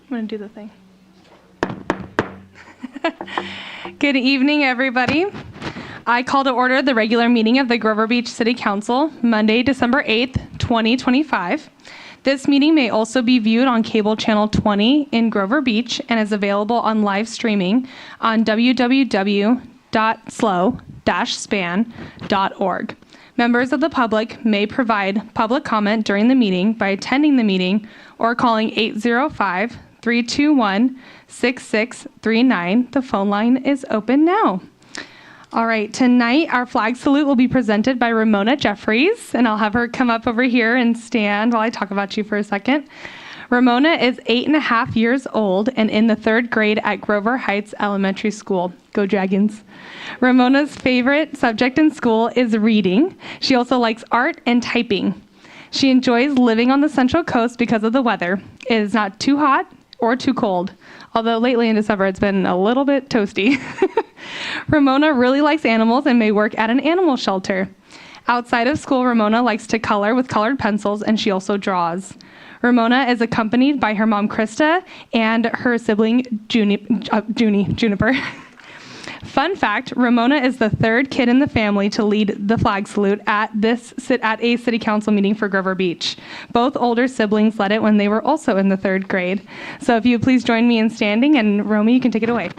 I'm going to do the thing. Good evening, everybody. I call to order the regular meeting of the Grover Beach City Council, Monday, December 8th, 2025. This meeting may also be viewed on cable channel 20 in Grover Beach and is available on live streaming on www.slow-span.org. Members of the public may provide public comment during the meeting by attending the meeting or calling 805-321-6639. The phone line is open now. All right, tonight our flag salute will be presented by Ramona Jeffries, and I'll have her come up over here and stand while I talk about you for a second. Ramona is 8.5 years old and in the 3rd grade at Grover Heights Elementary School. Go Dragons. Ramona's favorite subject in school is reading. She also likes art and typing. She enjoys living on the Central Coast because of the weather. It is not too hot or too cold, although lately in December it's been a little bit toasty. Ramona really likes animals and may work at an animal shelter. Outside of school, Ramona likes to color with colored pencils, and she also draws. Ramona is accompanied by her mom, Krista, and her sibling, Juniper. Fun fact, Ramona is the 3rd kid in the family to lead the flag salute at a city council meeting for Grover Beach. Both older siblings led it when they were also in the 3rd grade. So if you would please join me in standing, and Romy, you can take it away.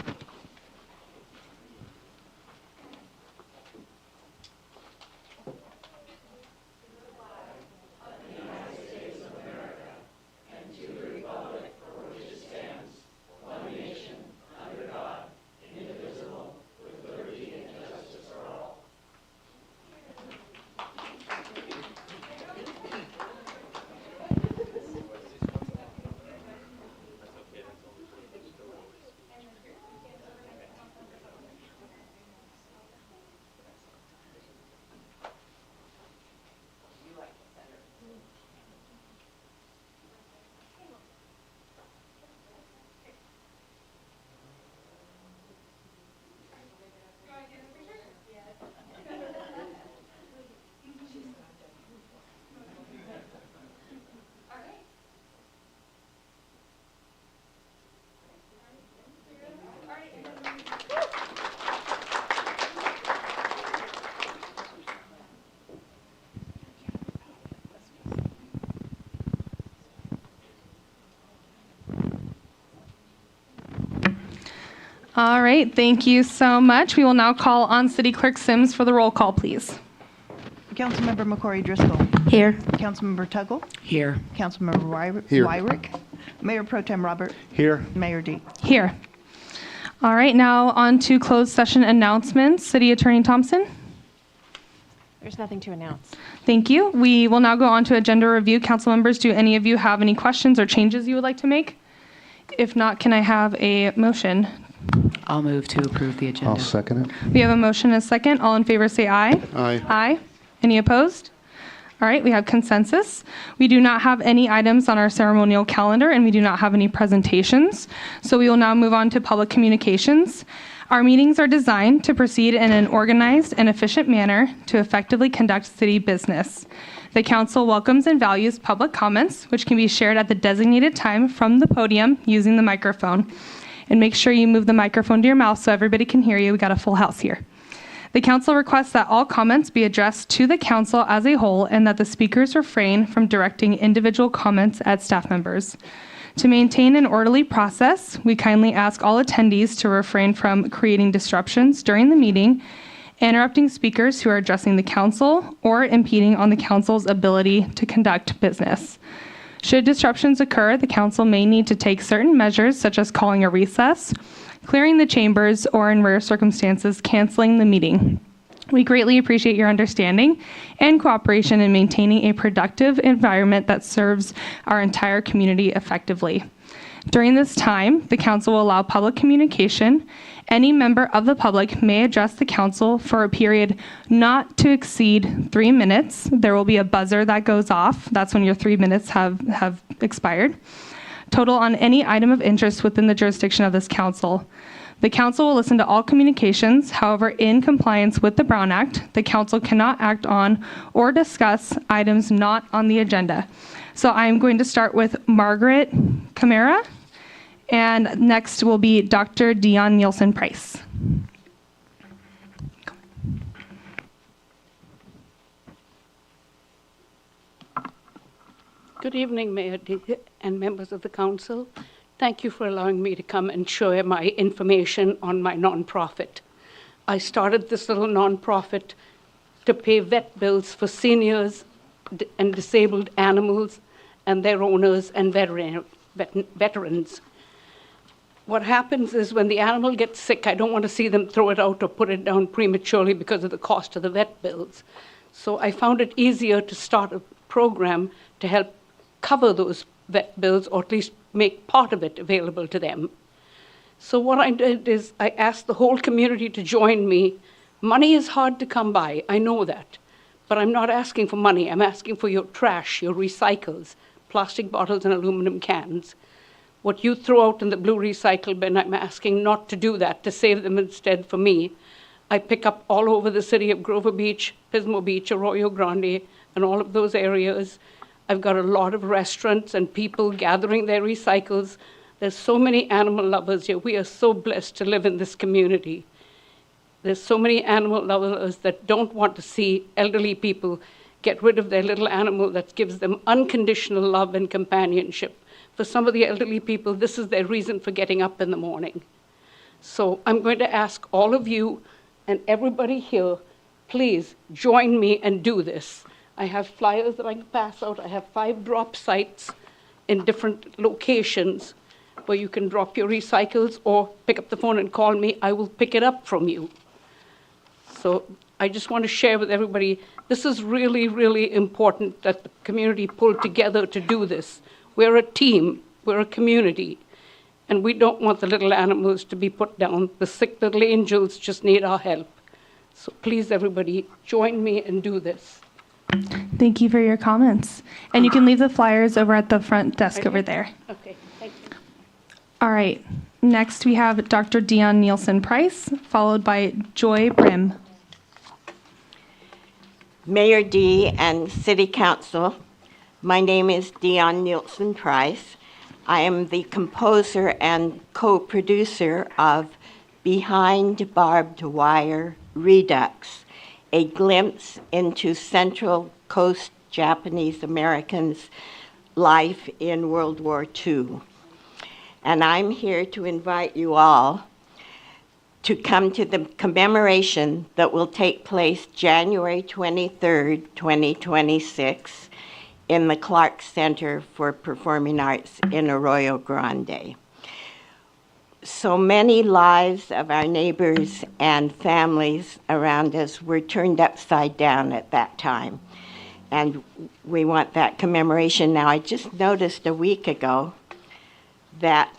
All right, thank you so much. We will now call on City Clerk Sims for the roll call, please. Councilmember McCory Driscoll. Here. Councilmember Tuggle. Here. Councilmember Here. Wyrick. Mayor Pro Tem Robert. Here. Mayor D. Here. All right, now on to closed session announcements. City Attorney Thompson. There's nothing to announce. Thank you. We will now go on to agenda review. Council members, do any of you have any questions or changes you would like to make? If not, can I have a motion? I'll move to approve the agenda. I'll second it. We have a motion and a second. All in favor say aye. Aye. Aye. Any opposed? All right, we have consensus. We do not have any items on our ceremonial calendar, and we do not have any presentations. So we will now move on to public communications. Our meetings are designed to proceed in an organized and efficient manner to effectively conduct city business. The council welcomes and values public comments, which can be shared at the designated time from the podium using the microphone. And make sure you move the microphone to your mouth so everybody can hear you. We got a full house here. The council requests that all comments be addressed to the council as a whole and that the speakers refrain from directing individual comments at staff members. To maintain an orderly process, we kindly ask all attendees to refrain from creating disruptions during the meeting, interrupting speakers who are addressing the council, or impeding on the council's ability to conduct business. Should disruptions occur, the council may need to take certain measures such as calling a recess, clearing the chambers, or in rare circumstances, canceling the meeting. We greatly appreciate your understanding and cooperation in maintaining a productive environment that serves our entire community effectively. During this time, the council will allow public communication. Any member of the public may address the council for a period not to exceed 3 minutes. There will be a buzzer that goes off. That's when your 3 minutes have expired. Total on any item of interest within the jurisdiction of this council. The council will listen to all communications. However, in compliance with the Brown Act, the council cannot act on or discuss items not on the agenda. So I'm going to start with Margaret Camara, And next will be Dr. Dion Nielsen Price. Good evening, Mayor and members of the council. Thank you for allowing me to come and share my information on my nonprofit. I started this little nonprofit to pay vet bills for seniors and disabled animals and their owners and veterans. What happens is when the animal gets sick, I don't want to see them throw it out or put it down prematurely because of the cost of the vet bills. So I found it easier to start a program to help cover those vet bills, or at least make part of it available to them. So what I did is I asked the whole community to join me. Money is hard to come by, I know that, but I'm not asking for money. I'm asking for your trash, your recycles, plastic bottles and aluminum cans. What you throw out in the blue recycle bin, I'm asking not to do that, to save them instead for me. I pick up all over the city of Grover Beach, Pismo Beach, Arroyo Grande, and all of those areas. I've got a lot of restaurants and people gathering their recycles. There's so many animal lovers here. We are so blessed to live in this community. There's so many animal lovers that don't want to see elderly people get rid of their little animal that gives them unconditional love and companionship. For some of the elderly people, this is their reason for getting up in the morning. So I'm going to ask all of you and everybody here, please join me and do this. I have flyers that I can pass out. I have 5 drop sites in different locations where you can drop your recycles or pick up the phone and call me. I will pick it up from you. So I just want to share with everybody, this is really, really important that the community pull together to do this. We're a team, we're a community, and we don't want the little animals to be put down. The sick little angels just need our help. So please, everybody, join me and do this. Thank you for your comments. And you can leave the flyers over at the front desk over there. Okay, thank you. All right. Next, we have Dr. Dion Nielsen Price, followed by Joy Brim. Mayor D and City Council, my name is Dion Nielsen Price. I am the composer and co-producer of Behind Barbed Wire Redux, a glimpse into Central Coast Japanese Americans' life in World War II. And I'm here to invite you all to come to the commemoration that will take place January 23rd, 2026 in the Clark Center for Performing Arts in Arroyo Grande. So many lives of our neighbors and families around us were turned upside down at that time. And we want that commemoration now. I just noticed a week ago that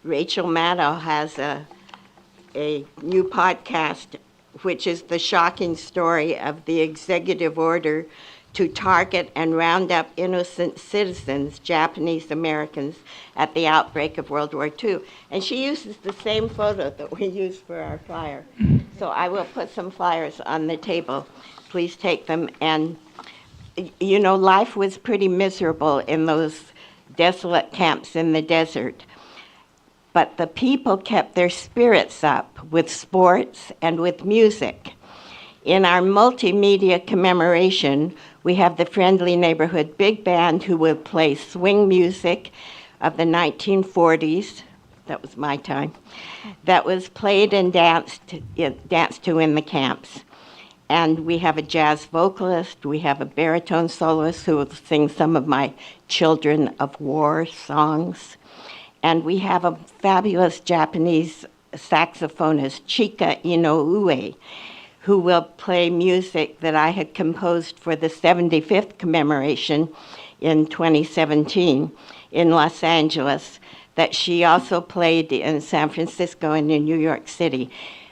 Rachel Maddow has a new podcast, which is the shocking story of the executive order to target and round up innocent citizens, Japanese Americans, at the outbreak of World War II. And she uses the same photo that we used for our flyer. So I will put some flyers on the table. Please take them. And, you know, life was pretty miserable in those desolate camps in the desert. But the people kept their spirits up with sports and with music. In our multimedia commemoration, we have the Friendly Neighborhood Big Band, who will play swing music of the 1940s, that was my time, that was played and danced to in the camps. And we have a jazz vocalist, we have a baritone soloist who will sing some of my Children of War songs. And we have a fabulous Japanese saxophonist, Chika Inoue, who will play music that I had composed for the 75th commemoration in 2017 in Los Angeles, that she also played in San Francisco and in New York City.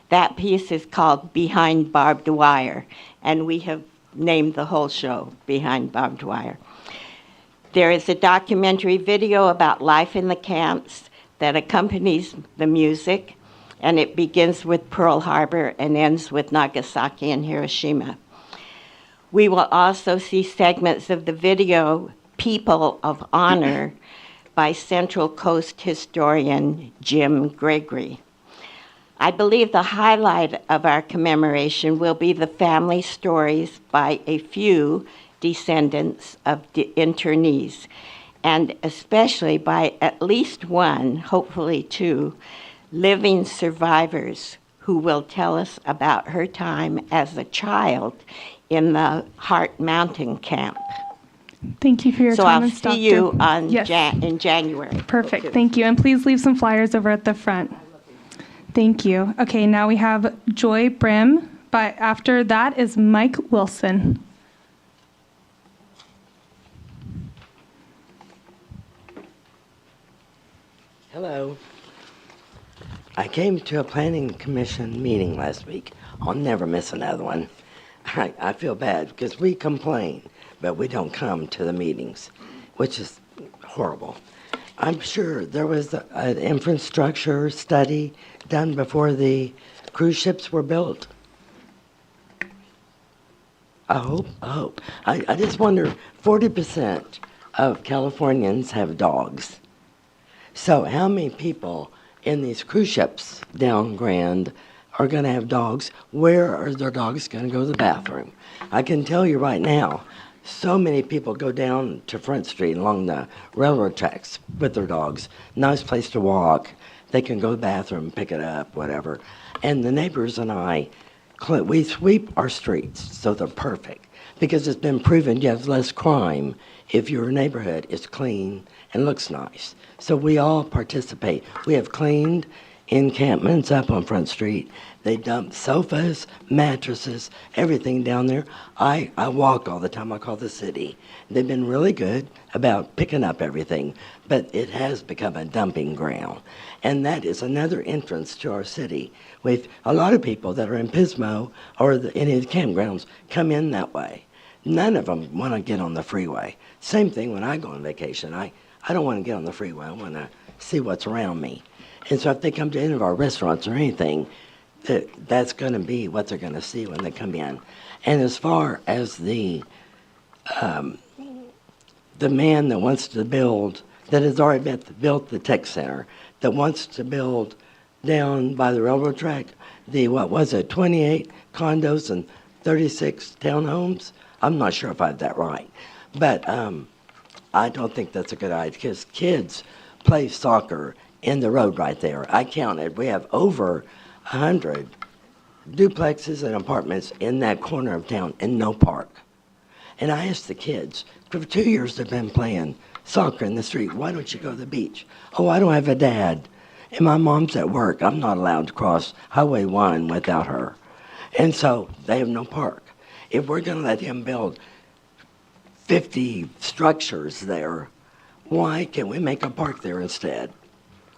That piece is called Behind Barbed Wire, and we have named the whole show Behind Barbed Wire. There is a documentary video about life in the camps that accompanies the music, and it begins with Pearl Harbor and ends with Nagasaki and Hiroshima. We will also see segments of the video People of Honor by Central Coast historian Jim Gregory. I believe the highlight of our commemoration will be the family stories by a few descendants of internees, and especially by at least one, hopefully two, living survivors who will tell us about her time as a child in the Hart Mountain Camp. Thank you for your So I'll comments, Dr. see you on Yes. in January. Perfect. Thank you. And please leave some flyers over at the front. Thank you. Okay, now we have Joy Brim, but after that is Mike Wilson. Hello. I came to a planning commission meeting last week. I'll never miss another one. I feel bad because we complain, but we don't come to the meetings, which is horrible. I'm sure there was an infrastructure study done before the cruise ships were built. I hope. I just wonder, 40% of Californians have dogs. So how many people in these cruise ships down Grand are going to have dogs? Where are their dogs going to go to the bathroom? I can tell you right now, so many people go down to Front Street along the railroad tracks with their dogs. Nice place to walk. They can go to the bathroom, pick it up, whatever. And the neighbors and I, we sweep our streets so they're perfect because it's been proven you have less crime if your neighborhood is clean and looks nice. So we all participate. We have cleaned encampments up on Front Street. They dump sofas, mattresses, everything down there. I walk all the time. I call the city. They've been really good about picking up everything, but it has become a dumping ground. And that is another entrance to our city. With a lot of people that are in Pismo or any of the campgrounds come in that way. None of them want to get on the freeway. Same thing when I go on vacation. I don't want to get on the freeway. I want to see what's around me. And so if they come to any of our restaurants or anything, that's going to be what they're going to see when they come in. And as far as the man that wants to build, that has already built the tech center, that wants to build down by the railroad track, 28 condos and 36 townhomes? I'm not sure if I have that right. But I don't think that's a good idea because kids play soccer in the road right there. I counted. We have over 100 duplexes and apartments in that corner of town and no park. And I asked the kids, for 2 years they've been playing soccer in the street. Why don't you go to the beach? Oh, I don't have a dad. And my mom's at work. I'm not allowed to cross Highway 1 without her. And so they have no park. If we're going to let him build 50 structures there, why can't we make a park there instead?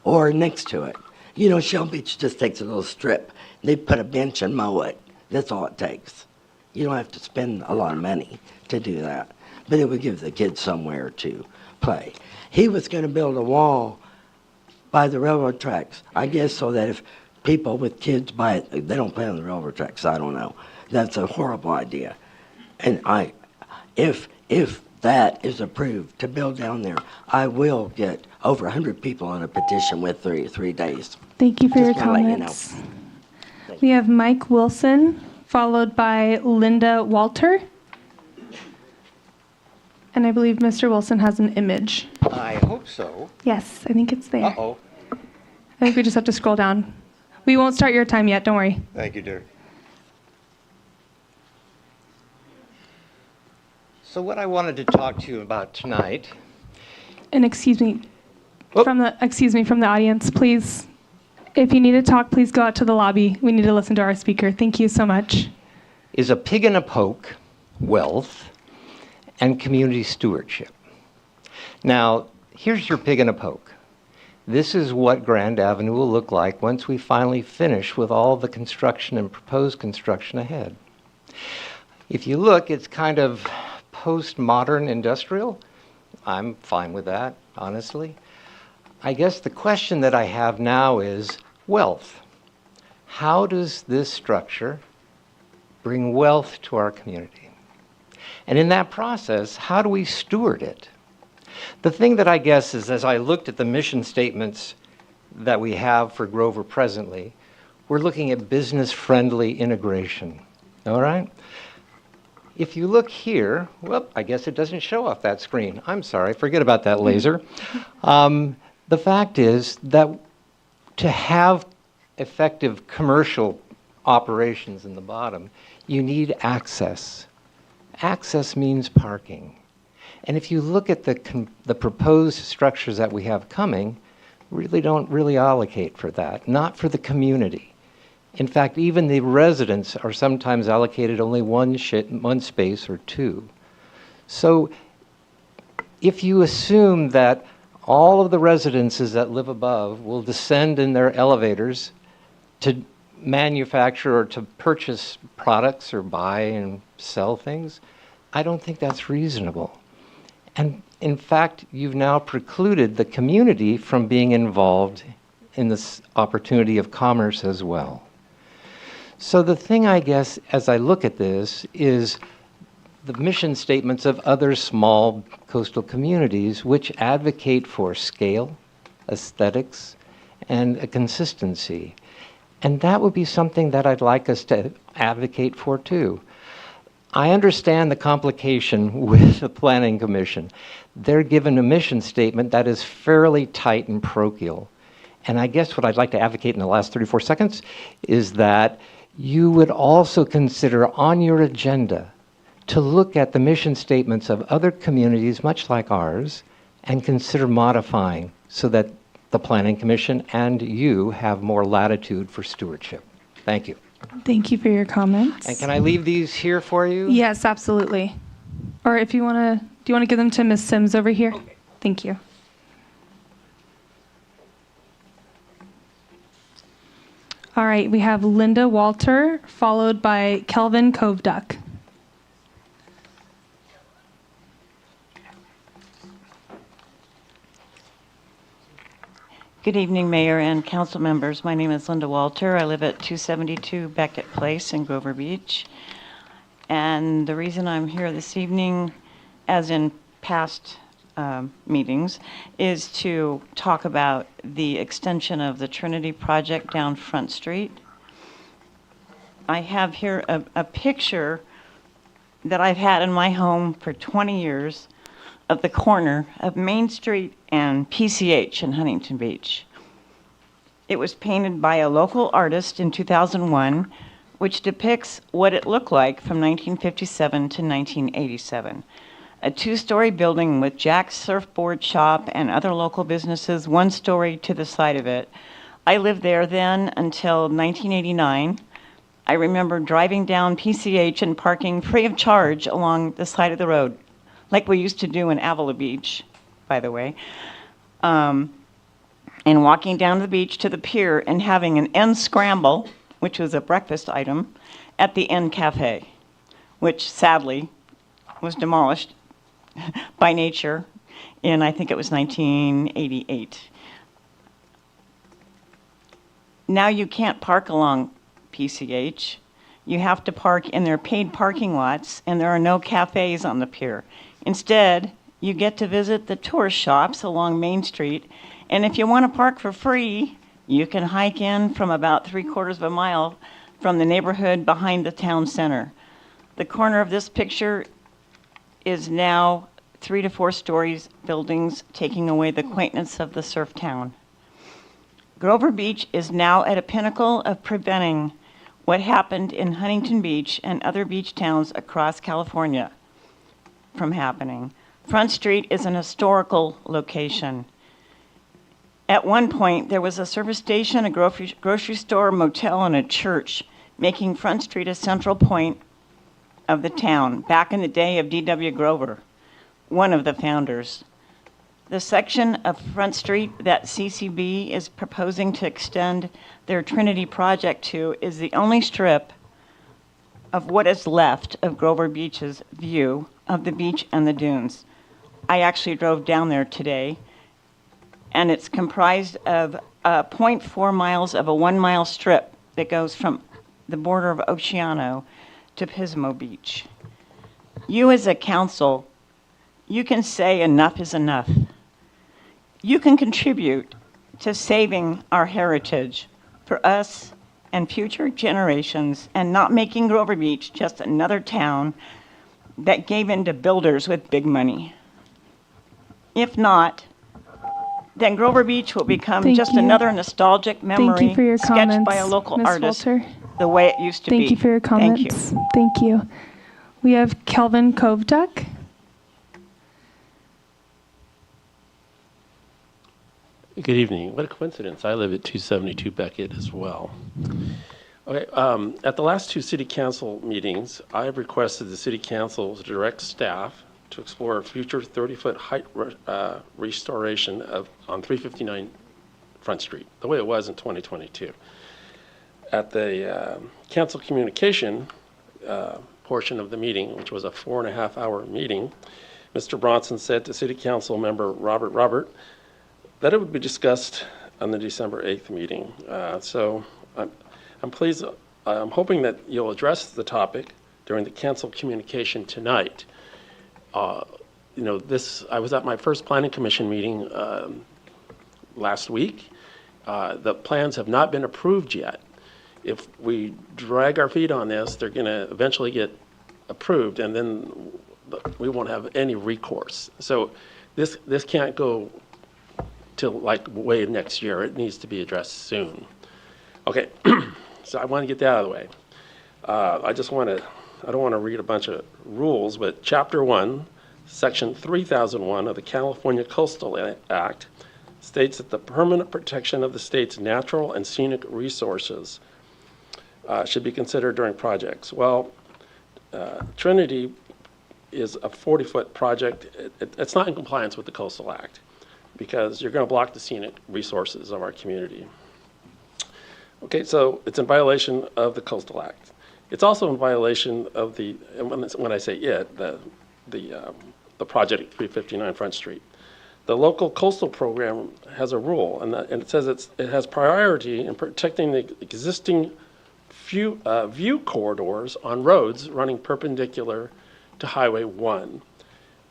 Or next to it. You know, Shell Beach just takes a little strip. They put a bench and mow it. That's all it takes. You don't have to spend a lot of money to do that. But it would give the kids somewhere to play. He was going to build a wall by the railroad tracks, I guess, so that if people with kids buy it, they don't play on the railroad tracks. I don't know. That's a horrible idea. And if that is approved to build down there, I will get over 100 people on a petition with three days. Thank you for your Just wanna let you know. comments. We have Mike Wilson, followed by Linda Walter. And I believe Mr. Wilson has an image. I hope so. Yes, I think it's there. Uh-oh. I think we just have to scroll down. We won't start your time yet, don't worry. Thank you, dear. So what I wanted to talk to you about tonight, And excuse me, Oh. from the audience, please. If you need to talk, please go out to the lobby. We need to listen to our speaker. Thank you so much. is a pig in a poke, wealth, and community stewardship. Now, here's your pig in a poke. This is what Grand Avenue will look like once we finally finish with all the construction and proposed construction ahead. If you look, it's kind of postmodern industrial. I'm fine with that, honestly. I guess the question that I have now is wealth. How does this structure bring wealth to our community? And in that process, how do we steward it? The thing that I guess is, as I looked at the mission statements that we have for Grover presently, we're looking at business-friendly integration, all right? If you look here, whoop, I guess it doesn't show off that screen. I'm sorry, forget about that laser. The fact is that to have effective commercial operations in the bottom, you need access. Access means parking. And if you look at the proposed structures that we have coming, don't really allocate for that, not for the community. In fact, even the residents are sometimes allocated only one space or two. So if you assume that all of the residences that live above will descend in their elevators to manufacture or to purchase products or buy and sell things, I don't think that's reasonable. And in fact, you've now precluded the community from being involved in this opportunity of commerce as well. So the thing, I guess, as I look at this is the mission statements of other small coastal communities which advocate for scale, aesthetics, and a consistency. And that would be something that I'd like us to advocate for too. I understand the complication with the Planning Commission. They're given a mission statement that is fairly tight and parochial. And I guess what I'd like to advocate in the last 34 seconds is that you would also consider on your agenda to look at the mission statements of other communities much like ours and consider modifying so that the Planning Commission and you have more latitude for stewardship. Thank you. Thank you for your comments. And can I leave these here for you? Yes, absolutely. Or if you want to, do you want to give them to Ms. Sims over here? Okay. Thank you. All right, we have Linda Walter, followed by Kelvin Coveduck. Good evening, Mayor and council members. My name is Linda Walter. I live at 272 Beckett Place in Grover Beach. And the reason I'm here this evening, as in past meetings, is to talk about the extension of the Trinity project down Front Street. I have here a picture that I've had in my home for 20 years of the corner of Main Street and PCH in Huntington Beach. It was painted by a local artist in 2001, which depicts what it looked like from 1957 to 1987. A two-story building with Jack's Surfboard Shop and other local businesses, one story to the side of it. I lived there then until 1989. I remember driving down PCH and parking free of charge along the side of the road, like we used to do in Avila Beach, by the way, and walking down the beach to the pier and having an end scramble, which was a breakfast item, at the End Cafe, which sadly was demolished by nature in, I think it was 1988. Now you can't park along PCH. You have to park in their paid parking lots, and there are no cafes on the pier. Instead, you get to visit the tourist shops along Main Street, and if you want to park for free, you can hike in from about 3/4 of a mile from the neighborhood behind the town center. The corner of this picture is now 3 to 4 stories buildings, taking away the quaintness of the surf town. Grover Beach is now at a pinnacle of preventing what happened in Huntington Beach and other beach towns across California from happening. Front Street is an historical location. At one point, there was a service station, a grocery store, motel, and a church, making Front Street a central point of the town, back in the day of D.W. Grover, one of the founders. The section of Front Street that CCB is proposing to extend their Trinity project to is the only strip of what is left of Grover Beach's view of the beach and the dunes. I actually drove down there today, and it's comprised of 0.4 miles of a 1-mile strip that goes from the border of Oceano to Pismo Beach. You as a council, you can say enough is enough. You can contribute to saving our heritage for us and future generations and not making Grover Beach just another town that gave in to builders with big money. If not, then Grover Beach will become Thank just you. another nostalgic memory Thank you for your sketched comments, by a local Ms. artist Walter. the way it used to be. Thank you for your Thank you. comments. Thank you. We have Kelvin Koveduck. Good evening. What a coincidence. I live at 272 Beckett as well. Okay, at the last two city council meetings, I have requested the city council to direct staff to explore a future 30-foot height restoration on 359 Front Street, the way it was in 2022. At the council communication portion of the meeting, which was a 4.5-hour meeting, Mr. Bronson said to City Council member Robert that it would be discussed on the December 8th meeting. So I'm pleased, I'm hoping that you'll address the topic during the council communication tonight. I was at my first planning commission meeting last week. The plans have not been approved yet. If we drag our feet on this, they're going to eventually get approved, and then we won't have any recourse. So this can't go till like way next year. It needs to be addressed soon. Okay, so I want to get that out of the way. I don't want to read a bunch of rules, but Chapter 1, Section 3001 of the California Coastal Act states that the permanent protection of the state's natural and scenic resources should be considered during projects. Well, Trinity is a 40-foot project. It's not in compliance with the Coastal Act because you're going to block the scenic resources of our community. Okay, so it's in violation of the Coastal Act. It's also in violation of the, and when I say it, the project at 359 Front Street. The local coastal program has a rule, and it says it has priority in protecting the existing view corridors on roads running perpendicular to Highway 1.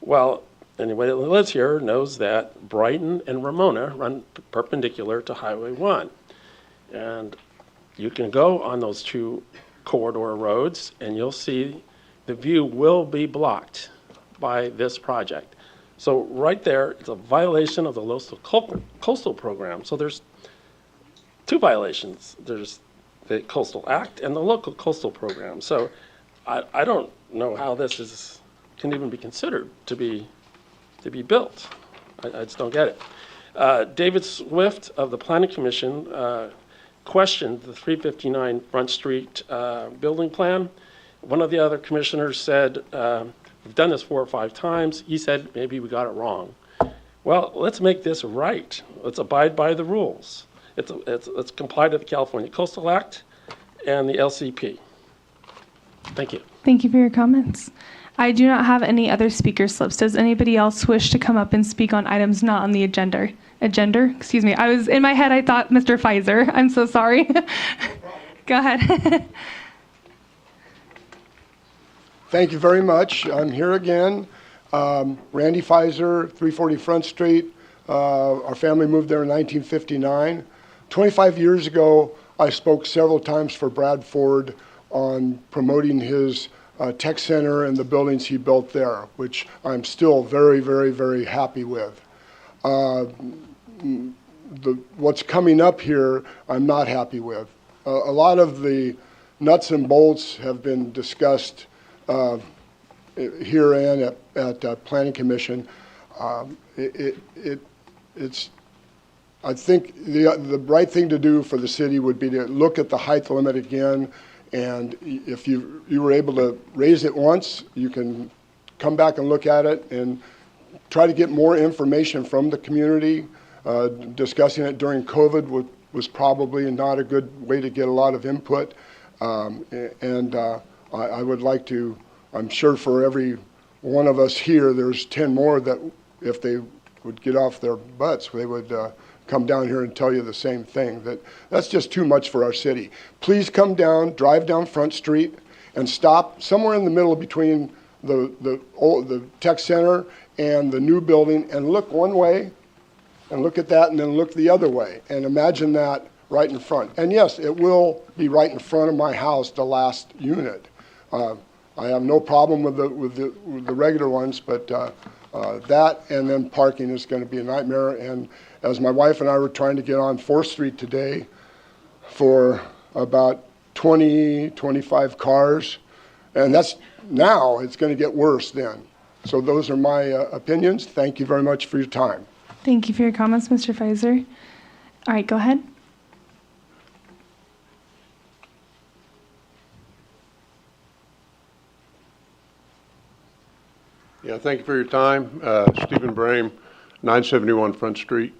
Well, anyone that lives here knows that Brighton and Ramona run perpendicular to Highway 1. And you can go on those two corridor roads and you'll see the view will be blocked by this project. So right there, it's a violation of the local coastal program. So there's two violations. There's the Coastal Act and the local coastal program. So I don't know how this can even be considered to be built. I just don't get it. David Swift of the Planning Commission questioned the 359 Front Street building plan. One of the other commissioners said, we've done this 4 or 5 times. He said, maybe we got it wrong. Well, let's make this right. Let's abide by the rules. Let's comply to the California Coastal Act and the LCP. Thank you. Thank you for your comments. I do not have any other speaker slips. Does anybody else wish to come up and speak on items not on the agenda? Excuse me. I was in my head, I thought Mr. Pfizer. I'm so sorry. Go ahead. Thank you very much. I'm here again. Randy Pfizer, 340 Front Street. Our family moved there in 1959. 25 years ago, I spoke several times for Brad Ford on promoting his tech center and the buildings he built there, which I'm still very, very, very happy with. What's coming up here, I'm not happy with. A lot of the nuts and bolts have been discussed here and at Planning Commission. I think the right thing to do for the city would be to look at the height limit again, and if you were able to raise it once, you can come back and look at it and try to get more information from the community. Discussing it during COVID was probably not a good way to get a lot of input, and I would like to, I'm sure for every one of us here, there's 10 more that if they would get off their butts, they would come down here and tell you the same thing. That's just too much for our city. Please come down, drive down Front Street, and stop somewhere in the middle between the tech center and the new building and look one way and look at that and then look the other way and imagine that right in front. And yes, it will be right in front of my house, the last unit. I have no problem with the regular ones, but that and then parking is going to be a nightmare. And as my wife and I were trying to get on 4th Street today for about 20, 25 cars, and that's now, it's going to get worse then. So those are my opinions. Thank you very much for your time. Thank you for your comments, Mr. Pfizer. All right, go ahead. Yeah, thank you for your time. Stephen Brame, 971 Front Street.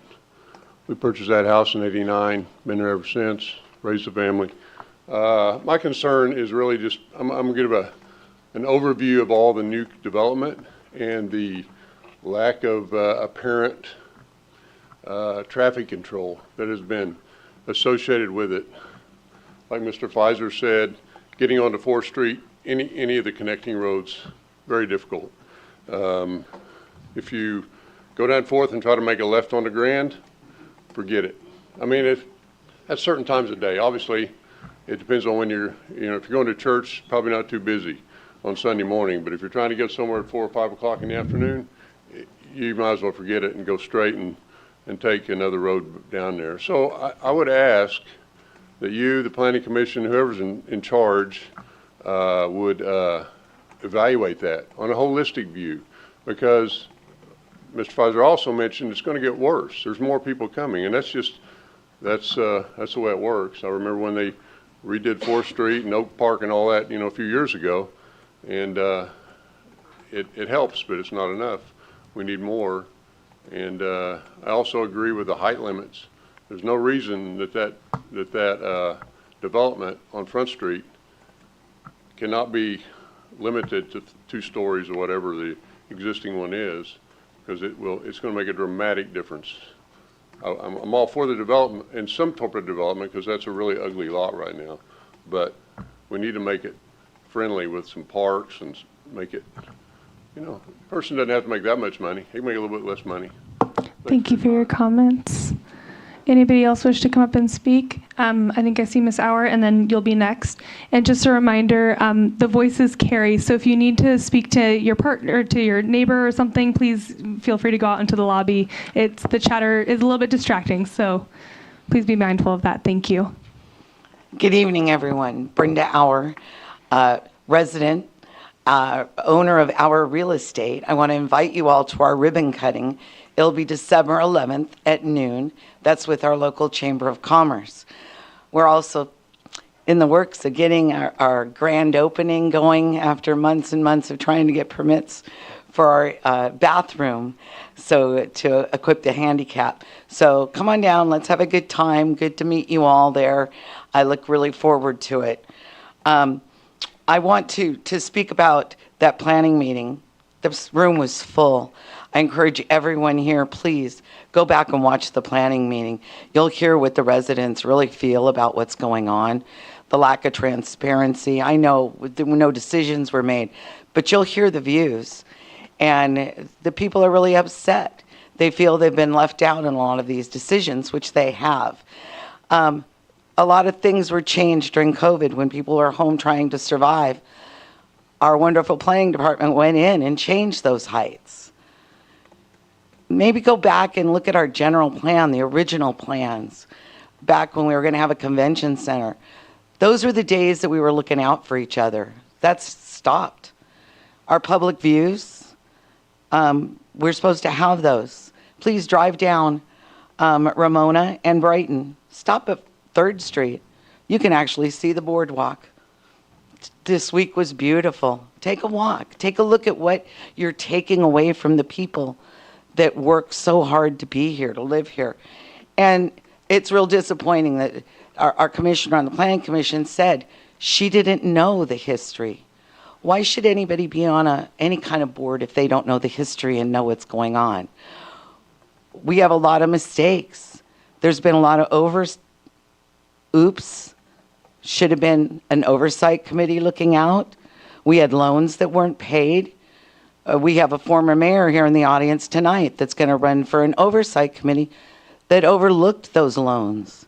We purchased that house in '89, been there ever since, raised a family. My concern is really just, I'm going to give an overview of all the new development and the lack of apparent traffic control that has been associated with it. Like Mr. Pfizer said, getting onto 4th Street, any of the connecting roads, very difficult. If you go down 4th and try to make a left on the Grand, forget it. I mean, at certain times of day, obviously, it depends on when if you're going to church, probably not too busy on Sunday morning, but if you're trying to get somewhere at 4 or 5 o'clock in the afternoon, you might as well forget it and go straight and take another road down there. So I would ask that you, the Planning Commission, whoever's in charge, would evaluate that on a holistic view, because Mr. Pfizer also mentioned it's going to get worse. There's more people coming, and that's the way it works. I remember when they redid 4th Street and Oak Park and all that, a few years ago, and it helps, but it's not enough. We need more, and I also agree with the height limits. There's no reason that development on Front Street cannot be limited to 2 stories or whatever the existing one is, because it's going to make a dramatic difference. I'm all for the development and some type of development, because that's a really ugly lot right now, but we need to make it friendly with some parks and make it, a person doesn't have to make that much money. He can make a little bit less money. Thank you for your comments. Anybody else wish to come up and speak? I think I see Ms. Auer, and then you'll be next. And just a reminder, the voices carry, so if you need to speak to your partner, to your neighbor or something, please feel free to go out into the lobby. The chatter is a little bit distracting, so please be mindful of that. Thank you. Good evening, everyone. Brenda Auer, resident, owner of Auer Real Estate. I want to invite you all to our ribbon cutting. It'll be December 11th at noon. That's with our local Chamber of Commerce. We're also in the works of getting our grand opening going after months and months of trying to get permits for our bathroom, so to equip the handicap. So come on down, let's have a good time. Good to meet you all there. I look really forward to it. I want to speak about that planning meeting. This room was full. I encourage everyone here, please go back and watch the planning meeting. You'll hear what the residents really feel about what's going on, the lack of transparency. I know no decisions were made, but you'll hear the views. And the people are really upset. They feel they've been left out in a lot of these decisions, which they have. A lot of things were changed during COVID when people were home trying to survive. Our wonderful planning department went in and changed those heights. Maybe go back and look at our general plan, the original plans, back when we were going to have a convention center. Those were the days that we were looking out for each other. That's stopped. Our public views, we're supposed to have those. Please drive down Ramona and Brighton. Stop at 3rd Street. You can actually see the boardwalk. This week was beautiful. Take a walk. Take a look at what you're taking away from the people that work so hard to be here, to live here. And it's real disappointing that our commissioner on the Planning Commission said she didn't know the history. Why should anybody be on any kind of board if they don't know the history and know what's going on? We have a lot of mistakes. There's been a lot of oops. Should have been an oversight committee looking out. We had loans that weren't paid. We have a former mayor here in the audience tonight that's going to run for an oversight committee that overlooked those loans.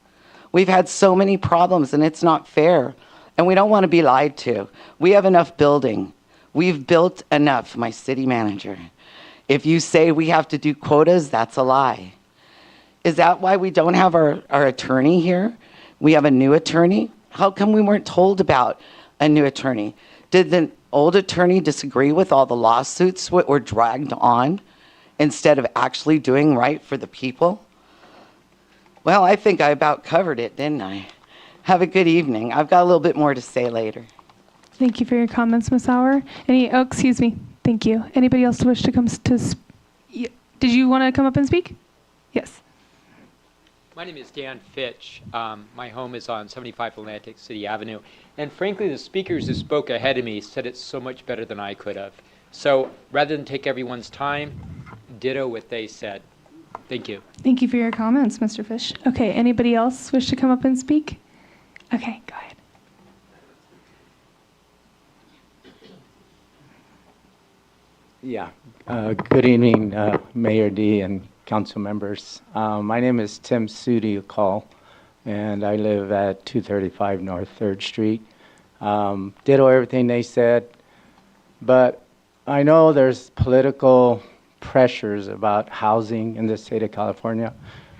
We've had so many problems, and it's not fair, and we don't want to be lied to. We have enough building. We've built enough, my city manager. If you say we have to do quotas, that's a lie. Is that why we don't have our attorney here? We have a new attorney? How come we weren't told about a new attorney? Did the old attorney disagree with all the lawsuits that were dragged on instead of actually doing right for the people? Well, I think I about covered it, didn't I? Have a good evening. I've got a little bit more to say later. Thank you for your comments, Ms. Sauer. Excuse me. Thank you. Anybody else wish to come did you want to come up and speak? Yes. My name is Dan Fitch. My home is on 75 Atlantic City Avenue. And frankly, the speakers who spoke ahead of me said it so much better than I could have. So rather than take everyone's time, ditto what they said. Thank you. Thank you for your comments, Mr. Fish. Okay, anybody else wish to come up and speak? Okay, go ahead. Yeah. Good evening, Mayor D and council members. My name is Tim Sudi-Call, and I live at 235 North 3rd Street. Ditto everything they said, but I know there's political pressures about housing in the state of California,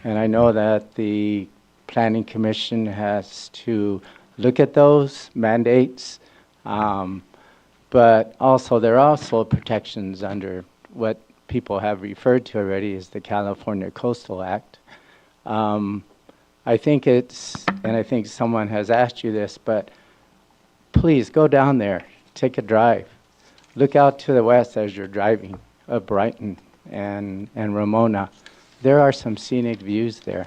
and I know that the Planning Commission has to look at those mandates, but also there are also protections under what people have referred to already as the California Coastal Act. I think and I think someone has asked you this, but please go down there, take a drive. Look out to the west as you're driving of Brighton and Ramona. There are some scenic views there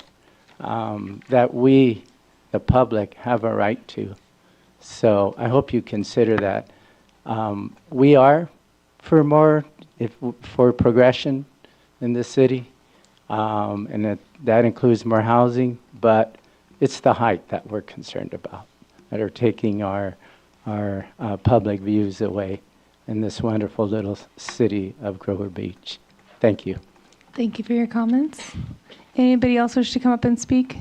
that we, the public, have a right to. So I hope you consider that. We are for progression in the city, and that includes more housing, but it's the height that we're concerned about, that are taking our public views away in this wonderful little city of Grover Beach. Thank you. Thank you for your comments. Anybody else wish to come up and speak?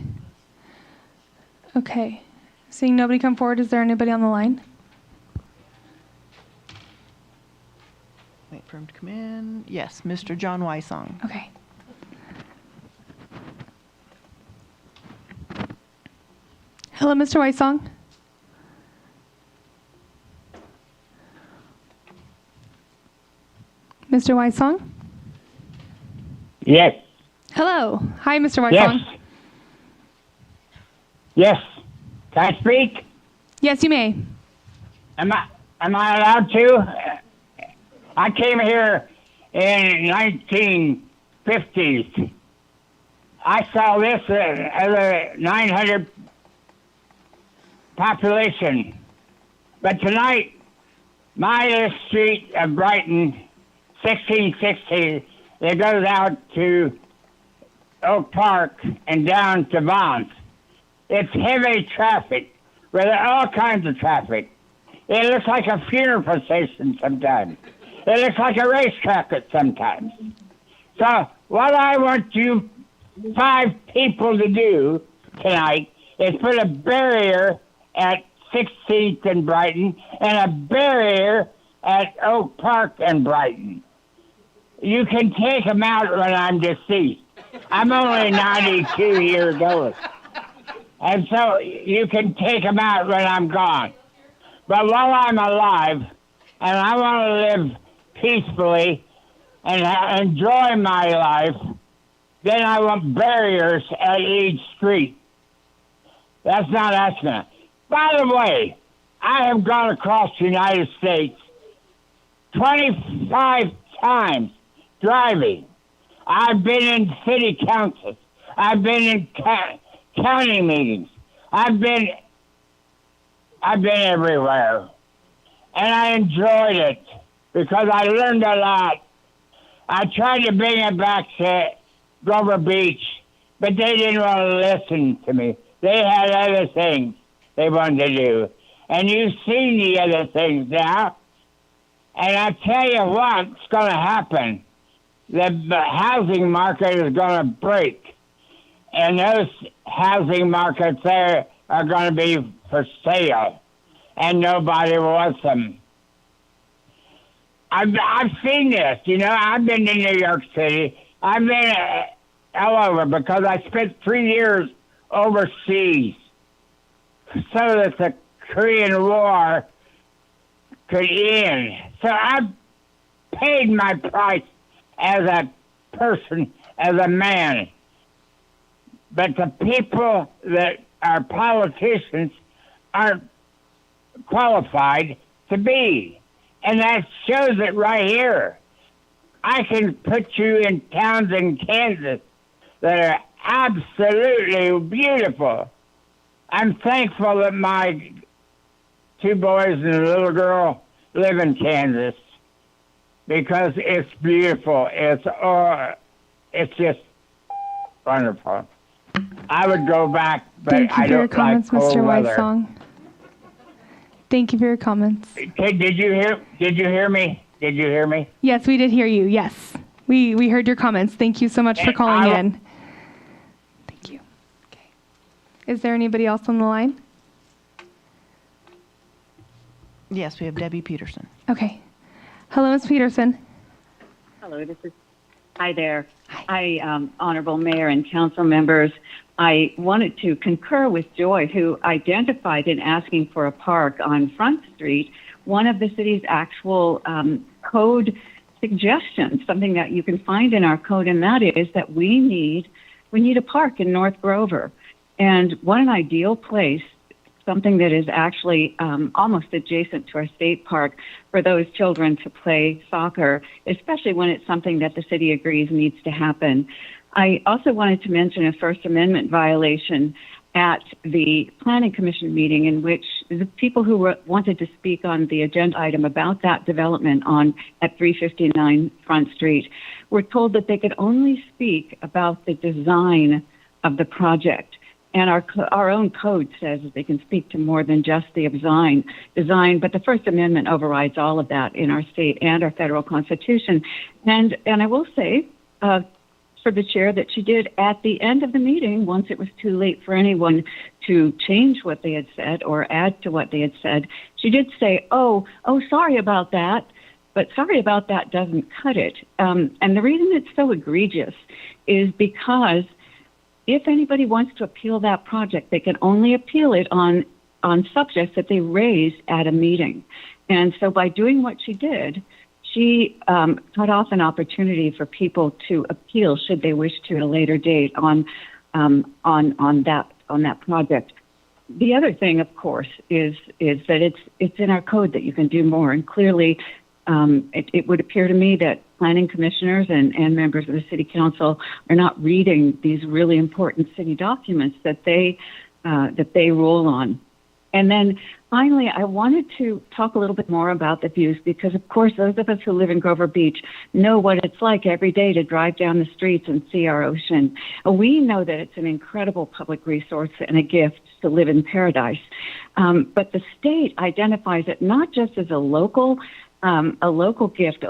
Okay. Seeing nobody come forward, is there anybody on the line? Wait for him to come in. Yes, Mr. John Wysong. Okay. Hello, Mr. Wysong. Mr. Wysong? Yes. Hello. Hi, Mr. Wysong. Yes. Yes. Can I speak? Yes, you may. Am I allowed to? I came here in 1950s. I saw this as a 900 population. But tonight, my little street of Brighton, 1660, it goes out to Oak Park and down to Vance. It's heavy traffic, with all kinds of traffic. It looks like a funeral procession sometimes. It looks like a racetrack at sometimes. So what I want you 5 people to do tonight is put a barrier at 16th and Brighton and a barrier at Oak Park and Brighton. You can take them out when I'm deceased. I'm only 92 years old. And so you can take them out when I'm gone. But while I'm alive, and I want to live peacefully and enjoy my life, then I want barriers at each street. That's not asking. By the way, I have gone across the United States 25 times driving. I've been in city councils. I've been in county meetings. I've been everywhere. And I enjoyed it because I learned a lot. I tried to bring it back to Grover Beach, but they didn't want to listen to me. They had other things they wanted to do. And you've seen the other things now. And I tell you what's going to happen. The housing market is going to break. And those housing markets there are going to be for sale. And nobody wants them. I've seen this. You know, I've been to New York City. I've been all over because I spent 3 years overseas so that the Korean War could end. So I paid my price as a person, as a man. But the people that are politicians aren't qualified to be. And that shows it right here. I can put you in towns in Kansas that are absolutely beautiful. I'm thankful that my 2 boys and a little girl live in Kansas because it's beautiful. It's just wonderful. I would go back, but Thank you I for your don't comments, like cold Mr. weather. Weissong. Thank you for your comments. Okay, did you hear me? Did you hear me? Yes, we did hear you. Yes. We heard your comments. Thank you so much for calling in. Thank you. Okay. Is there anybody else on the line? Yes, we have Debbie Peterson. Okay. Hello, Ms. Peterson. Hello, hi there. Hi, Honorable Mayor and council members. I wanted to concur with Joy, who identified in asking for a park on Front Street one of the city's actual code suggestions, something that you can find in our code, and that is that we need a park in North Grover. And what an ideal place, something that is actually almost adjacent to our state park for those children to play soccer, especially when it's something that the city agrees needs to happen. I also wanted to mention a First Amendment violation at the Planning Commission meeting in which the people who wanted to speak on the agenda item about that development at 359 Front Street were told that they could only speak about the design of the project. And our own code says that they can speak to more than just the design, but the First Amendment overrides all of that in our state and our federal constitution. And I will say, for the chair, that she did at the end of the meeting, once it was too late for anyone to change what they had said or add to what they had said, she did say, oh, sorry about that. But sorry about that doesn't cut it. And the reason it's so egregious is because if anybody wants to appeal that project, they can only appeal it on subjects that they raised at a meeting. And so by doing what she did, she cut off an opportunity for people to appeal should they wish to at a later date on that project. The other thing, of course, is that it's in our code that you can do more, and clearly it would appear to me that planning commissioners and members of the city council are not reading these really important city documents that they rule on. And then finally, I wanted to talk a little bit more about the views because, of course, those of us who live in Grover Beach know what it's like every day to drive down the streets and see our ocean. We know that it's an incredible public resource and a gift to live in paradise. But the state identifies it not just as a local gift,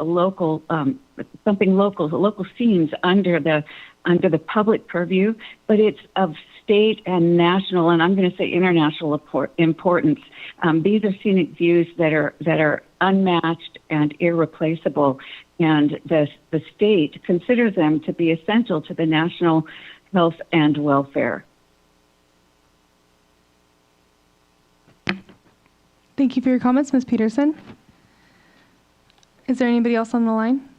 something local scenes under the public purview, but it's of state and national, and I'm going to say international importance. These are scenic views that are unmatched and irreplaceable, and the state considers them to be essential to the national health and welfare. Thank you for your comments, Ms. Peterson. Is there anybody else on the line?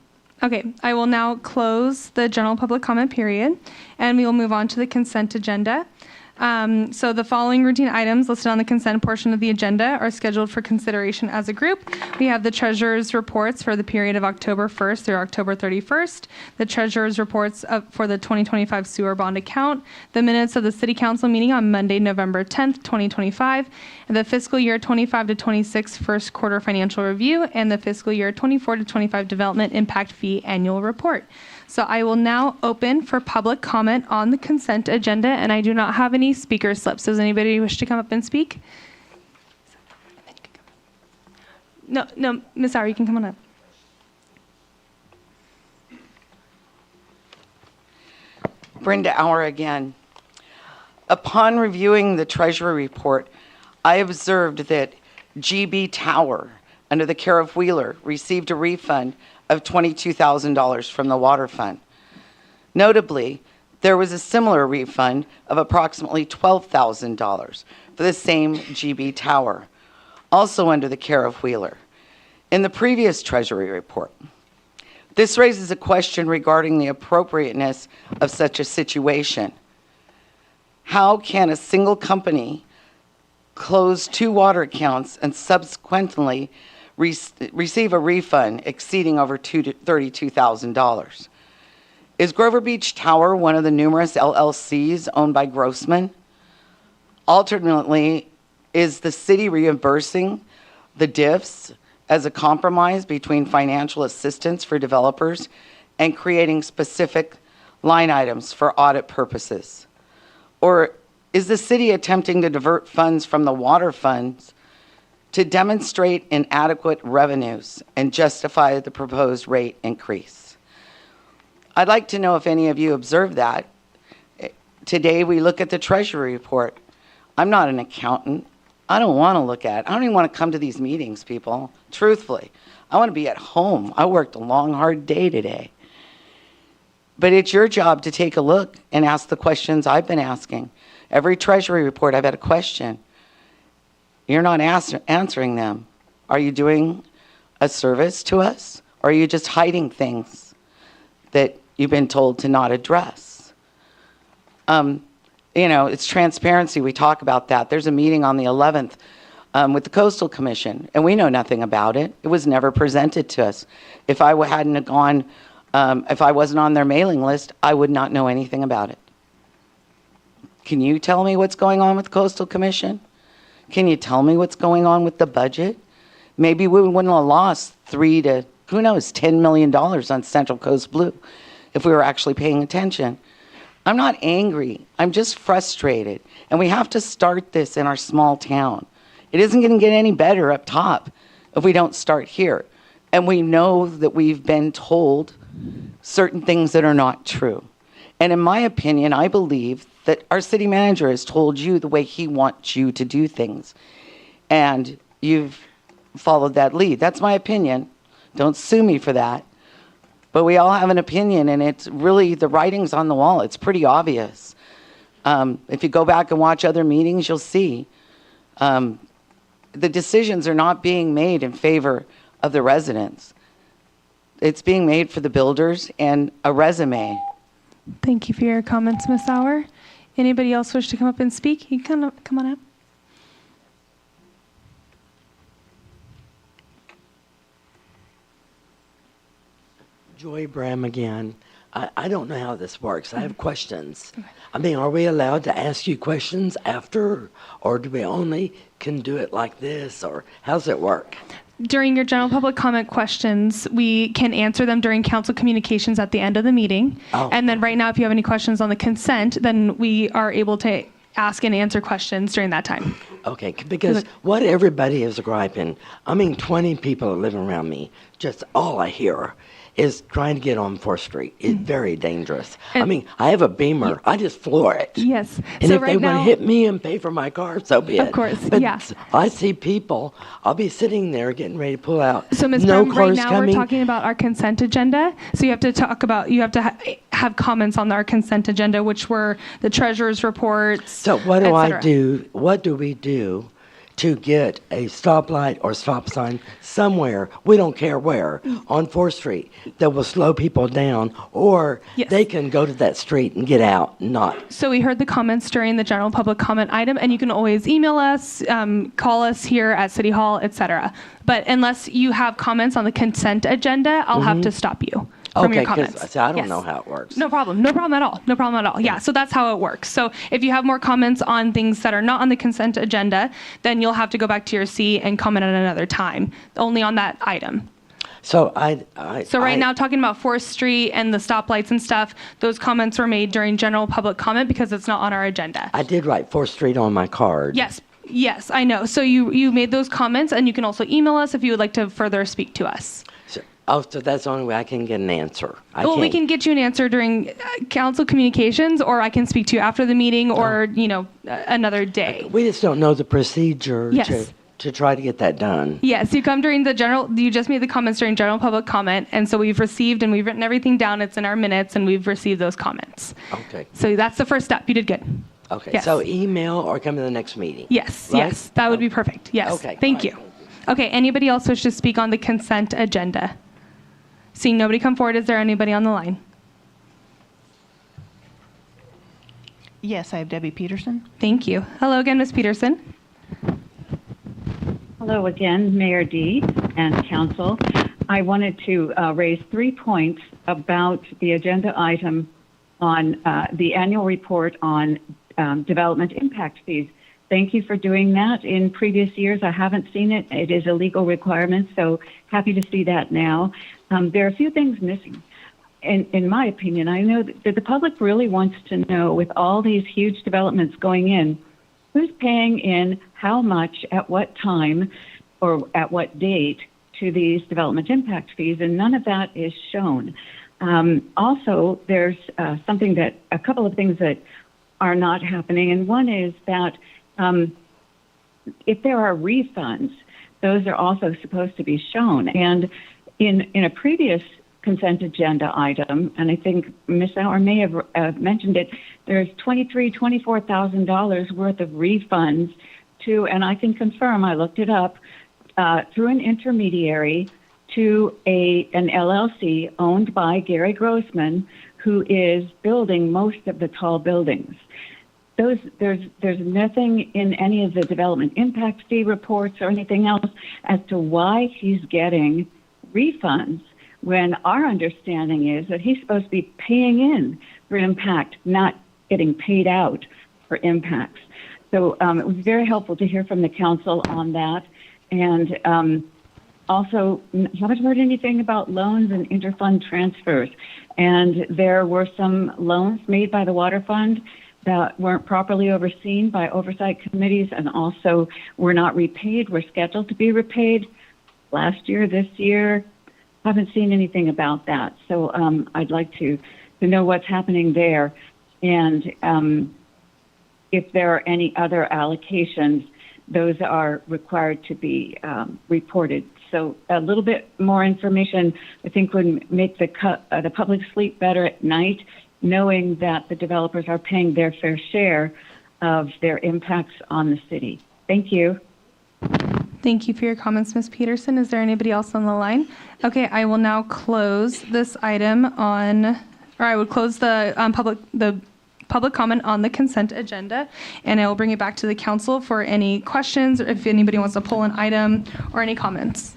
Okay, I will now close the general public comment period, and we will move on to the consent agenda. So the following routine items listed on the consent portion of the agenda are scheduled for consideration as a group. We have the treasurer's reports for the period of October 1st through October 31st, the treasurer's reports for the 2025 sewer bond account, the minutes of the city council meeting on Monday, November 10th, 2025, and the fiscal year 25 to 26 first quarter financial review, and the fiscal year 24 to 25 development impact fee annual report. So I will now open for public comment on the consent agenda, and I do not have any speaker slips. Does anybody wish to come up and speak? No, Ms. Sauer, you can come on up. Brenda Auer again. Upon reviewing the Treasury report, I observed that GB Tower, under the care of Wheeler, received a refund of $22,000 from the Water Fund. Notably, there was a similar refund of approximately $12,000 for the same GB Tower, also under the care of Wheeler, in the previous Treasury report. This raises a question regarding the appropriateness of such a situation. How can a single company close 2 water accounts and subsequently receive a refund exceeding over $32,000? Is Grover Beach Tower one of the numerous LLCs owned by Grossman? Alternately, is the city reimbursing the diffs as a compromise between financial assistance for developers and creating specific line items for audit purposes? Or is the city attempting to divert funds from the water funds to demonstrate inadequate revenues and justify the proposed rate increase? I'd like to know if any of you observed that. Today we look at the Treasury report. I'm not an accountant. I don't want to look at it. I don't even want to come to these meetings, people. Truthfully, I want to be at home. I worked a long, hard day today. But it's your job to take a look and ask the questions I've been asking. Every Treasury report, I've had a question. You're not answering them. Are you doing a service to us? Or are you just hiding things that you've been told to not address? You know, it's transparency. We talk about that. There's a meeting on the 11th with the Coastal Commission, and we know nothing about it. It was never presented to us. If I hadn't gone, if I wasn't on their mailing list, I would not know anything about it. Can you tell me what's going on with the Coastal Commission? Can you tell me what's going on with the budget? Maybe we wouldn't have lost $10 million on Central Coast Blue if we were actually paying attention. I'm not angry. I'm just frustrated. And we have to start this in our small town. It isn't going to get any better up top if we don't start here. And we know that we've been told certain things that are not true. And in my opinion, I believe that our city manager has told you the way he wants you to do things. And you've followed that lead. That's my opinion. Don't sue me for that. But we all have an opinion, and it's really, the writing's on the wall. It's pretty obvious. If you go back and watch other meetings, you'll see the decisions are not being made in favor of the residents. It's being made for the builders and a resume. Thank you for your comments, Ms. Sauer. Anybody else wish to come up and speak? You can come on up. Joy Bram again. I don't know how this works. I have questions. I mean, are we allowed to ask you questions after, or do we only can do it like this, or how's it work? During your general public comment questions, we can answer them during council communications at the end of the meeting. Oh. And then right now, if you have any questions on the consent, then we are able to ask and answer questions during that time. Okay, because what everybody is griping, 20 people are living around me, just all I hear is trying to get on 4th Street. It's very dangerous. I have a Beamer. I just floor it. Yes. And so if they want to hit me and pay for my car, so be it. Of course, but yeah. I see people, I'll be sitting there getting ready to pull out. So Ms. No Brown, right cars now coming. we're talking about our consent agenda. So you have to have comments on our consent agenda, which were the treasurer's reports. So what do et I cetera. do? What do we do to get a stoplight or stop sign somewhere, we don't care where, on 4th Street that will slow people down, or they can go to that street and get out, not. So we heard the comments during the general public comment item, and you can always email us, call us here at City Hall, etc. But unless you have comments on the consent agenda, I'll have to stop you from your comments. I don't know how it works. No problem. No problem at all. No problem at all. Yeah, so that's how it works. So if you have more comments on things that are not on the consent agenda, then you'll have to go back to your seat and comment at another time, only on that item. So So right now, talking about 4th Street and the stoplights and stuff, those comments were made during general public comment because it's not on our agenda. I did write 4th Street on my card. Yes, Yes, I know. So you made those comments, and you can also email us if you would like to further speak to us. So that's the only way I can get an answer. Well, we can get you an answer during council communications, or I can speak to you after the meeting, or another day. We just don't know the procedure Yes. to try to get that done. Yes, you come during you just made the comments during general public comment, and so we've received and we've written everything down. It's in our minutes, and we've received those comments. Okay. So that's the first step. You did good. Okay. Yes. So email or come to the next meeting. Yes, right? yes, that would be perfect. Yes. Okay. Thank you. Okay, anybody else wish to speak on the consent agenda? Seeing nobody come forward, is there anybody on the line? Yes, I have Debbie Peterson. Thank you. Hello again, Ms. Peterson. Hello again, Mayor D and Council. I wanted to raise 3 points about the agenda item on the annual report on development impact fees. Thank you for doing that. In previous years, I haven't seen it. It is a legal requirement, so happy to see that now. There are a few things missing. In my opinion, I know that the public really wants to know, with all these huge developments going in, who's paying in how much, at what time, or at what date to these development impact fees, and none of that is shown. Also, there's a couple of things that are not happening, and one is that if there are refunds, those are also supposed to be shown. And in a previous consent agenda item, and I think Ms. Sauer may have mentioned it, there's $24,000 worth of refunds to, and I can confirm, I looked it up, through an intermediary to an LLC owned by Gary Grossman, who is building most of the tall buildings. There's nothing in any of the development impact fee reports or anything else as to why he's getting refunds, when our understanding is that he's supposed to be paying in for impact, not getting paid out for impacts. So it was very helpful to hear from the council on that. And also, haven't heard anything about loans and interfund transfers. And there were some loans made by the water fund that weren't properly overseen by oversight committees, and also were not repaid, were scheduled to be repaid last year, this year. Haven't seen anything about that. So I'd like to know what's happening there. And if there are any other allocations, those are required to be reported. So a little bit more information, I think, would make the public sleep better at night, knowing that the developers are paying their fair share of their impacts on the city. Thank you. Thank you for your comments, Ms. Peterson. Is there anybody else on the line? Okay, I will now close this item I would close the public comment on the consent agenda, and I will bring it back to the council for any questions, or if anybody wants to pull an item, or any comments.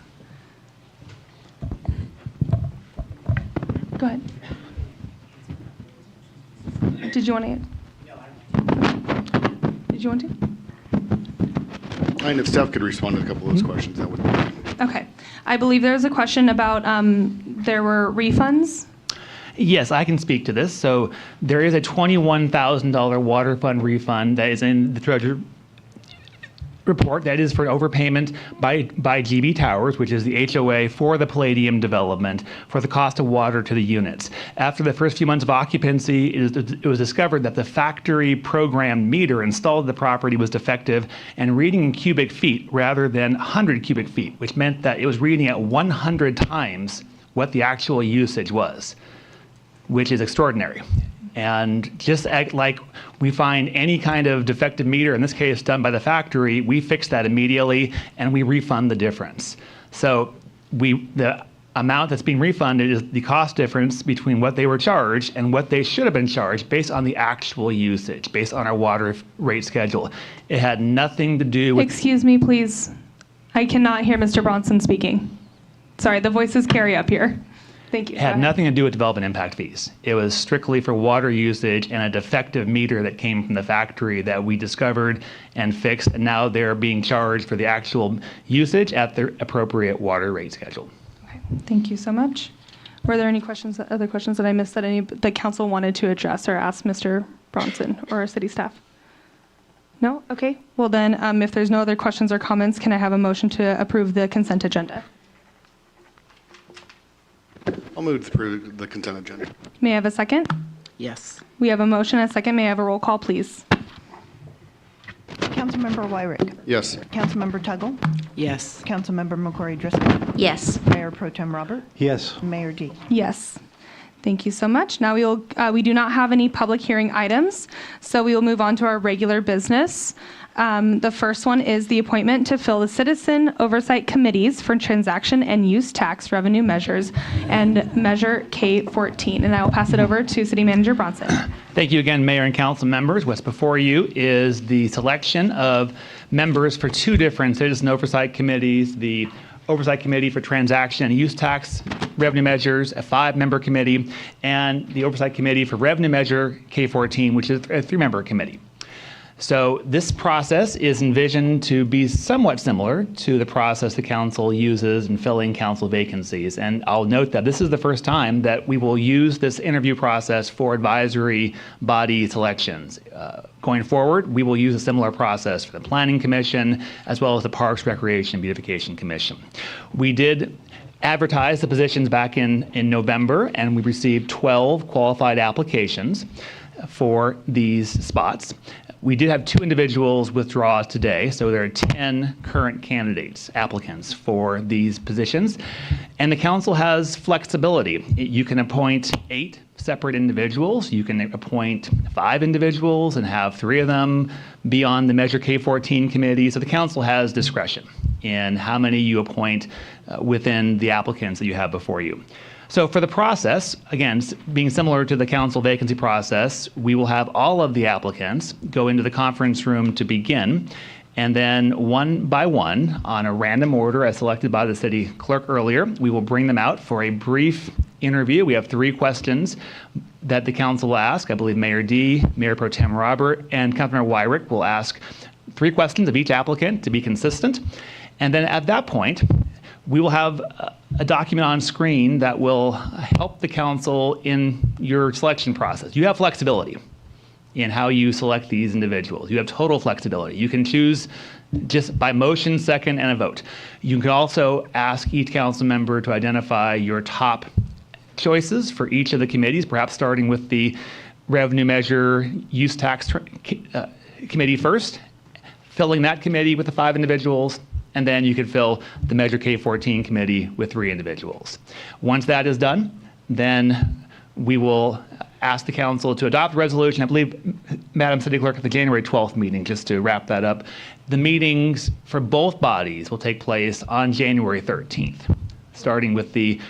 Go ahead. Did you want to? Did you want to? And if Steph could respond to a couple of those questions, that would be great. Okay. I believe there was a question about there were refunds. Yes, I can speak to this. So there is a $21,000 water fund refund that is in the Treasury report that is for overpayment by GB Towers, which is the HOA for the Palladium development, for the cost of water to the units. After the first few months of occupancy, it was discovered that the factory programmed meter installed at the property was defective and reading in cubic feet rather than 100 cubic feet, which meant that it was reading at 100 times what the actual usage was, which is extraordinary. And just like we find any kind of defective meter, in this case done by the factory, we fix that immediately and we refund the difference. So the amount that's being refunded is the cost difference between what they were charged and what they should have been charged based on the actual usage, based on our water rate schedule. It had nothing to do with... Excuse me, please. I cannot hear Mr. Bronson speaking. Sorry, the voices carry up here. Thank you. It had nothing to do with development impact fees. It was strictly for water usage and a defective meter that came from the factory that we discovered and fixed, and now they're being charged for the actual usage at their appropriate water rate schedule. Okay, thank you so much. Were there any other questions that I missed that the council wanted to address or ask Mr. Bronson or our city staff? No? Okay. Well then, if there's no other questions or comments, can I have a motion to approve the consent agenda? I'll move to approve the consent agenda. May I have a second? Yes. We have a motion and a second. May I have a roll call, please? Councilmember Wyrick. Yes. Councilmember Tuggle. Yes. Councilmember McCrory Driscoll. Yes. Mayor Pro Tem Robert. Yes. Mayor D. Yes. Thank you so much. Now we do not have any public hearing items, so we will move on to our regular business. The first one is the appointment to fill the citizen oversight committees for transaction and use tax revenue measures and Measure K14. And I will pass it over to City Manager Bronson. Thank you again, Mayor and Council members. What's before you is the selection of members for two different citizen oversight committees, the Oversight Committee for Transaction and Use Tax Revenue Measures, a 5-member committee, and the Oversight Committee for Revenue Measure K14, which is a 3-member committee. So this process is envisioned to be somewhat similar to the process the council uses in filling council vacancies. And I'll note that this is the first time that we will use this interview process for advisory body selections. Going forward, we will use a similar process for the Planning Commission as well as the Parks, Recreation, and Beautification Commission. We did advertise the positions back in November, and we received 12 qualified applications for these spots. We did have 2 individuals withdraw today, so there are 10 current candidates, applicants for these positions. And the council has flexibility. You can appoint 8 separate individuals. You can appoint 5 individuals and have 3 of them be on the Measure K14 committee. So the council has discretion in how many you appoint within the applicants that you have before you. So for the process, again, being similar to the council vacancy process, we will have all of the applicants go into the conference room to begin, and then one by one, on a random order as selected by the city clerk earlier, we will bring them out for a brief interview. We have 3 questions that the council will ask. I believe Mayor D, Mayor Pro Tem Robert, and Councilmember Wyrick will ask 3 questions of each applicant to be consistent. And then at that point, we will have a document on screen that will help the council in your selection process. You have flexibility in how you select these individuals. You have total flexibility. You can choose just by motion, second, and a vote. You can also ask each council member to identify your top choices for each of the committees, perhaps starting with the Revenue Measure Use Tax Committee first, filling that committee with the 5 individuals, and then you could fill the Measure K14 committee with 3 individuals. Once that is done, then we will ask the council to adopt the resolution. I believe, Madam City Clerk, at the January 12th meeting, just to wrap that up, the meetings for both bodies will take place on January 13th, starting with the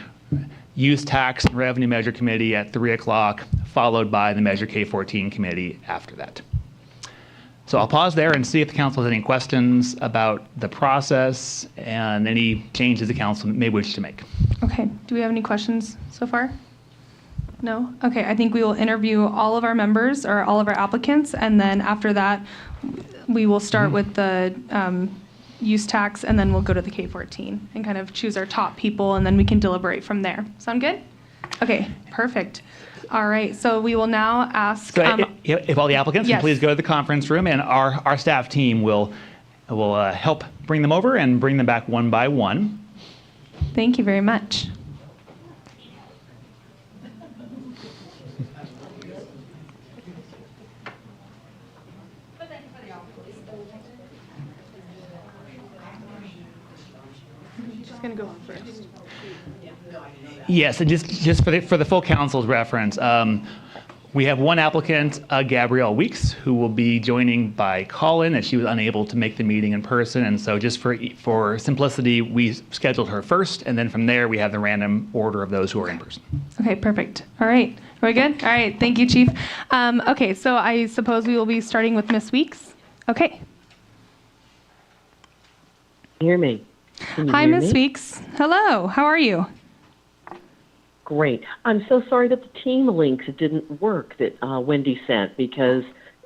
Use Tax and Revenue Measure Committee at 3 o'clock, followed by the Measure K14 committee after that. So I'll pause there and see if the council has any questions about the process and any changes the council may wish to make. Okay. Do we have any questions so far? No? Okay. I think we will interview all of our members or all of our applicants, and then after that, we will start with the use tax, and then we'll go to the K14 and kind of choose our top people, and then we can deliberate from there. Sound good? Okay. Perfect. All right, so we will now ask. So if all the applicants yes. can please go to the conference room, and our staff team will help bring them over and bring them back one by one. Thank you very much. She's going to go first. Yes, and just for the full council's reference, we have one applicant, Gabrielle Weeks, who will be joining by call-in as she was unable to make the meeting in person. And so just for simplicity, we scheduled her first, and then from there we have the random order of those who are in person. Okay, perfect. All right, are we good? All right, thank you, Chief. Okay, so I suppose we will be starting with Miss Weeks. Okay. Can you hear me? Hi, Miss Weeks. Hello, how are you? Great. I'm so sorry that the team links didn't work that Wendy sent, because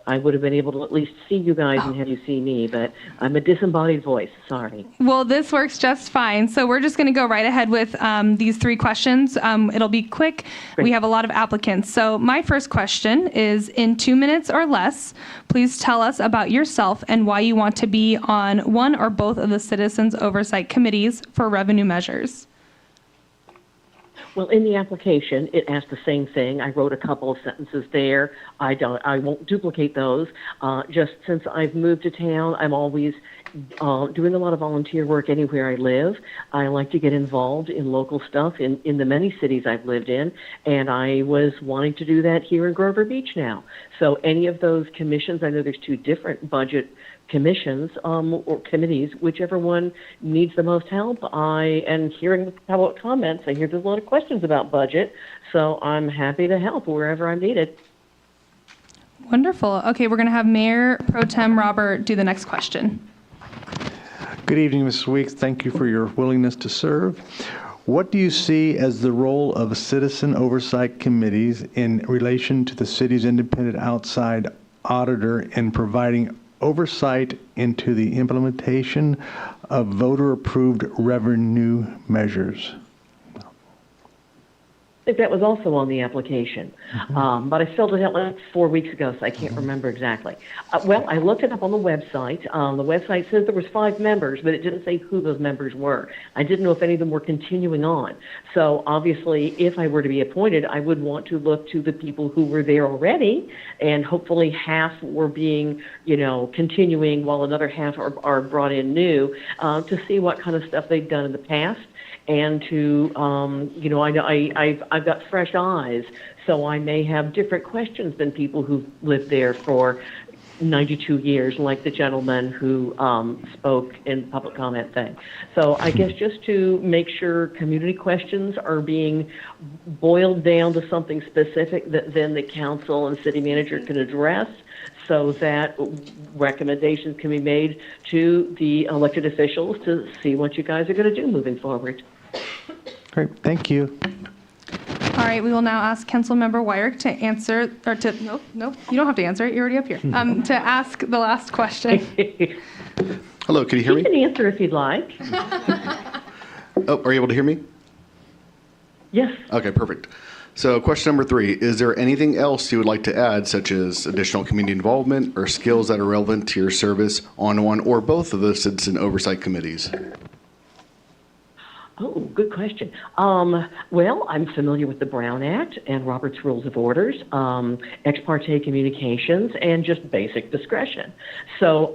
I would have been able to at least see you guys and have you see me, but I'm a disembodied voice. Sorry. Well, this works just fine. So we're just going to go right ahead with these 3 questions. It'll be quick. We have a lot of applicants. So my first question is, in 2 minutes or less, please tell us about yourself and why you want to be on one or both of the Citizens Oversight Committees for revenue measures. Well, in the application, it asked the same thing. I wrote a couple of sentences there. I won't duplicate those. Just since I've moved to town, I'm always doing a lot of volunteer work anywhere I live. I like to get involved in local stuff in the many cities I've lived in, and I was wanting to do that here in Grover Beach now. So any of those commissions, I know there's 2 different budget commissions or committees, whichever one needs the most help. And hearing the public comments, I hear there's a lot of questions about budget, so I'm happy to help wherever I'm needed. Wonderful. Okay, we're going to have Mayor Pro Tem Robert do the next question. Good evening, Mrs. Weeks. Thank you for your willingness to serve. What do you see as the role of citizen oversight committees in relation to the city's independent outside auditor in providing oversight into the implementation of voter-approved revenue measures? I think that was also on the application, but I filled it out like 4 weeks ago, so I can't remember exactly. Well, I looked it up on the website. The website says there was 5 members, but it didn't say who those members were. I didn't know if any of them were continuing on. So obviously, if I were to be appointed, I would want to look to the people who were there already, and hopefully half were being, continuing while another half are brought in new, to see what kind of stuff they've done in the past. And to, I've got fresh eyes, so I may have different questions than people who've lived there for 92 years, like the gentleman who spoke in the public comment thing. So I guess just to make sure community questions are being boiled down to something specific that then the council and city manager can address, so that recommendations can be made to the elected officials to see what you guys are going to do moving forward. Great, thank you. All right, we will now ask Councilmember Wyrick to answer, or to, no, you don't have to answer it, you're already up here, to ask the last question. Hello, can you hear me? You can answer if you'd like. Oh, are you able to hear me? Yes. Okay, perfect. So question number 3, is there anything else you would like to add, such as additional community involvement or skills that are relevant to your service on one or both of the citizen oversight committees? Oh, good question. Well, I'm familiar with the Brown Act and Robert's Rules of Orders, ex parte communications, and just basic discretion. So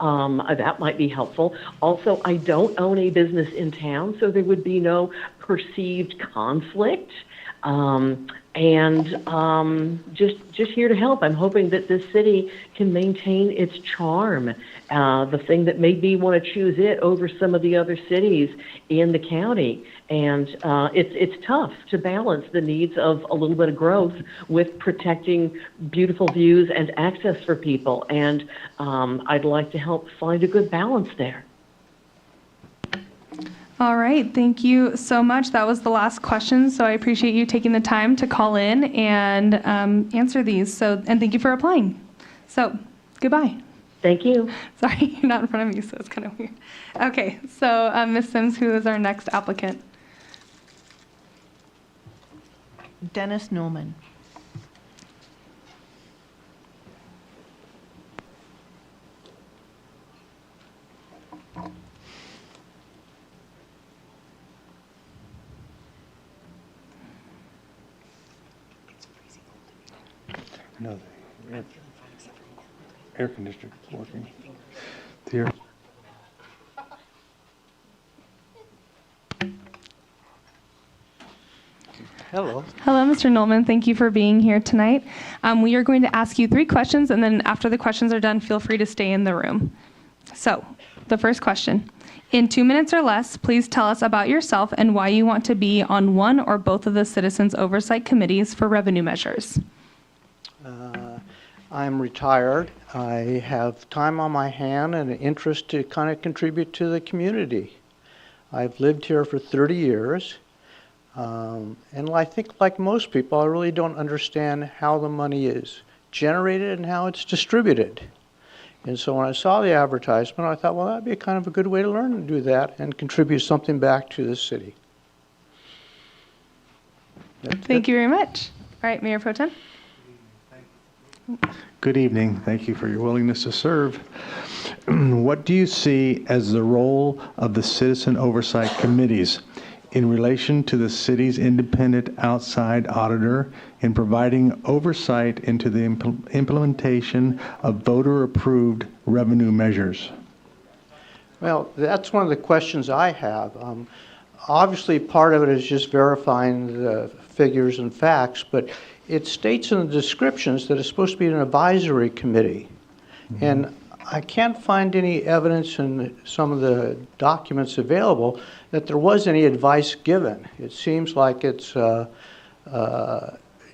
that might be helpful. Also, I don't own a business in town, so there would be no perceived conflict. Just here to help. I'm hoping that this city can maintain its charm. The thing that made me want to choose it over some of the other cities in the county. And it's tough to balance the needs of a little bit of growth with protecting beautiful views and access for people. And I'd like to help find a good balance there. All right, thank you so much. That was the last question, so I appreciate you taking the time to call in and answer these. And thank you for applying. So, goodbye. Thank you. Sorry, you're not in front of me, so it's kind of weird. Okay, so Ms. Sims, who is our next applicant? Dennis Newman. No, the air conditioner working. Here. Hello. Hello, Mr. Nolman. Thank you for being here tonight. We are going to ask you 3 questions, and then after the questions are done, feel free to stay in the room. So, the first question. In 2 minutes or less, please tell us about yourself and why you want to be on one or both of the Citizens Oversight Committees for revenue measures. I'm retired. I have time on my hand and an interest to kind of contribute to the community. I've lived here for 30 years. And I think like most people, I really don't understand how the money is generated and how it's distributed. And so when I saw the advertisement, I thought, well, that'd be kind of a good way to learn to do that and contribute something back to the city. Thank you very much. All right, Mayor Pro Tem. Good evening. Thank you for your willingness to serve. What do you see as the role of the citizen oversight committees in relation to the city's independent outside auditor in providing oversight into the implementation of voter-approved revenue measures? Well, that's one of the questions I have. Obviously, part of it is just verifying the figures and facts, but it states in the descriptions that it's supposed to be an advisory committee. Mm-hmm. And I can't find any evidence in some of the documents available that there was any advice given. It seems like it's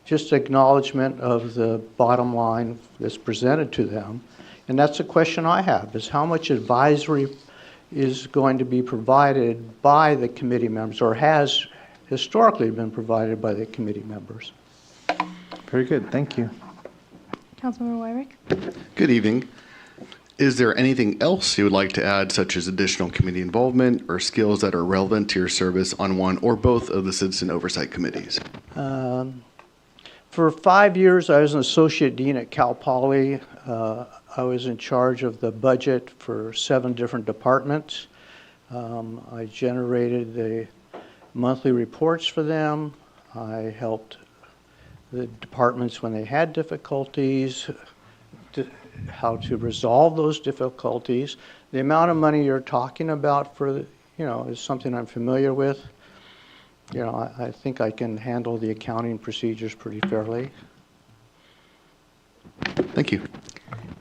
just acknowledgement of the bottom line that's presented to them. And that's a question I have, is how much advisory is going to be provided by the committee members, or has historically been provided by the committee members. Very good. Thank you. Councilmember Wyrick. Good evening. Is there anything else you would like to add, such as additional committee involvement or skills that are relevant to your service on one or both of the citizen oversight committees? For 5 years, I was an associate dean at Cal Poly. I was in charge of the budget for 7 different departments. I generated the monthly reports for them. I helped the departments when they had difficulties, how to resolve those difficulties. The amount of money you're talking about for, is something I'm familiar with. I think I can handle the accounting procedures pretty fairly. Thank you.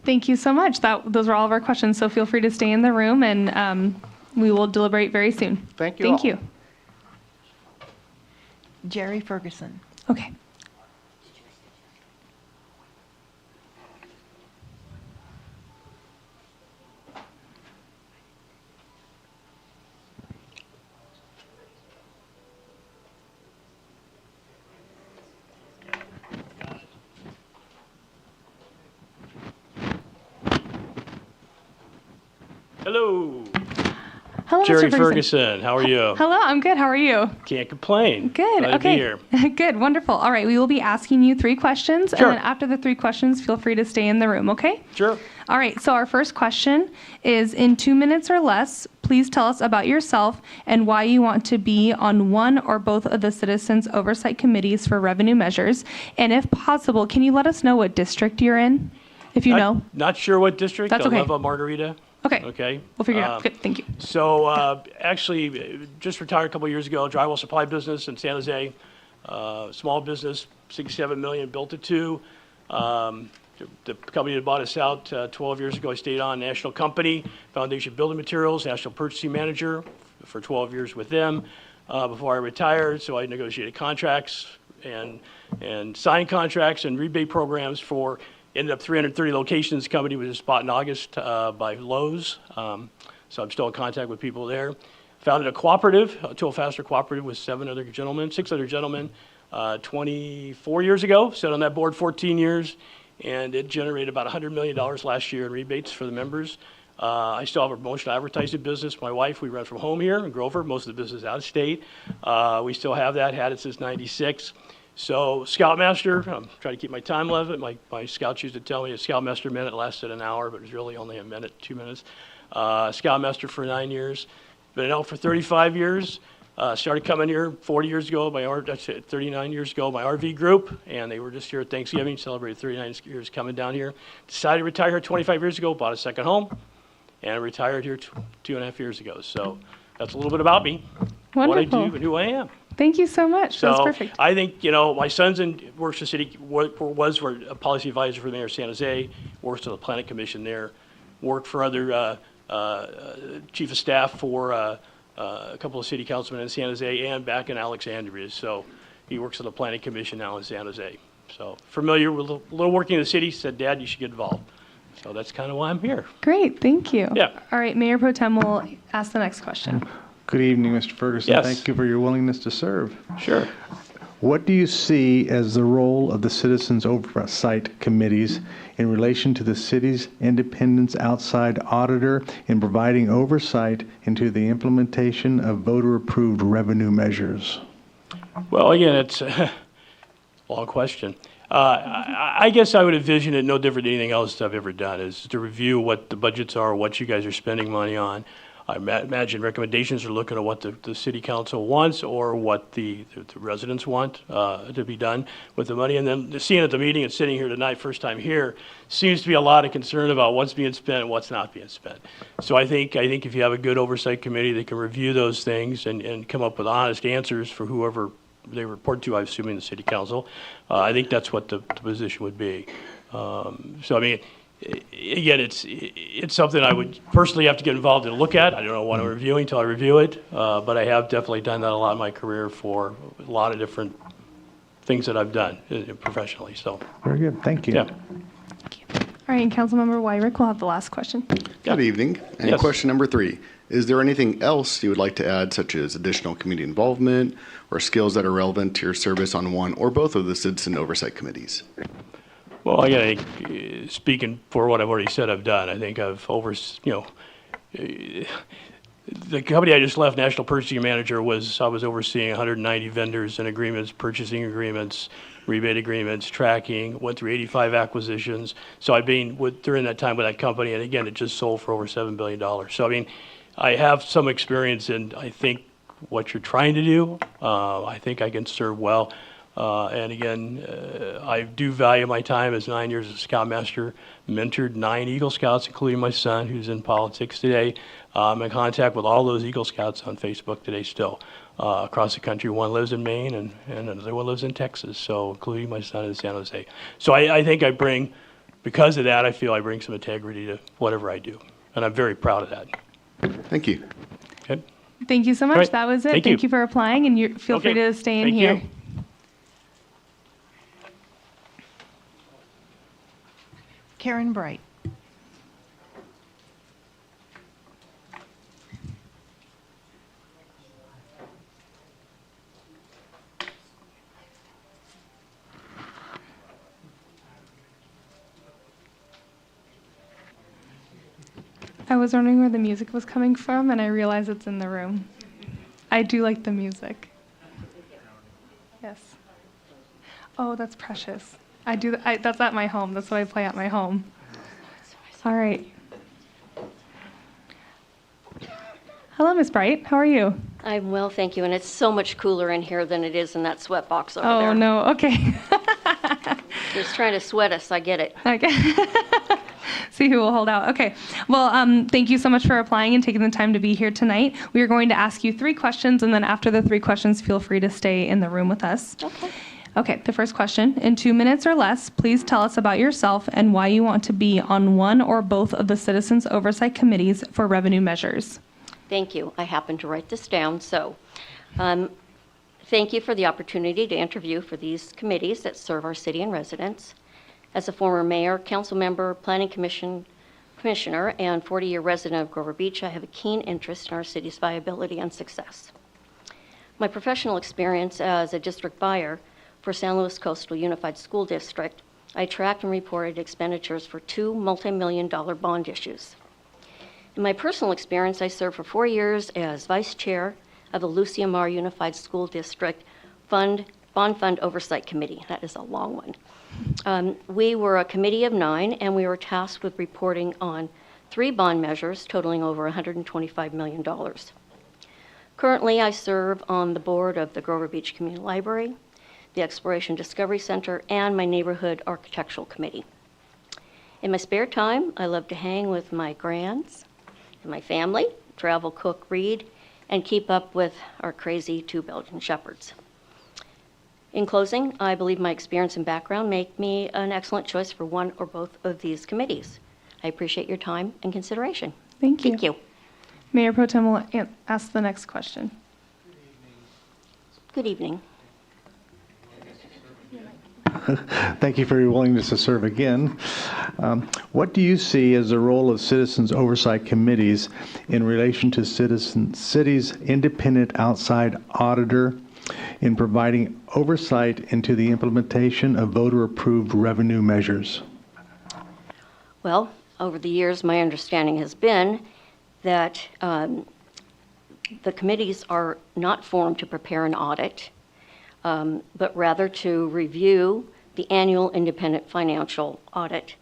Thank you so much. Those are all of our questions, so feel free to stay in the room, and we will deliberate very soon. Thank you. Thank you. Jerry Ferguson. Okay. Hello. Hello, Jerry Mr. Ferguson. How are you? Hello, I'm good. How are you? Can't complain. Good. Glad Okay. to be here. Good. Wonderful. All right. We will be asking you 3 questions. Sure. And then after the 3 questions, feel free to stay in the room, okay? Sure. All right. So our first question is, in 2 minutes or less, please tell us about yourself and why you want to be on one or both of the Citizens Oversight Committees for revenue measures. And if possible, can you let us know what district you're in, if you know? Not sure what district. That's okay. I live on Margarita. Okay. Okay. We'll figure it out. Good. Thank you. So actually, just retired a couple years ago, drywall supply business in San Jose. Small business, 6-7 million, built it 2. The company that bought us out 12 years ago, I stayed on, national company, Foundation Building Materials, national purchasing manager for 12 years with them before I retired. So I negotiated contracts and signed contracts and rebate programs for, ended up 330 locations. The company was just bought in August by Lowe's. So I'm still in contact with people there. Founded a cooperative, a Tool Fastener cooperative with 6 other gentlemen, 24 years ago. Sat on that board 14 years. And it generated about $100 million last year in rebates for the members. I still have a promotional advertising business. My wife, we run from home here in Grover. Most of the business is out of state. We still have that, had it since '96. So Scoutmaster, I'm trying to keep my time level. My scouts used to tell me a Scoutmaster minute lasted an hour, but it was really only a minute, 2 minutes. Scoutmaster for 9 years. Been out for 35 years. Started coming here 40 years ago, 39 years ago, my RV group, and they were just here at Thanksgiving, celebrated 39 years coming down here. Decided to retire here 25 years ago, bought a second home, and retired here 2.5 years ago. So that's a little bit about me, Wonderful. what I do, and who I am. Thank you so much. So That's perfect. I think, my son's works for city, was a policy advisor for the mayor of San Jose, works for the planning commission there, worked for other chief of staff for a couple of city councilmen in San Jose and back in Alexandria. So he works on the planning commission now in San Jose. So familiar with a little working in the city, said, Dad, you should get involved. So that's kind of why I'm here. Great. Thank you. Yeah. All right. Mayor Pro Tem will ask the next question. Good evening, Mr. Ferguson. Yes. Thank you for your willingness to serve. Sure. What do you see as the role of the Citizens Oversight Committees in relation to the city's independent outside auditor in providing oversight into the implementation of voter-approved revenue measures? Well, again, it's a long question. I guess I would envision it no different than anything else I've ever done, is to review what the budgets are, what you guys are spending money on. I imagine recommendations are looking at what the city council wants or what the residents want to be done with the money. And then seeing at the meeting and sitting here tonight, first time here, seems to be a lot of concern about what's being spent and what's not being spent. So I think if you have a good oversight committee that can review those things and come up with honest answers for whoever they report to, I'm assuming the city council, I think that's what the position would be. So I mean, again, it's something I would personally have to get involved and look at. I don't know what I'm reviewing until I review it, but I have definitely done that a lot in my career for a lot of different things that I've done professionally. So very good. Thank you. Yeah. All right, and Councilmember Wyrick will have the last question. Good evening. And Yes. question number 3. Is there anything else you would like to add, such as additional community involvement or skills that are relevant to your service on one or both of the citizen oversight committees? Well, again, I think, speaking for what I've already said I've done, I think I've the company I just left, National Purchasing Manager, I was overseeing 190 vendors and agreements, purchasing agreements, rebate agreements, tracking, went through 85 acquisitions. So I've been during that time with that company, and again, it just sold for over $7 billion. So I mean, I have some experience in, I think, what you're trying to do. I think I can serve well. And again, I do value my time as 9 years as a Scoutmaster, mentored 9 Eagle Scouts, including my son, who's in politics today. I'm in contact with all those Eagle Scouts on Facebook today still, across the country. One lives in Maine and another one lives in Texas, so including my son in San Jose. So I think because of that, I feel I bring some integrity to whatever I do. And I'm very proud of that. Thank you. Okay. Thank you so much. All right. That was it. Thank Thank you. you for applying, and feel free Okay. to stay in Thank here. you. Karen Bright. I was wondering where the music was coming from, and I realized it's in the room. I do like the music. Yes. Oh, that's precious. That's at my home. That's what I play at my home. All right. Hello, Miss Bright. How are you? I'm well, thank you. And it's so much cooler in here than it is in that sweat box over there. Oh, no. Okay. Just trying to sweat us. I get it. Okay. See who will hold out. Okay. Well, thank you so much for applying and taking the time to be here tonight. We are going to ask you 3 questions, and then after the 3 questions, feel free to stay in the room with us. Okay. Okay, the first question. In 2 minutes or less, please tell us about yourself and why you want to be on one or both of the Citizens Oversight Committees for revenue measures. Thank you. I happened to write this down. So thank you for the opportunity to interview for these committees that serve our city and residents. As a former mayor, council member, planning commissioner, and 40-year resident of Grover Beach, I have a keen interest in our city's viability and success. My professional experience as a district buyer for San Luis Coastal Unified School District, I tracked and reported expenditures for 2 multi-million-dollar bond issues. In my personal experience, I served for 4 years as vice chair of the Lucia Mar Unified School District Bond Fund Oversight Committee. That is a long one. We were a committee of 9, and we were tasked with reporting on 3 bond measures totaling over $125 million. Currently, I serve on the board of the Grover Beach Community Library, the Exploration Discovery Center, and my neighborhood architectural committee. In my spare time, I love to hang with my grands and my family, travel, cook, read, and keep up with our crazy 2 Belgian shepherds. In closing, I believe my experience and background make me an excellent choice for one or both of these committees. I appreciate your time and consideration. Thank you. Thank you. Mayor Pro Tem will ask the next question. Good evening. Thank you for your willingness to serve again. What do you see as the role of Citizens Oversight Committees in relation to cities' independent outside auditor in providing oversight into the implementation of voter-approved revenue measures? Well, over the years, my understanding has been that the committees are not formed to prepare an audit, but rather to review the annual independent financial audit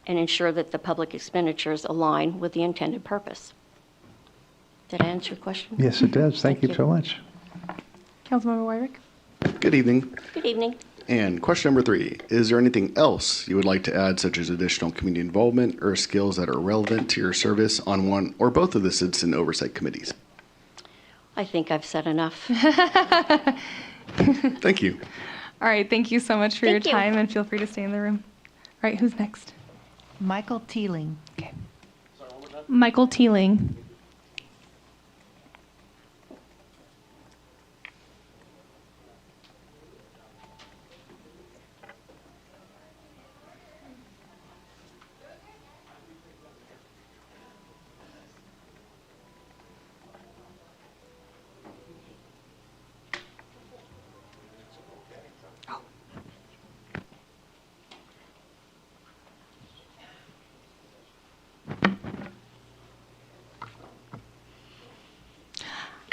and ensure that the public expenditures align with the intended purpose. Did I answer your question? Yes, it does. Thank you so much. Councilmember Wyrick? Good evening. Good evening. And question number 3, is there anything else you would like to add, such as additional community involvement or skills that are relevant to your service on one or both of the citizen oversight committees? I think I've said enough. Thank you. All right, thank you so much for your Thank you. time, and feel free to stay in the room. All right, who's next? Michael Teeling. Michael Teeling.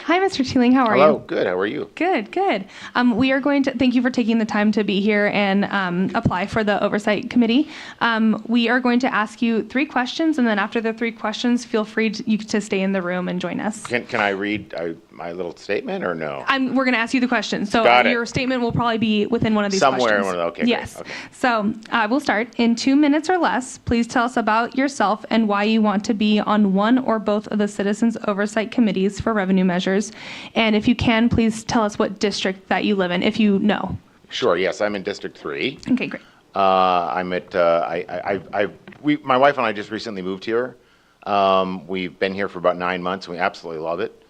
Hi, Mr. Teeling. How are you? Hello, good. How are you? Good, good. We are going to thank you for taking the time to be here and apply for the Oversight Committee. We are going to ask you 3 questions, and then after the 3 questions, feel free to stay in the room and join us. Can I read my little statement or no? We're going to ask you the questions. So Got it. your statement will probably be within one of these Somewhere questions. in one of the- okay, great, Yes. okay. So we'll start. In 2 minutes or less, please tell us about yourself and why you want to be on one or both of the Citizens Oversight Committees for revenue measures. And if you can, please tell us what district that you live in, if you know. Sure, yes, I'm in District 3. Okay, great. I'm at, my wife and I just recently moved here. We've been here for about 9 months, and we absolutely love it.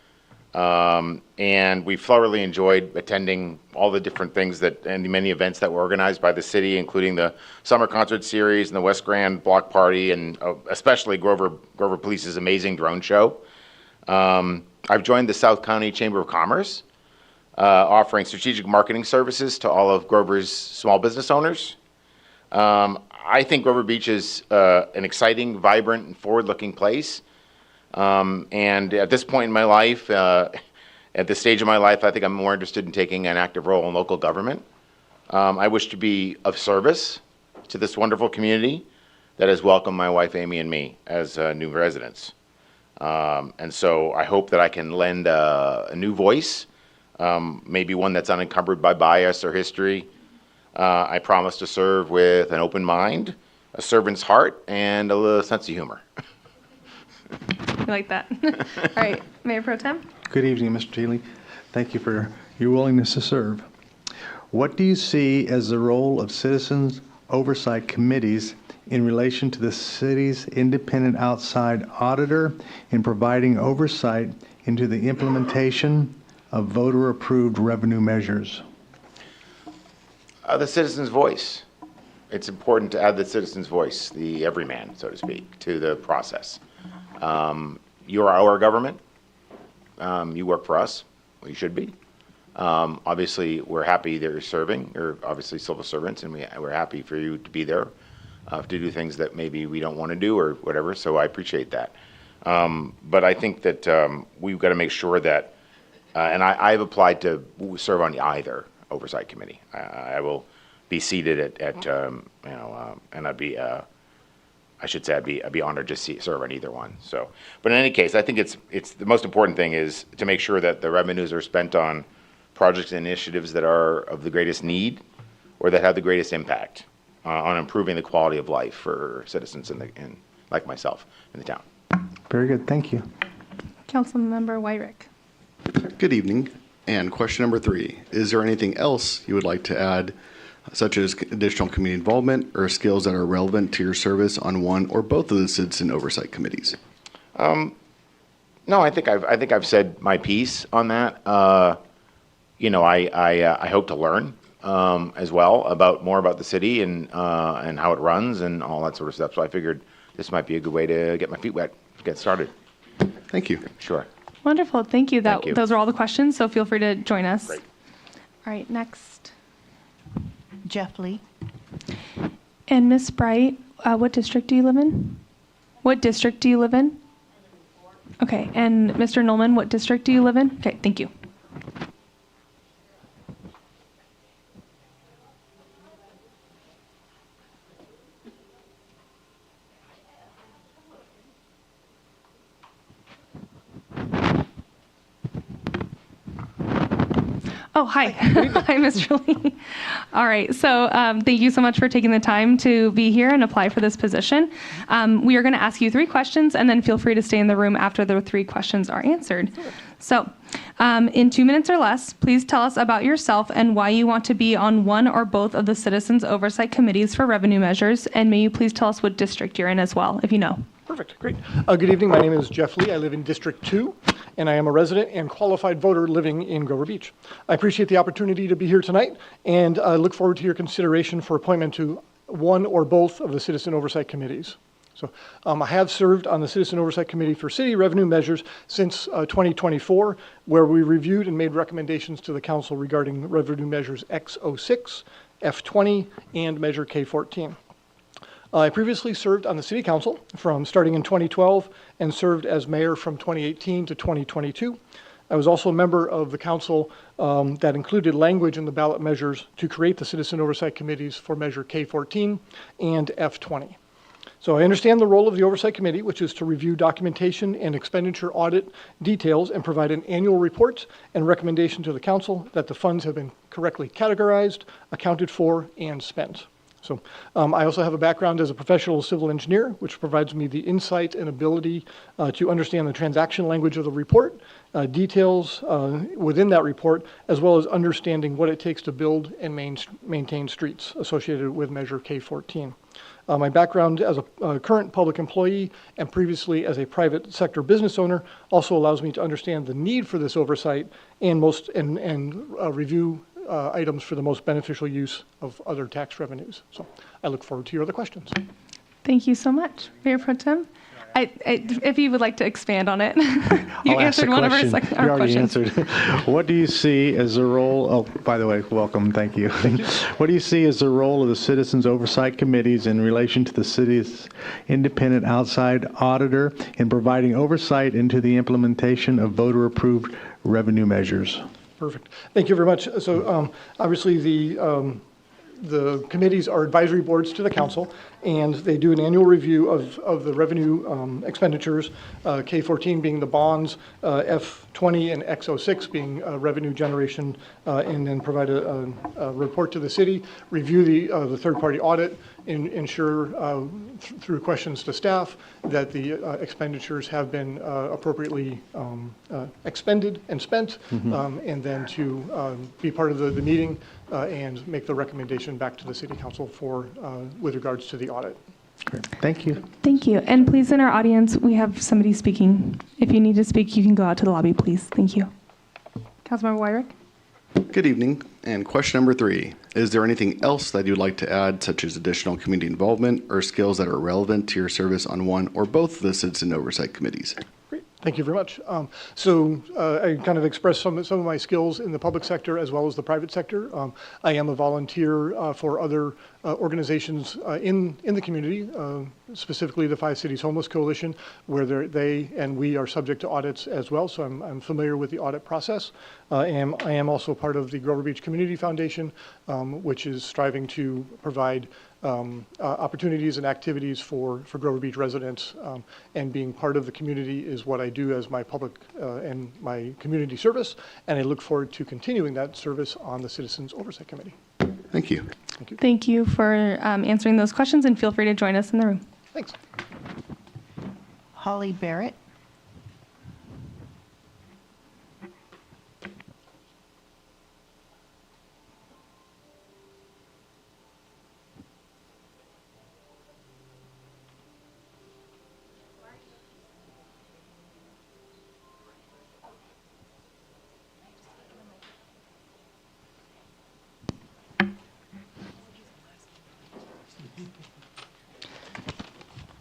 And we thoroughly enjoyed attending all the different things and the many events that were organized by the city, including the Summer Concert Series and the West Grand Block Party, and especially Grover Police's amazing drone show. I've joined the South County Chamber of Commerce, offering strategic marketing services to all of Grover's small business owners. I think Grover Beach is an exciting, vibrant, and forward-looking place. And at this point in my life, at this stage of my life, I think I'm more interested in taking an active role in local government. I wish to be of service to this wonderful community that has welcomed my wife, Amy, and me as new residents. And so I hope that I can lend a new voice, maybe one that's unencumbered by bias or history. I promise to serve with an open mind, a servant's heart, and a little sense of humor. I like that. All right, Mayor Pro Tem? Good evening, Mr. Teeling. Thank you for your willingness to serve. What do you see as the role of citizens oversight committees in relation to the city's independent outside auditor in providing oversight into the implementation of voter-approved revenue measures? The citizen's voice. It's important to add the citizen's voice, the everyman, so to speak, to the process. You're our government. You work for us. Well, you should be. Obviously, we're happy that you're serving. You're obviously civil servants, and we're happy for you to be there to do things that maybe we don't want to do or whatever, so I appreciate that. But I think that we've got to make sure that, and I've applied to serve on either oversight committee. I will be seated and I'd be, I should say I'd be honored to serve on either one. So, but in any case, I think it's the most important thing is to make sure that the revenues are spent on projects and initiatives that are of the greatest need or that have the greatest impact on improving the quality of life for citizens like myself in the town. Very good. Thank you. Councilmember Wyrick. Good evening. And question number 3, is there anything else you would like to add, such as additional community involvement or skills that are relevant to your service on one or both of the citizen oversight committees? No, I think I've said my piece on that. You know, I hope to learn as well more about the city and how it runs and all that sort of stuff. So I figured this might be a good way to get my feet wet, get started. Thank you. Sure. Wonderful. Thank you. Thank you. Those are all the questions, so feel free to join us. Great. All All right, next. Jeff Lee. And Miss Bright, what district do you live in? What district do you live in? Okay, and Mr. Nolman, what district do you live in? Okay, thank you. Oh, hi. Hi, Mr. Lee. All right. So thank you so much for taking the time to be here and apply for this position. We are going to ask you 3 questions, and then feel free to stay in the room after the 3 questions are answered. So in 2 minutes or less, please tell us about yourself and why you want to be on one or both of the Citizens Oversight Committees for revenue measures. And may you please tell us what district you're in as well, if you know. Perfect, great. Good evening, my name is Jeff Lee. I live in District 2, and I am a resident and qualified voter living in Grover Beach. I appreciate the opportunity to be here tonight, and I look forward to your consideration for appointment to one or both of the Citizen Oversight Committees. So I have served on the Citizen Oversight Committee for City Revenue Measures since 2024, where we reviewed and made recommendations to the Council regarding Revenue Measures X06, F20, and Measure K14. I previously served on the City Council from starting in 2012 and served as mayor from 2018 to 2022. I was also a member of the council that included language in the ballot measures to create the Citizen Oversight Committees for Measure K14 and F20. So I understand the role of the Oversight Committee, which is to review documentation and expenditure audit details and provide an annual report and recommendation to the council that the funds have been correctly categorized, accounted for, and spent. So I also have a background as a professional civil engineer, which provides me the insight and ability to understand the transaction language of the report, details within that report, as well as understanding what it takes to build and maintain streets associated with Measure K14. My background as a current public employee and previously as a private sector business owner also allows me to understand the need for this oversight and review items for the most beneficial use of other tax revenues. So I look forward to your other questions. Thank you so much, Mayor Pro Tem. If you would like to expand on it, you I'll ask answered the one of question. our You already questions. answered. What do you see as the role of, by the way, welcome, thank you. What do you see as the role of the Citizens Oversight Committees in relation to the city's independent outside auditor in providing oversight into the implementation of voter-approved revenue measures? Perfect. Thank you very much. So obviously the committees are advisory boards to the council, and they do an annual review of the revenue expenditures, K14 being the bonds, F20 and X06 being revenue generation, and then provide a report to the city, review the third-party audit, and ensure through questions to staff that the expenditures have been appropriately expended and spent, and then to be part of the meeting and make the recommendation back to the City Council with regards to the audit. Great. Thank you. Thank you. And please, in our audience, we have somebody speaking. If you need to speak, you can go out to the lobby, please. Thank you. Councilmember Wyrick? Good evening. And question number 3, is there anything else that you'd like to add, such as additional community involvement or skills that are relevant to your service on one or both of the Citizen Oversight Committees? Great. Thank you very much. I kind of expressed some of my skills in the public sector as well as the private sector. I am a volunteer for other organizations in the community, specifically the 5 Cities Homeless Coalition, where they and we are subject to audits as well. So I'm familiar with the audit process. I am also part of the Grover Beach Community Foundation, which is striving to provide opportunities and activities for Grover Beach residents, and being part of the community is what I do as my public and my community service, and I look forward to continuing that service on the Citizens Oversight Committee. Thank you. Thank you. Thank you for answering those questions, and feel free to join us in the room. Thanks. Holly Barrett.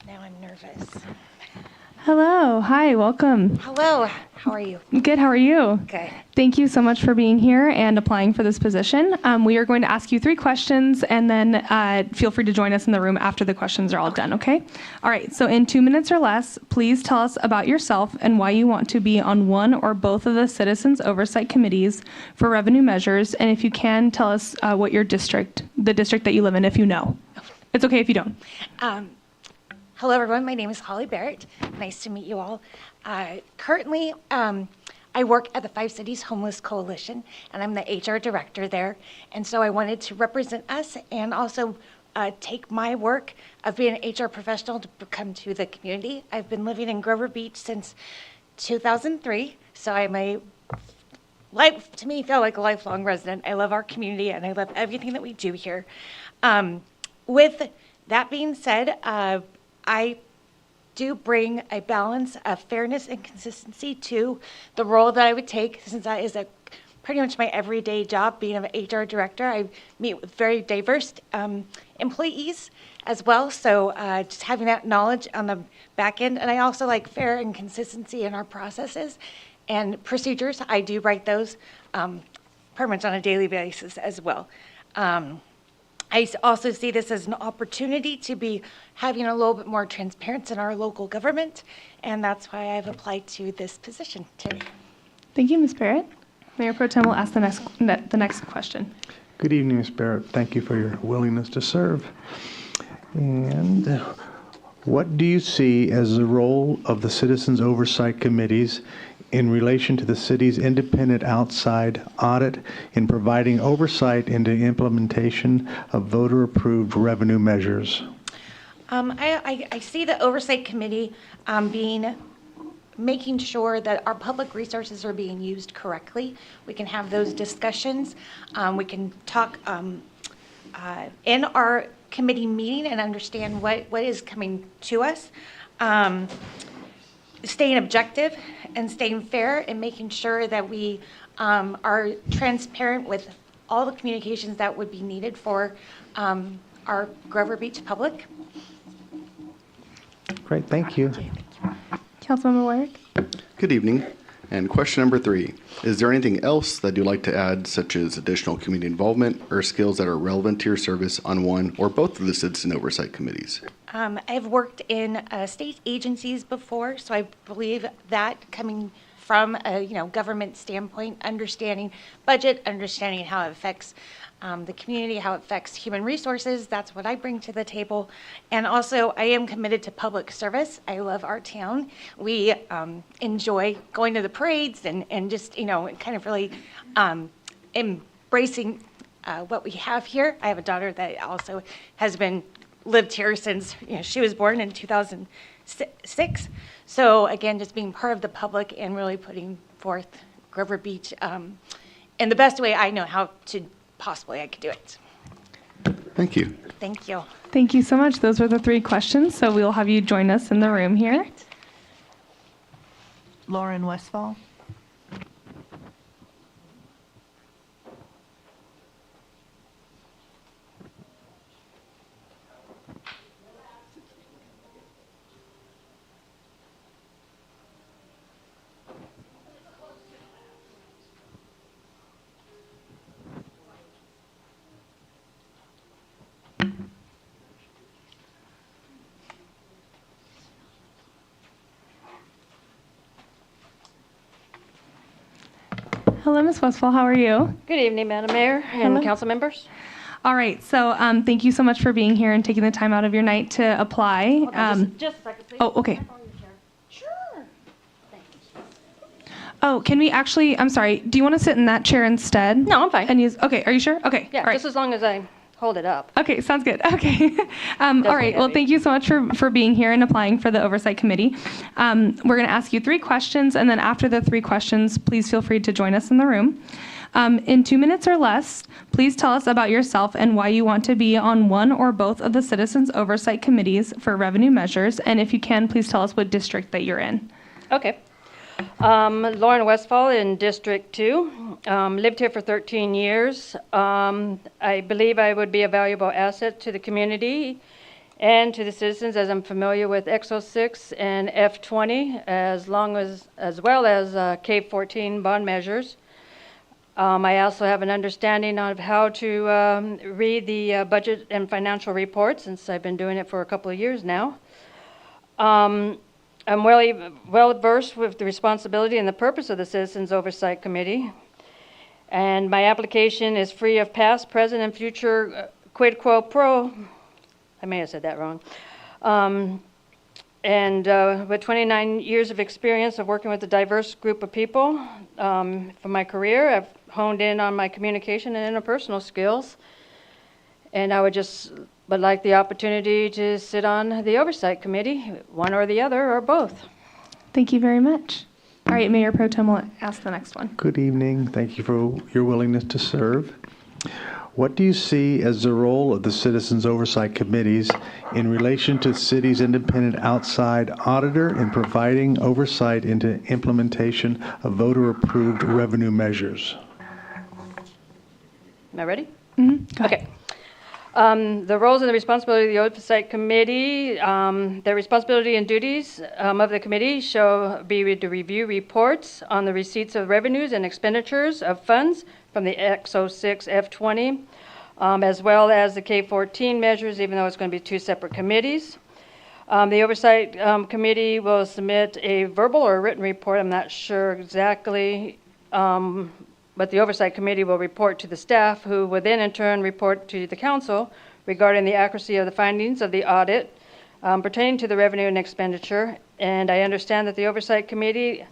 Now I'm nervous. Hello. Hi. Welcome. Hello. How are you? Good. How are you? Good. Thank you so much for being here and applying for this position. We are going to ask you 3 questions, and then feel free to join us in the room after the questions are all done, okay? All right, so in 2 minutes or less, please tell us about yourself and why you want to be on one or both of the Citizens Oversight Committees for revenue measures, and if you can, tell us what your district, the district that you live in, if you know. It's okay if you don't. Hello, everyone. My name is Holly Barrett. Nice to meet you all. Currently, I work at the Five Cities Homeless Coalition, and I'm the HR director there. And so I wanted to represent us and also take my work of being an HR professional to come to the community. I've been living in Grover Beach since 2003, so I'm to me, feel like a lifelong resident. I love our community, and I love everything that we do here. With that being said, I do bring a balance of fairness and consistency to the role that I would take, since that is pretty much my everyday job, being an HR director. I meet with very diverse employees as well, so just having that knowledge on the back end. And I also like fair and consistency in our processes and procedures. I do write those pretty much on a daily basis as well. I also see this as an opportunity to be having a little bit more transparency in our local government, and that's why I've applied to this position today. Thank you, Ms. Barrett. Mayor Pro Tem will ask the next question. Good evening, Ms. Barrett. Thank you for your willingness to serve. And what do you see as the role of the Citizens Oversight Committees in relation to the city's independent outside audit in providing oversight into implementation of voter-approved revenue measures? I see the Oversight Committee making sure that our public resources are being used correctly. We can have those discussions. We can talk in our committee meeting and understand what is coming to us. Staying objective and staying fair and making sure that we are transparent with all the communications that would be needed for our Grover Beach public. Great, thank you. Councilmember Wyrick. Good evening. And question number 3, is there anything else that you'd like to add, such as additional community involvement or skills that are relevant to your service on one or both of the Citizen Oversight Committees? I've worked in state agencies before, so I believe that coming from a government standpoint, understanding budget, understanding how it affects the community, how it affects human resources, that's what I bring to the table. And also, I am committed to public service. I love our town. We enjoy going to the parades and just, kind of really embracing what we have here. I have a daughter that also has lived here since she was born in 2006. So again, just being part of the public and really putting forth Grover Beach in the best way I know how to possibly I could do it. Thank you. Thank you. Thank you so much. Those were the 3 questions, so we'll have you join us in the room here. Lauren Westfall. Hello, Ms. Westfall. How are you? Good evening, Madam Mayor and Hello. council members. All right. So thank you so much for being here and taking the time out of your night to apply. Just a second, please. Oh, okay. Oh, can we actually, I'm sorry, do you want to sit in that chair instead? No, I'm fine. And use, okay, are you sure? Okay. Yeah, all right. just as long as I hold it up. Okay, sounds good. Okay. All right. Well, thank you so much for being here and applying for the Oversight Committee. We're going to ask you 3 questions, and then after the 3 questions, please feel free to join us in the room. In 2 minutes or less, please tell us about yourself and why you want to be on one or both of the Citizens Oversight Committees for revenue measures, and if you can, please tell us what district that you're in. Okay. Lauren Westfall in District 2. Lived here for 13 years. I believe I would be a valuable asset to the community And to the citizens, as I'm familiar with XO6 and F20, as well as K14 bond measures. I also have an understanding of how to read the budget and financial reports, since I've been doing it for a couple of years now. I'm well versed with the responsibility and the purpose of the Citizens Oversight Committee. And my application is free of past, present, and future quid pro quo. I may have said that wrong. With 29 years of experience of working with a diverse group of people, for my career, I've honed in on my communication and interpersonal skills. And I would like the opportunity to sit on the Oversight Committee, one or the other, or both. Thank you very much. All right, Mayor Pro Tem will ask the next one. Good evening. Thank you for your willingness to serve. What do you see as the role of the Citizens Oversight Committees in relation to the city's independent outside auditor in providing oversight into implementation of voter-approved revenue measures? Am I ready? Mm-hmm. Okay. The roles and the responsibility of the Oversight Committee, the responsibility and duties of the committee shall be to review reports on the receipts of revenues and expenditures of funds from the XO6 F20, as well as the K14 measures, even though it's going to be two separate committees. The Oversight Committee will submit a verbal or a written report. I'm not sure exactly, but the Oversight Committee will report to the staff, who will then in turn report to the council regarding the accuracy of the findings of the audit pertaining to the revenue and expenditure. And I understand that the Oversight Committee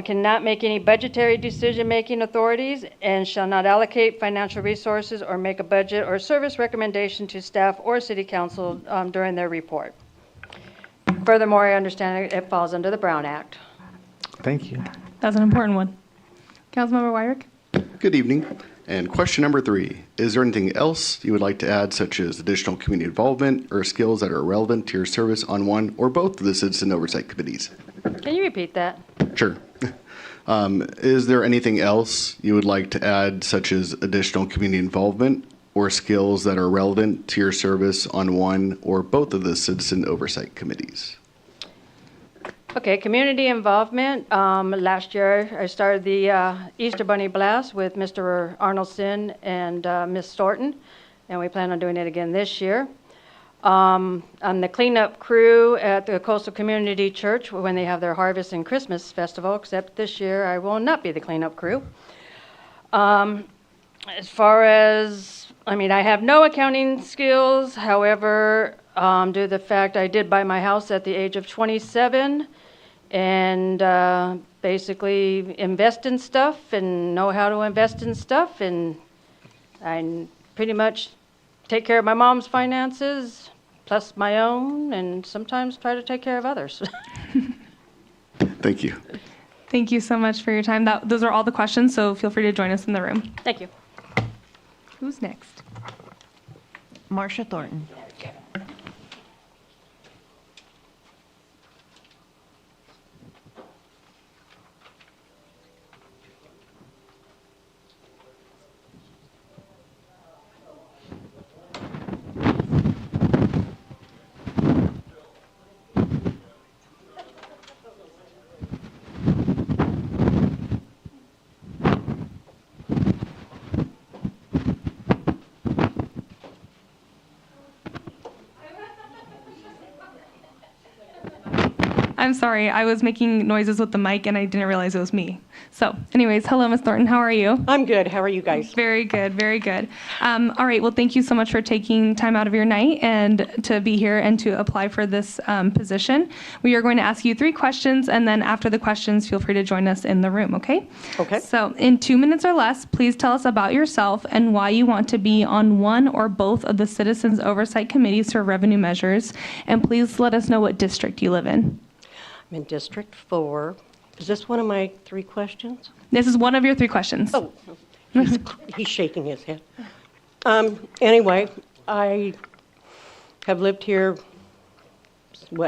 cannot make any budgetary decision-making authorities and shall not allocate financial resources or make a budget or service recommendation to staff or city council during their report. Furthermore, I understand it falls under the Brown Act. Thank you. That's an important one. Councilmember Wyrick? Good evening. And question number 3, is there anything else you would like to add, such as additional community involvement or skills that are relevant to your service on one or both of the Citizen Oversight Committees? Can you repeat that? Sure. Is there anything else you would like to add, such as additional community involvement or skills that are relevant to your service on one or both of the Citizen Oversight Committees? Okay, community involvement. Last year, I started the Easter Bunny Blast with Mr. Arnoldson and Ms. Thornton, and we plan on doing it again this year. I'm the cleanup crew at the Coastal Community Church when they have their Harvest and Christmas Festival, except this year I will not be the cleanup crew. As far as, I have no accounting skills. However, due to the fact I did buy my house at the age of 27 and basically invest in stuff and know how to invest in stuff, and I pretty much take care of my mom's finances, plus my own, and sometimes try to take care of others. Thank you. Thank you so much for your time. Those are all the questions, so feel free to join us in the room. Thank you. Who's next? Marcia Thornton. I'm sorry, I was making noises with the mic and I didn't realize it was me. So anyways, hello, Ms. Thornton, how are you? I'm good, how are you guys? Very good, very good. All right, well, thank you so much for taking time out of your night and to be here and to apply for this position. We are going to ask you 3 questions, and then after the questions, feel free to join us in the room, okay? Okay. So in 2 minutes or less, please tell us about yourself and why you want to be on one or both of the Citizens Oversight Committees for revenue measures, and please let us know what district you live in. I'm in District 4. Is this one of my 3 questions? This is one of your 3 questions. Oh, he's shaking his head. Anyway, I have lived here,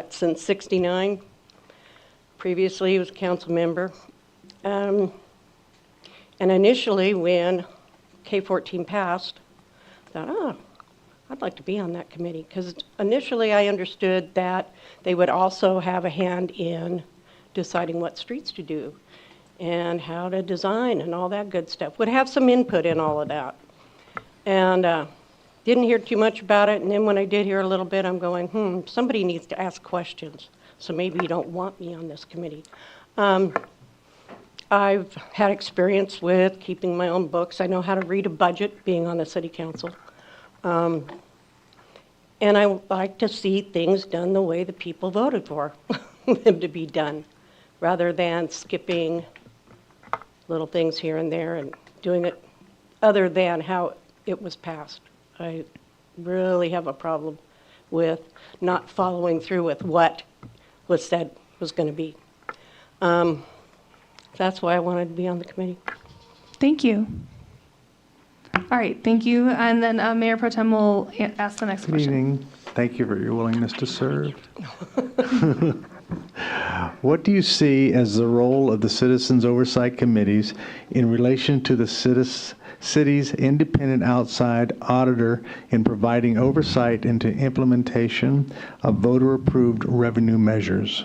since '69. Previously, I was a council member. And initially, when K14 passed, I thought, I'd like to be on that committee, because initially I understood that they would also have a hand in deciding what streets to do and how to design and all that good stuff. Would have some input in all of that. And didn't hear too much about it, and then when I did hear a little bit, I'm going, somebody needs to ask questions, so maybe you don't want me on this committee. I've had experience with keeping my own books. I know how to read a budget, being on the city council. And I like to see things done the way the people voted for them to be done, rather than skipping little things here and there and doing it other than how it was passed. I really have a problem with not following through with what was said was going to be. That's why I wanted to be on the committee. Thank you. All right, thank you. And then Mayor Pro Tem will ask the next Good question. evening. Thank you for your willingness to serve. What do you see as the role of the Citizens Oversight Committees in relation to the city's independent outside auditor in providing oversight into implementation of voter-approved revenue measures?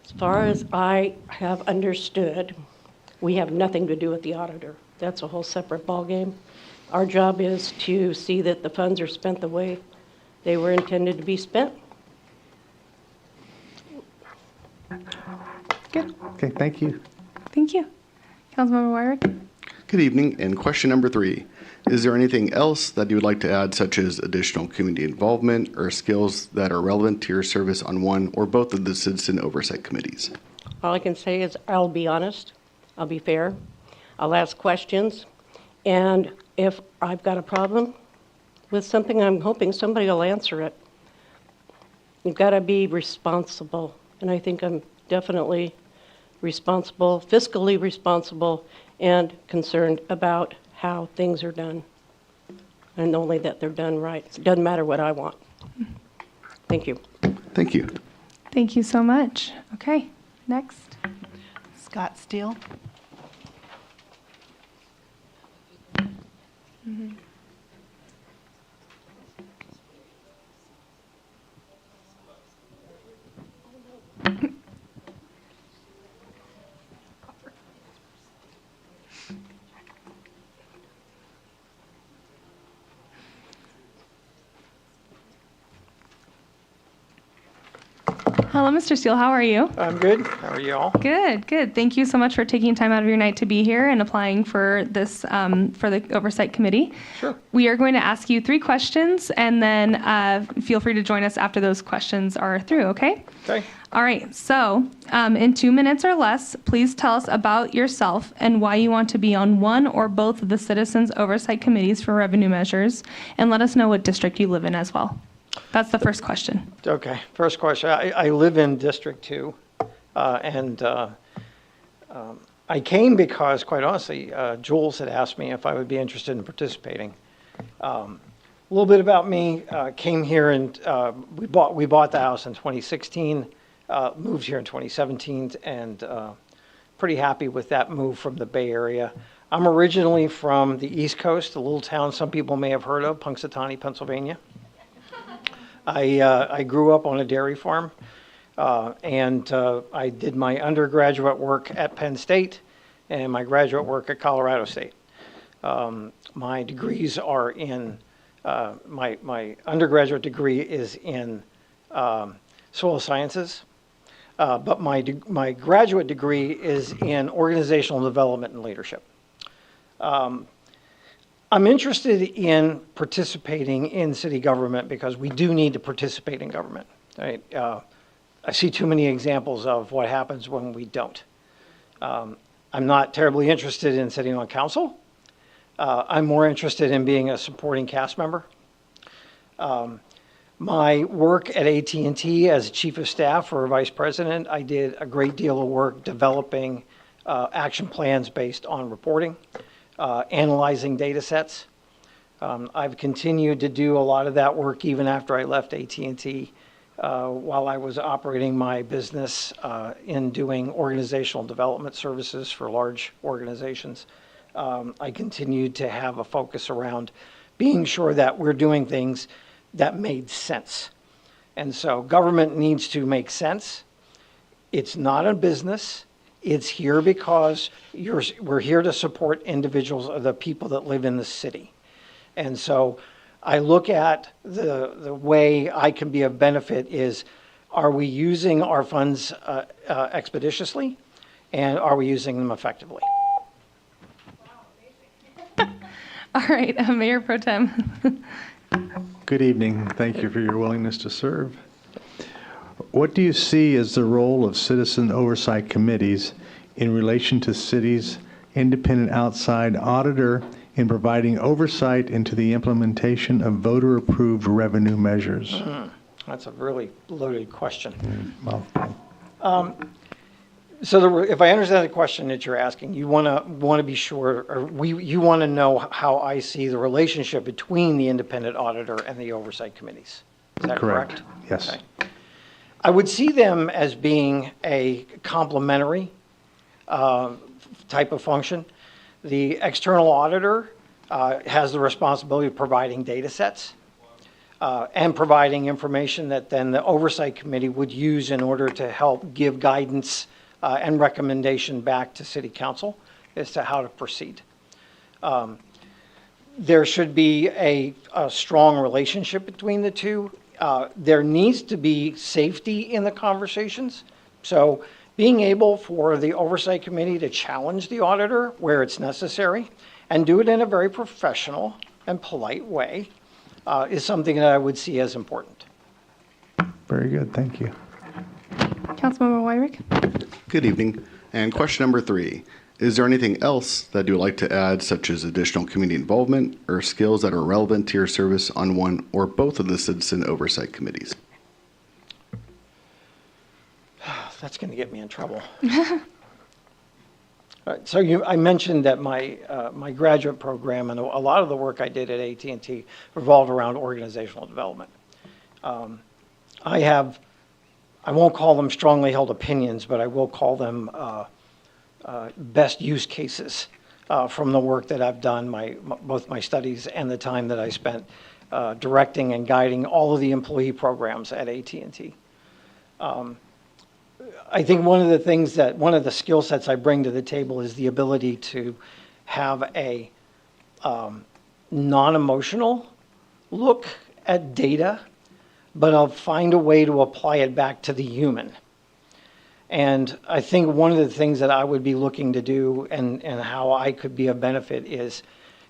As far as I have understood, we have nothing to do with the auditor. That's a whole separate ballgame. Our job is to see that the funds are spent the way they were intended to be spent. Good. Okay, thank you. Thank you. Councilmember Wyrick? Good evening, and question number 3. Is there anything else that you would like to add, such as additional community involvement or skills that are relevant to your service on one or both of the citizen oversight committees? All I can say is I'll be honest, I'll be fair, I'll ask questions, and if I've got a problem with something, I'm hoping somebody will answer it. You've got to be responsible, and I think I'm definitely responsible, fiscally responsible, and concerned about how things are done, and only that they're done right. It doesn't matter what I want. Thank you. Thank you. Thank you so much. Okay, next. Scott Steele. Hello, Mr. Steele. How are you? I'm good. How are you all? Good, good. Thank you so much for taking time out of your night to be here and applying for this, for the Oversight Committee. Sure. We are going to ask you 3 questions, and then feel free to join us after those questions are through, okay? Okay. All right, so in 2 minutes or less, please tell us about yourself and why you want to be on one or both of the Citizens Oversight Committees for revenue measures, and let us know what district you live in as well. That's the first question. Okay. First question. I live in District 2, and I came because, quite honestly, Jules had asked me if I would be interested in participating. A little bit about me. Came here and we bought the house in 2016. Moved here in 2017, and pretty happy with that move from the Bay Area. I'm originally from the East Coast, a little town some people may have heard of, Punxsutawney, Pennsylvania. I grew up on a dairy farm, and I did my undergraduate work at Penn State and my graduate work at Colorado State. My degrees are in, my undergraduate degree is in soil sciences, but my graduate degree is in organizational development and leadership. I'm interested in participating in city government because we do need to participate in government. Right? I see too many examples of what happens when we don't. I'm not terribly interested in sitting on council. I'm more interested in being a supporting cast member. My work at AT&T as chief of staff or vice president, I did a great deal of work developing action plans based on reporting. Analyzing data sets. I've continued to do a lot of that work even after I left AT&T while I was operating my business in doing organizational development services for large organizations. I continued to have a focus around being sure that we're doing things that made sense. And so government needs to make sense. It's not a business. It's here because we're here to support individuals or the people that live in the city. And so I look at the way I can be of benefit is, are we using our funds expeditiously? And are we using them effectively? All right, Mayor Pro Tem. Good evening. Thank you for your willingness to serve. What do you see as the role of citizen oversight committees in relation to cities' independent outside auditor in providing oversight into the implementation of voter-approved revenue measures? That's a really loaded question. If I understand the question that you're asking, you want to be sure, or you want to know how I see the relationship between the independent auditor and the oversight committees. Is that correct? Yes. Okay. I would see them as being a complementary type of function. The external auditor has the responsibility of providing data sets and providing information that then the oversight committee would use in order to help give guidance and recommendation back to City Council as to how to proceed. There should be a strong relationship between the two. There needs to be safety in the conversations. So being able for the oversight committee to challenge the auditor where it's necessary and do it in a very professional and polite way is something that I would see as important. Very good. Thank you. Councilmember Wyrick. Good evening. And question number 3, is there anything else that you would like to add, such as additional community involvement or skills that are relevant to your service on one or both of the citizen oversight committees? That's going to get me in trouble. All right, so I mentioned that my graduate program and a lot of the work I did at AT&T revolved around organizational development. I won't call them strongly held opinions, but I will call them best use cases from the work that I've done, both my studies and the time that I spent directing and guiding all of the employee programs at AT&T. I think one of the skill sets I bring to the table is the ability to have a non-emotional look at data, but I'll find a way to apply it back to the human. And I think one of the things that I would be looking to do and how I could be of benefit is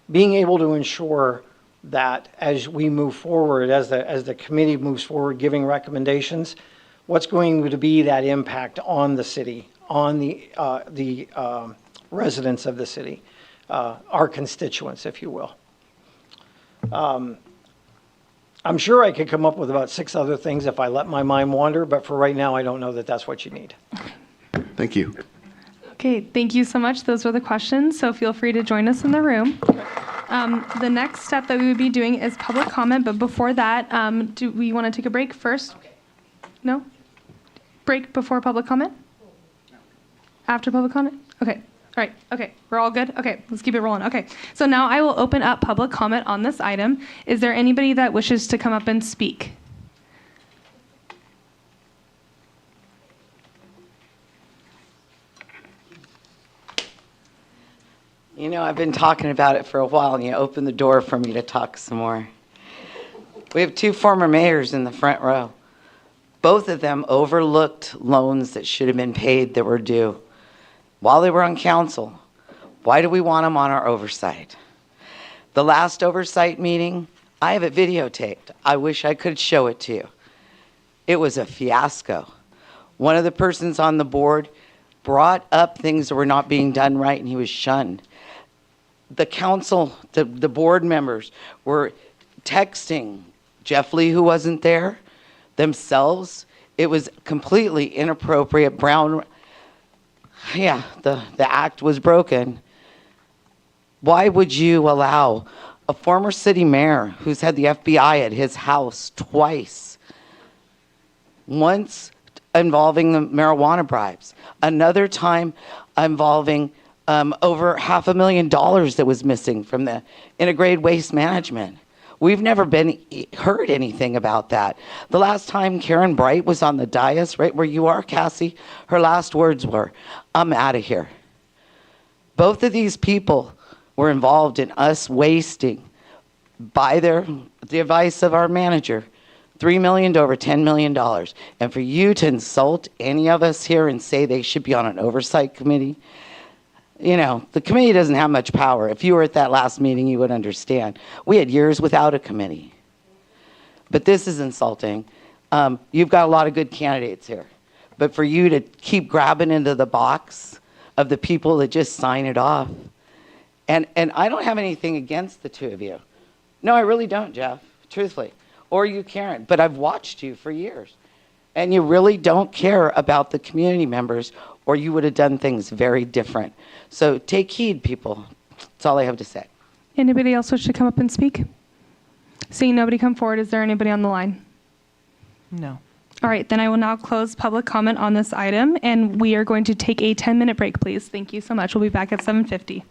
being able to ensure that as we move forward, as the committee moves forward giving recommendations, what's going to be that impact on the city, on the residents of the city, our constituents, if you will. I'm sure I could come up with about 6 other things if I let my mind wander, but for right now, I don't know that that's what you need. Thank you. Okay, thank you so much. Those were the questions, so feel free to join us in the room. The next step that we would be doing is public comment, but before that, do we want to take a break first? No? Break before public comment? After public comment? Okay. All right. Okay. We're all good? Okay. Let's keep it rolling. Okay. So now I will open up public comment on this item. Is there anybody that wishes to come up and speak? You know, I've been talking about it for a while, and you opened the door for me to talk some more. We have 2 former mayors in the front row. Both of them overlooked loans that should have been paid that were due while they were on council. Why do we want them on our oversight? The last oversight meeting, I have it videotaped. I wish I could show it to you. It was a fiasco. One of the persons on the board brought up things that were not being done right, and he was shunned. The council, the board members were texting Jeff Lee, who wasn't there, themselves. It was completely inappropriate. The act was broken. Why would you allow a former city mayor who's had the FBI at his house twice, once involving the marijuana bribes, another time involving over $500,000 that was missing from the integrated waste management. We've never heard anything about that. The last time Karen Bright was on the dais, right where you are, Cassie, her last words were, "I'm out of here." Both of these people were involved in us wasting, by the advice of our manager, $3 million to over $10 million. And for you to insult any of us here and say they should be on an oversight committee, you know, the committee doesn't have much power. If you were at that last meeting, you would understand. We had years without a committee. But this is insulting. You've got a lot of good candidates here. But for you to keep grabbing into the box of the people that just sign it off, and I don't have anything against the two of you. No, I really don't, Jeff, truthfully. Or you, Karen. But I've watched you for years. And you really don't care about the community members, or you would have done things very different. So take heed, people. That's all I have to say. Anybody else wish to come up and speak? Seeing nobody come forward, is there anybody on the line? No. All right, then I will now close public comment on this item, and we are going to take a 10-minute break, please. Thank you so much. We'll be back at 7:50.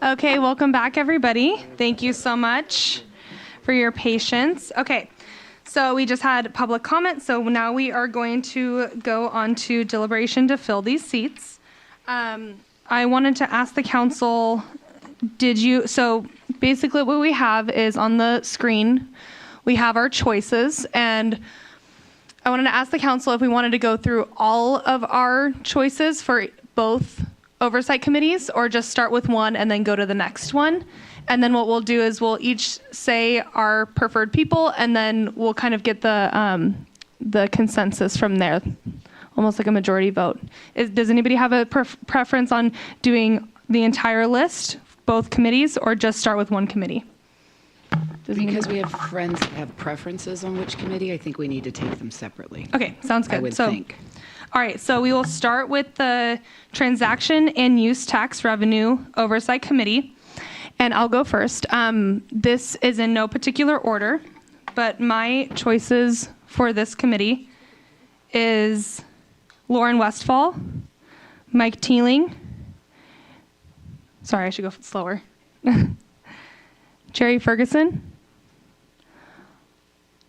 Okay, welcome back, everybody. Thank you so much for your patience. Okay, so we just had public comment, so now we are going to go on to deliberation to fill these seats. I wanted to ask the council, so basically what we have is on the screen, we have our choices, and I wanted to ask the council if we wanted to go through all of our choices for both oversight committees, or just start with one and then go to the next one. And then what we'll do is we'll each say our preferred people, and then we'll kind of get the consensus from there, almost like a majority vote. Does anybody have a preference on doing the entire list, both committees, or just start with one committee? Because we have friends that have preferences on which committee, I think we need to take them separately. Okay, sounds good. I would think. All right, so we will start with the Transaction and Use Tax Revenue Oversight Committee, and I'll go first. This is in no particular order, but my choices for this committee is Lauren Westfall, Mike Teeling. Sorry, I should go slower. Jerry Ferguson,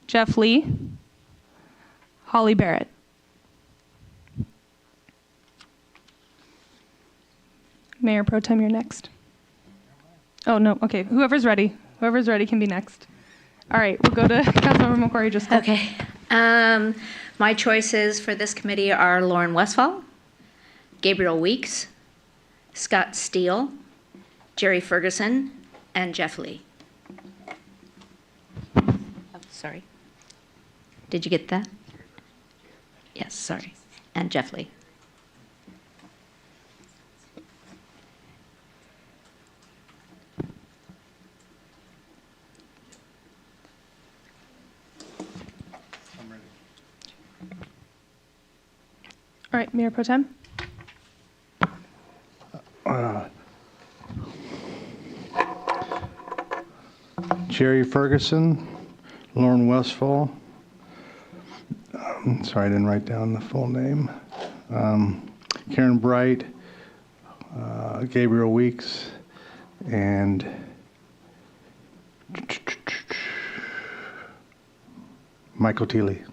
Jeff Lee, Holly Barrett. Mayor Pro Tem, you're next. Oh, no, okay, whoever's ready. Whoever's ready can be next. All right, we'll go to Councilmember McQuarrie just. Okay. My choices for this committee are Lauren Westfall, Gabriel Weeks, Scott Steele, Jerry Ferguson, and Jeff Lee. Oh, sorry. Did you get that? Yes, sorry. And Jeff Lee. All right, Mayor Pro Tem. Jerry Ferguson, Lauren Westfall. Sorry, I didn't write down the full name. Karen Bright, Gabriel Weeks, and Michael Teely.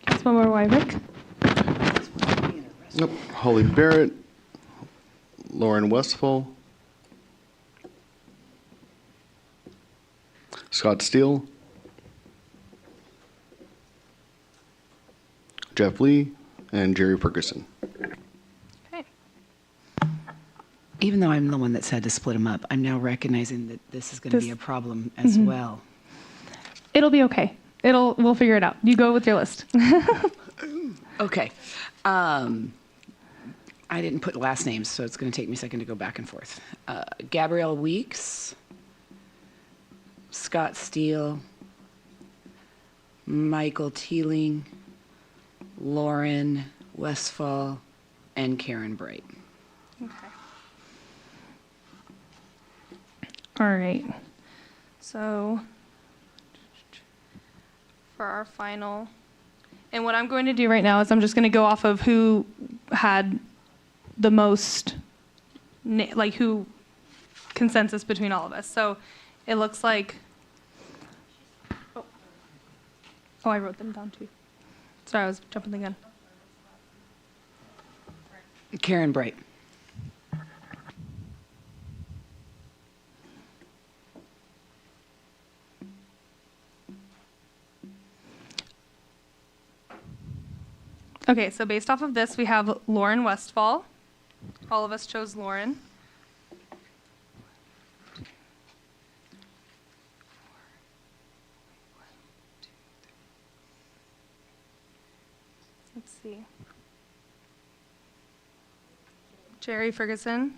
Councilmember Wyrick. Yep. Holly Barrett, Lauren Westfall, Scott Steele, Jeff Lee, and Jerry Ferguson. Even though I'm the one that said to split them up, I'm now recognizing that this is going to be a problem as well. It'll be okay. We'll figure it out. You go with your list. Okay. I didn't put last names, so it's going to take me a second to go back and forth. Gabrielle Weeks, Scott Steele, Michael Teeling, Lauren Westfall, and Karen Bright. Okay. All right. So for our final, and what I'm going to do right now is I'm just going to go off of who had the most, who consensus between all of us. So it looks like, oh, I wrote them down too. Sorry, I was jumping the gun. Karen Bright. Okay, so based off of this, we have Lauren Westfall. All of us chose Lauren. Let's see. Jerry Ferguson.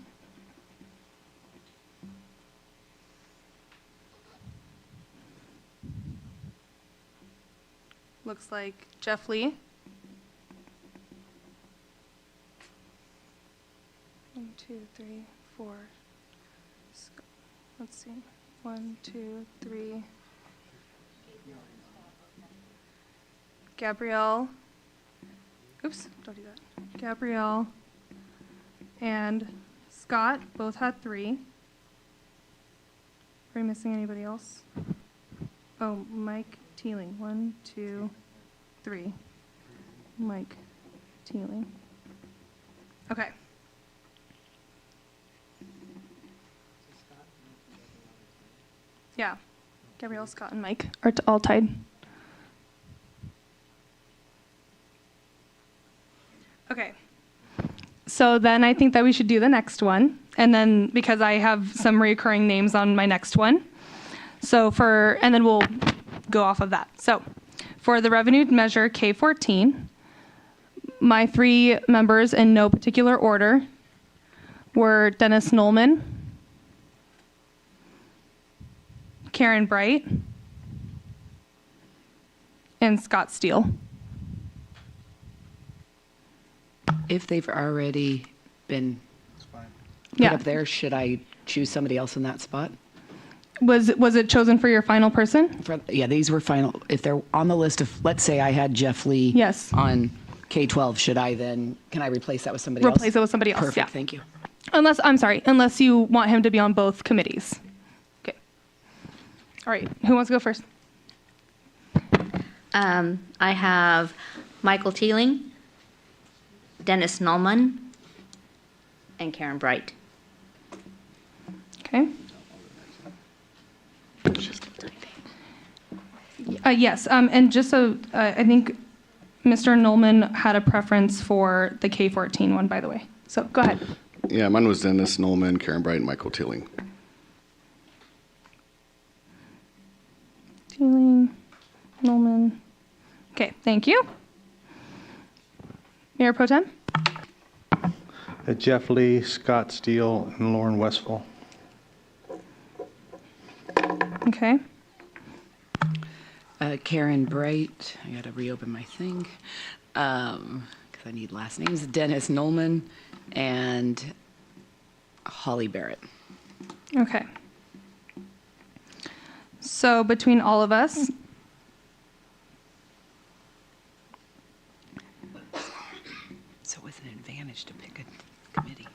Looks like Jeff Lee. 1, 2, 3, 4. Let's see. 1, 2, 3. Gabrielle. Oops, don't do that. Gabrielle, and Scott both had 3. Are we missing anybody else? Oh, Mike Teeling, 1, 2, 3. Mike Teeling. Okay. Yeah, Gabrielle, Scott, and Mike are all tied. Okay. So then I think that we should do the next one. And then, because I have some recurring names on my next one. And then we'll go off of that. So for the revenue measure K14, my 3 members in no particular order were Dennis Nolman, Karen Bright, and Scott Steele. If they've already been put up there, should I choose somebody else in that spot? Was it chosen for your final person? Yeah, these were final. If they're on the list of, let's say I had Jeff Lee on K12, can I replace that with somebody else? Replace it with somebody else, Perfect, yeah. thank you. Unless you want him to be on both committees. Okay. All right, who wants to go first? I have Michael Teeling, Dennis Nolman, and Karen Bright. Okay. Yes, and just so, I think Mr. Nolman had a preference for the K14 one, by the way. So go ahead. Yeah, mine was Dennis Nolman, Karen Bright, and Michael Teeling. Teeling, Nolman. Okay, thank you. Mayor Pro Tem? Jeff Lee, Scott Steele, and Lauren Westfall. Okay. Karen Bright, I gotta reopen my thing, because I need last names. Dennis Nolman and Holly Barrett. Okay. So between all of us, so it was an advantage to pick a committee.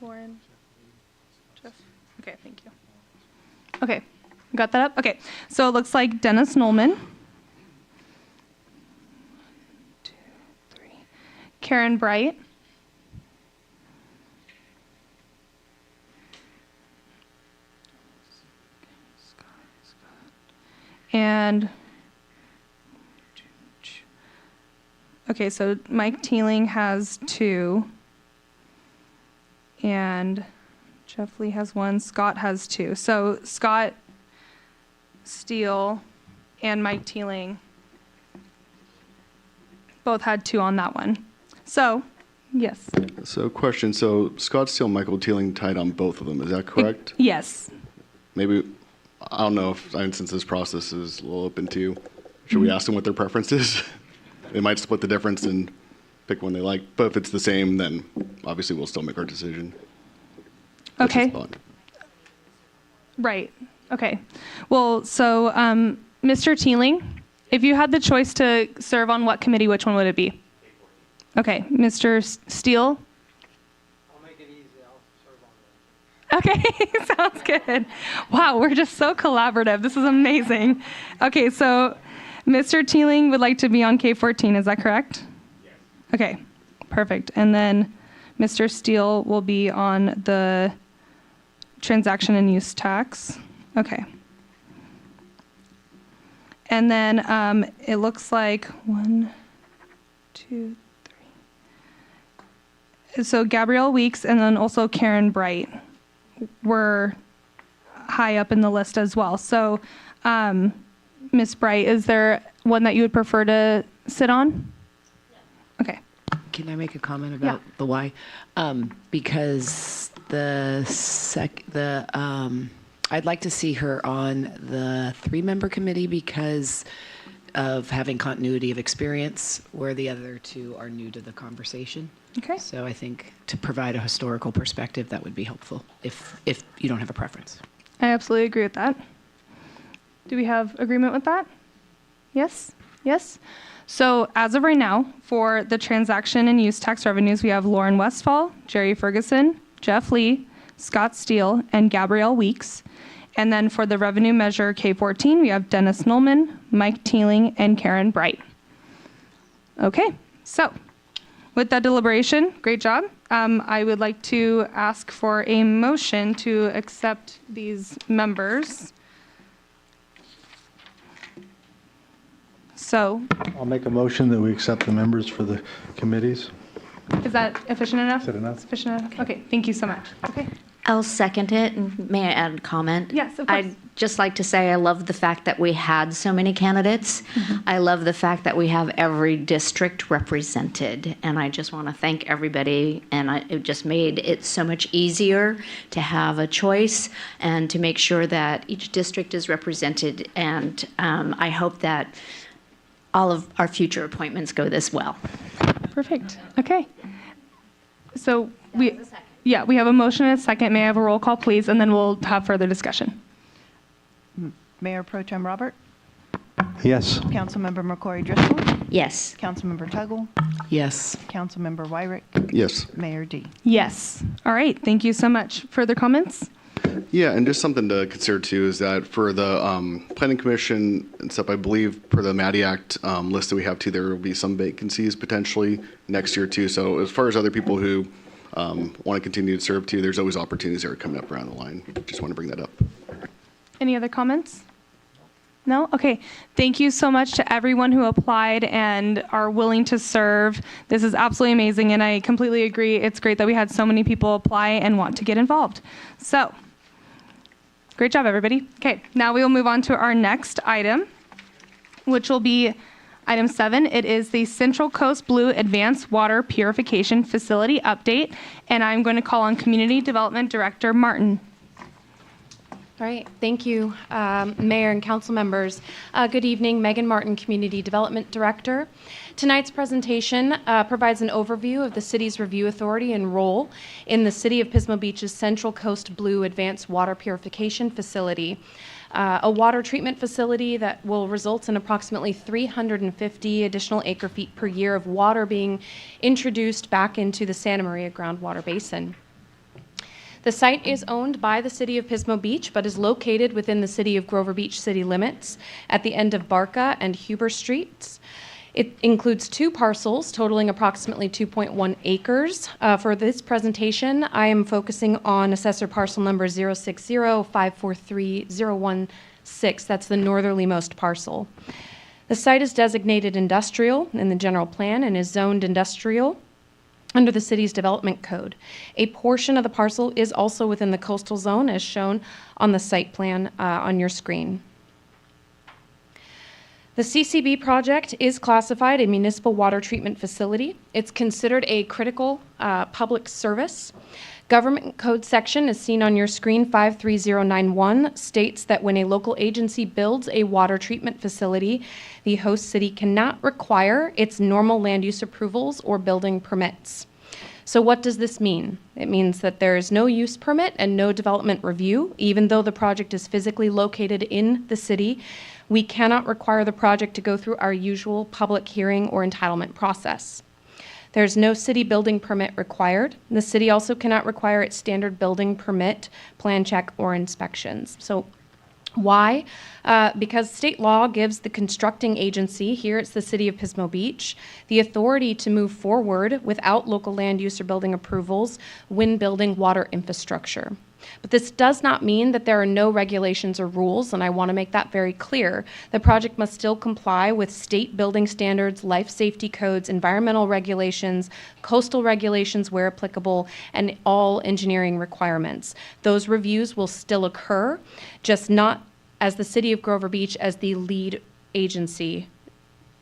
Lauren, Jeff. Okay, thank you. Okay, got that up? Okay, so it looks like Dennis Nolman. 1, 2, 3. Karen Bright. And, okay, so Mike Teeling has 2. And Jeff Lee has 1, Scott has 2. So Scott Steele and Mike Teeling both had 2 on that one. So, yes. So question, so Scott Steele, Michael Teeling tied on both of them, is that correct? Yes. Maybe, I don't know if, since this process is a little open to you, should we ask them what their preference is? They might split the difference and pick one they like, but if it's the same, then obviously we'll still make our decision. That's Okay. his thought. Right. Okay. Well, so Mr. Teeling, if you had the choice to serve on what committee, which one would it be? Okay. Mr. Steele? I'll make it easy. I'll serve on that. Okay. Sounds good. Wow, we're just so collaborative. This is amazing. Okay, so Mr. Teeling would like to be on K14. Is that correct? Yes. Okay. Perfect. And then Mr. Steele will be on the transaction and use tax. Okay. And then it looks like 1, 2, 3. So Gabrielle Weeks and then also Karen Bright were high up in the list as well. So Ms. Bright, is there one that you would prefer to sit on? Okay. Can I make a comment about the why? Because I'd like to see her on the 3-member committee because of having continuity of experience, where the other 2 are new to the conversation. Okay. So I think to provide a historical perspective, that would be helpful if you don't have a preference. I absolutely agree with that. Do we have agreement with that? Yes? Yes? So as of right now, for the transaction and use tax revenues, we have Lauren Westfall, Jerry Ferguson, Jeff Lee, Scott Steele, and Gabrielle Weeks. And then for the revenue measure K14, we have Dennis Nolman, Mike Teeling, and Karen Bright. Okay, so with that deliberation, great job. I would like to ask for a motion to accept these members. So, I'll make a motion that we accept the members for the committees. is that efficient enough? Is that enough? Sufficient enough? Okay, thank you so much. Okay. I'll second it, and may I add a comment? Yes, of course. I'd just like to say I love the fact that we had so many candidates. I love the fact that we have every district represented, and I just want to thank everybody, and it just made it so much easier to have a choice and to make sure that each district is represented, and I hope that all of our future appointments go this well. Perfect. Okay. So we have a motion and a second. May I have a roll call, please? And then we'll have further discussion. Mayor Pro Tem Robert? Yes. Councilmember McCory Driscoll? Yes. Councilmember Tuggle? Yes. Councilmember Wyrick? Yes. Mayor D? Yes. All right. Thank you so much. Further comments? Yeah, and just something to consider too is that for the planning commission and stuff, I believe for the Maddie Act list that we have too, there will be some vacancies potentially next year too. So as far as other people who want to continue to serve too, there's always opportunities that are coming up around the line. Just want to bring that up. Any other comments? No? Okay. Thank you so much to everyone who applied and are willing to serve. This is absolutely amazing, and I completely agree. It's great that we had so many people apply and want to get involved. So, great job, everybody. Okay, now we will move on to our next item, which will be item 7. It is the Central Coast Blue Advanced Water Purification Facility update, and I'm going to call on Community Development Director Martin. All right, thank you, Mayor and council members. Good evening, Megan Martin, Community Development Director. Tonight's presentation provides an overview of the city's review authority and role in the City of Pismo Beach's Central Coast Blue Advanced Water Purification Facility, a water treatment facility that will result in approximately 350 additional acre-feet per year of water being introduced back into the Santa Maria groundwater basin. The site is owned by the City of Pismo Beach, but is located within the City of Grover Beach city limits at the end of Barca and Huber Streets. It includes 2 parcels totaling approximately 2.1 acres. For this presentation, I am focusing on assessor parcel number 060543016. That's the northerlymost parcel. The site is designated industrial in the general plan and is zoned industrial under the city's development code. A portion of the parcel is also within the coastal zone as shown on the site plan on your screen. The CCB project is classified a municipal water treatment facility. It's considered a critical public service. Government Code section, as seen on your screen, 53091, states that when a local agency builds a water treatment facility, the host city cannot require its normal land use approvals or building permits. So what does this mean? It means that there is no use permit and no development review. Even though the project is physically located in the city, we cannot require the project to go through our usual public hearing or entitlement process. There's no city building permit required. The city also cannot require its standard building permit, plan check, or inspections. So why? Because state law gives the constructing agency, here it's the City of Pismo Beach, the authority to move forward without local land use or building approvals when building water infrastructure. But this does not mean that there are no regulations or rules, and I want to make that very clear. The project must still comply with state building standards, life safety codes, environmental regulations, coastal regulations where applicable, and all engineering requirements. Those reviews will still occur, just not as the City of Grover Beach as the lead agency,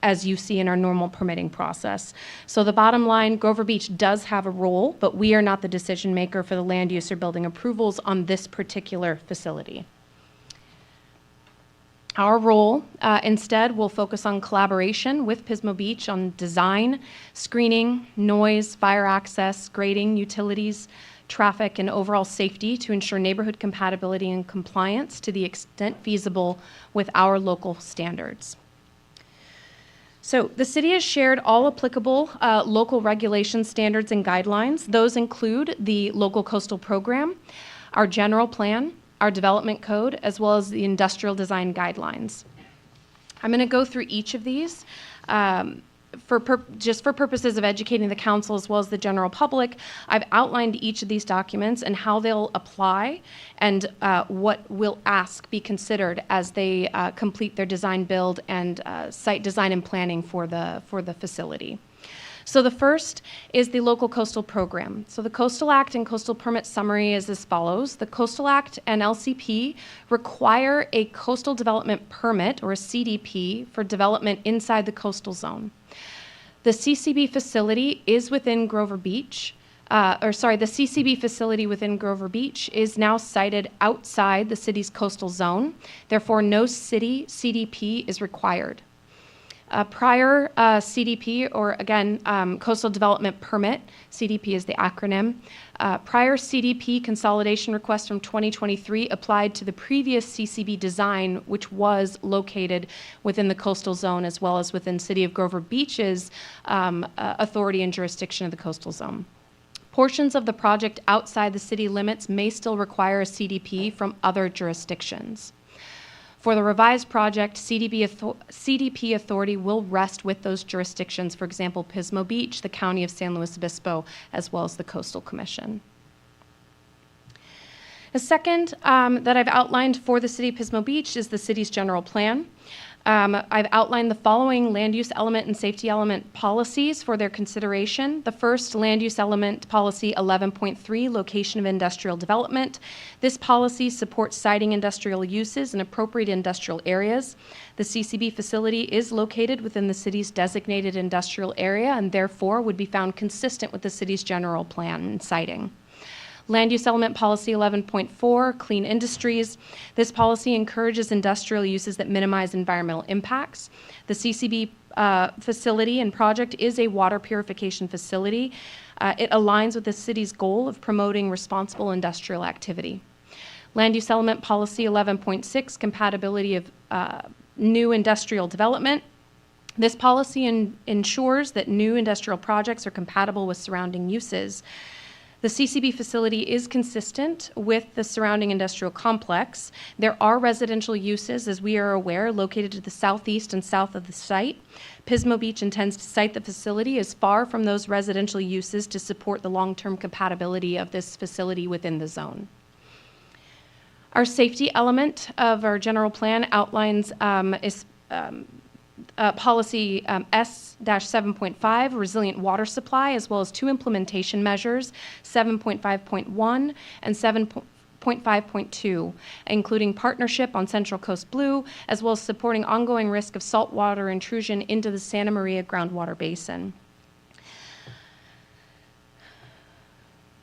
as you see in our normal permitting process. So the bottom line, Grover Beach does have a role, but we are not the decision maker for the land use or building approvals on this particular facility. Our role instead will focus on collaboration with Pismo Beach on design, screening, noise, fire access, grading, utilities, traffic, and overall safety to ensure neighborhood compatibility and compliance to the extent feasible with our local standards. So the city has shared all applicable local regulation standards and guidelines. Those include the local coastal program, our general plan, our development code, as well as the industrial design guidelines. I'm going to go through each of these just for purposes of educating the council as well as the general public. I've outlined each of these documents and how they'll apply and what will be considered as they complete their design build and site design and planning for the facility. So the first is the local coastal program. So the Coastal Act and Coastal Permit Summary is as follows. The Coastal Act and LCP require a coastal development permit, or a CDP, for development inside the coastal zone. The CCB facility is within Grover Beach. The CCB facility within Grover Beach is now sited outside the city's coastal zone. Therefore, no city CDP is required. Prior CDP, or again, Coastal Development Permit, CDP is the acronym, prior CDP consolidation request from 2023 applied to the previous CCB design, which was located within the coastal zone as well as within City of Grover Beach's authority and jurisdiction of the coastal zone. Portions of the project outside the city limits may still require a CDP from other jurisdictions. For the revised project, CDP authority will rest with those jurisdictions, for example, Pismo Beach, the County of San Luis Obispo, as well as the Coastal Commission. The second that I've outlined for the City of Pismo Beach is the city's general plan. I've outlined the following land use element and safety element policies for their consideration. The first, land use element policy 11.3, location of industrial development. This policy supports siting industrial uses in appropriate industrial areas. The CCB facility is located within the city's designated industrial area and therefore would be found consistent with the city's general plan and siting. Land use element policy 11.4, clean industries. This policy encourages industrial uses that minimize environmental impacts. The CCB facility and project is a water purification facility. It aligns with the city's goal of promoting responsible industrial activity. Land use element policy 11.6, compatibility of new industrial development. This policy ensures that new industrial projects are compatible with surrounding uses. The CCB facility is consistent with the surrounding industrial complex. There are residential uses, as we are aware, located to the southeast and south of the site. Pismo Beach intends to site the facility as far from those residential uses to support the long-term compatibility of this facility within the zone. Our safety element of our general plan outlines policy S-7.5, resilient water supply, as well as two implementation measures, 7.5.1 and 7.5.2, including partnership on Central Coast Blue, as well as supporting ongoing risk of saltwater intrusion into the Santa Maria groundwater basin.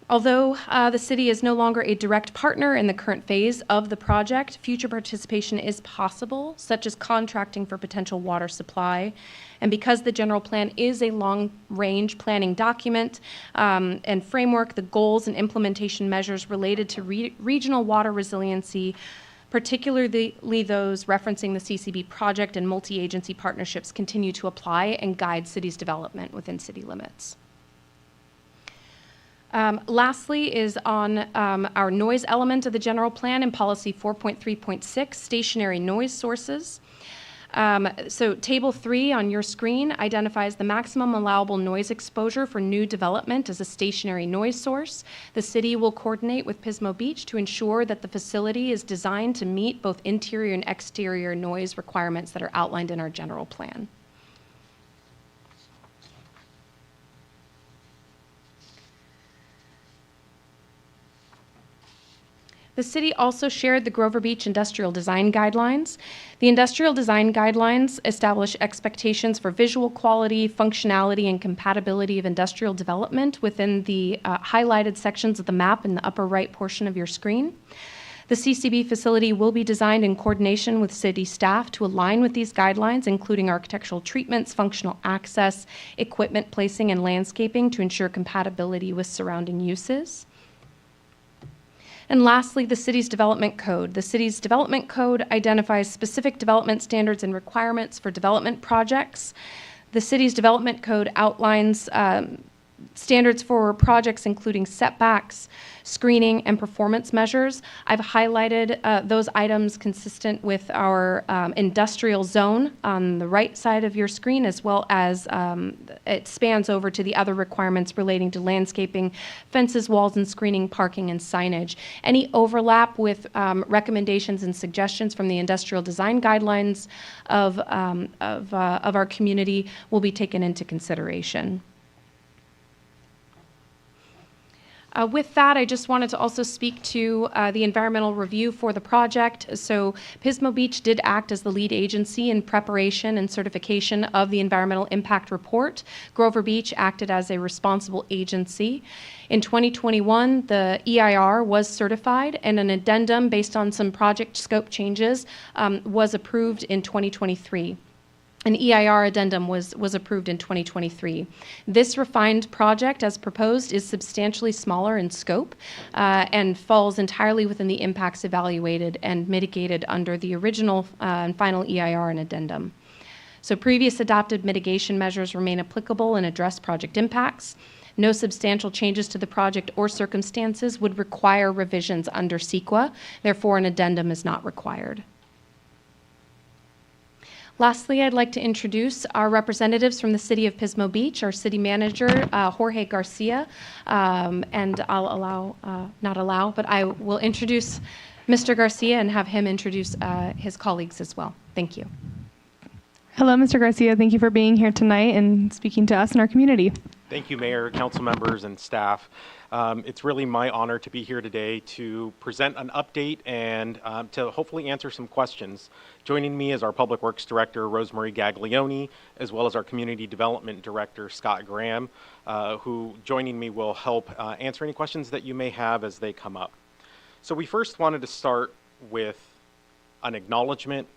Although the city is no longer a direct partner in the current phase of the project, future participation is possible, such as contracting for potential water supply. And because the general plan is a long-range planning document and framework, the goals and implementation measures related to regional water resiliency, particularly those referencing the CCB project and multi-agency partnerships, continue to apply and guide cities' development within city limits. Lastly is on our noise element of the general plan in policy 4.3.6, stationary noise sources. So table 3 on your screen identifies the maximum allowable noise exposure for new development as a stationary noise source. The city will coordinate with Pismo Beach to ensure that the facility is designed to meet both interior and exterior noise requirements that are outlined in our general plan. The city also shared the Grover Beach Industrial Design Guidelines. The Industrial Design Guidelines establish expectations for visual quality, functionality, and compatibility of industrial development within the highlighted sections of the map in the upper right portion of your screen. The CCB facility will be designed in coordination with city staff to align with these guidelines, including architectural treatments, functional access, equipment placing, and landscaping to ensure compatibility with surrounding uses. And lastly, the city's development code. The city's development code identifies specific development standards and requirements for development projects. The city's development code outlines standards for projects including setbacks, screening, and performance measures. I've highlighted those items consistent with our industrial zone on the right side of your screen, as well as it spans over to the other requirements relating to landscaping, fences, walls, and screening, parking, and signage. Any overlap with recommendations and suggestions from the industrial design guidelines of our community will be taken into consideration. With that, I just wanted to also speak to the environmental review for the project. So Pismo Beach did act as the lead agency in preparation and certification of the environmental impact report. Grover Beach acted as a responsible agency. In 2021, the EIR was certified, and an addendum based on some project scope changes was approved in 2023. An EIR addendum was approved in 2023. This refined project, as proposed, is substantially smaller in scope and falls entirely within the impacts evaluated and mitigated under the original and final EIR and addendum. So previous adopted mitigation measures remain applicable and address project impacts. No substantial changes to the project or circumstances would require revisions under CEQA. Therefore, an addendum is not required. Lastly, I'd like to introduce our representatives from the City of Pismo Beach, our city manager, Jorge Garcia, and I will introduce Mr. Garcia and have him introduce his colleagues as well. Thank you. Hello, Mr. Garcia. Thank you for being here tonight and speaking to us and our community. Thank you, Mayor, council members, and staff. It's really my honor to be here today to present an update and to hopefully answer some questions. Joining me is our Public Works Director, Rosemary Gaglione, as well as our Community Development Director, Scott Graham, who joining me will help answer any questions that you may have as they come up. So we first wanted to start with an acknowledgement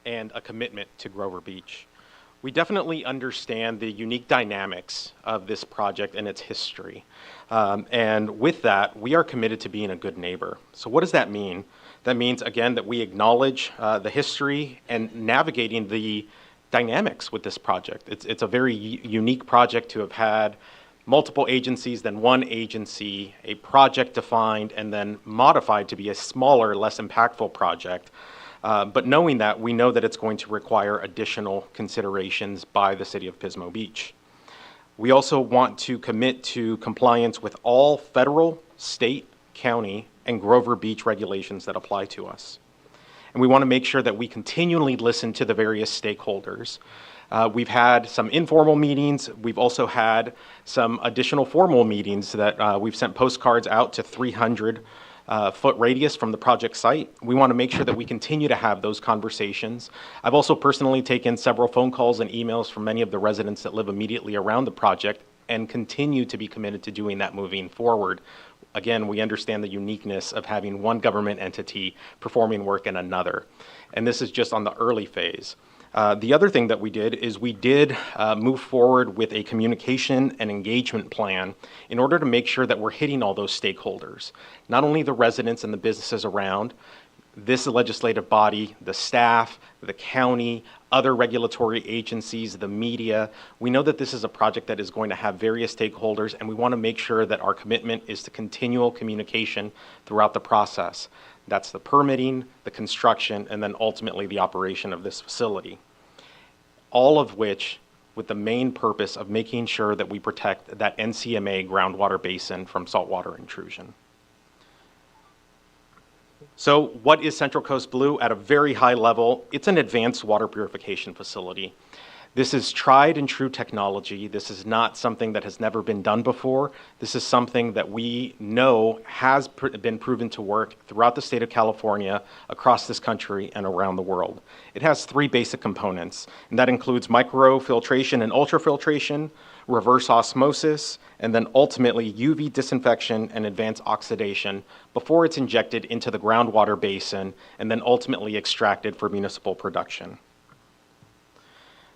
and a commitment to Grover Beach. We definitely understand the unique dynamics of this project and its history. And with that, we are committed to being a good neighbor. So what does that mean? That means, again, that we acknowledge the history and navigating the dynamics with this project. It's a very unique project to have had multiple agencies, then one agency, a project defined, and then modified to be a smaller, less impactful project. But knowing that, we know that it's going to require additional considerations by the City of Pismo Beach. We also want to commit to compliance with all federal, state, county, and Grover Beach regulations that apply to us. And we want to make sure that we continually listen to the various stakeholders. We've had some informal meetings. We've also had some additional formal meetings that we've sent postcards out to 300 foot radius from the project site. We want to make sure that we continue to have those conversations. I've also personally taken several phone calls and emails from many of the residents that live immediately around the project and continue to be committed to doing that moving forward. Again, we understand the uniqueness of having one government entity performing work in another. And this is just on the early phase. The other thing that we did is we did move forward with a communication and engagement plan in order to make sure that we're hitting all those stakeholders, not only the residents and the businesses around, this legislative body, the staff, the county, other regulatory agencies, the media. We know that this is a project that is going to have various stakeholders, and we want to make sure that our commitment is to continual communication throughout the process. That's the permitting, the construction, and then ultimately the operation of this facility. All of which with the main purpose of making sure that we protect that NCMA groundwater basin from saltwater intrusion. So what is Central Coast Blue? At a very high level, it's an advanced water purification facility. This is tried and true technology. This is not something that has never been done before. This is something that we know has been proven to work throughout the state of California, across this country, and around the world. It has three basic components, and that includes microfiltration and ultrafiltration, reverse osmosis, and then ultimately UV disinfection and advanced oxidation before it's injected into the groundwater basin and then ultimately extracted for municipal production.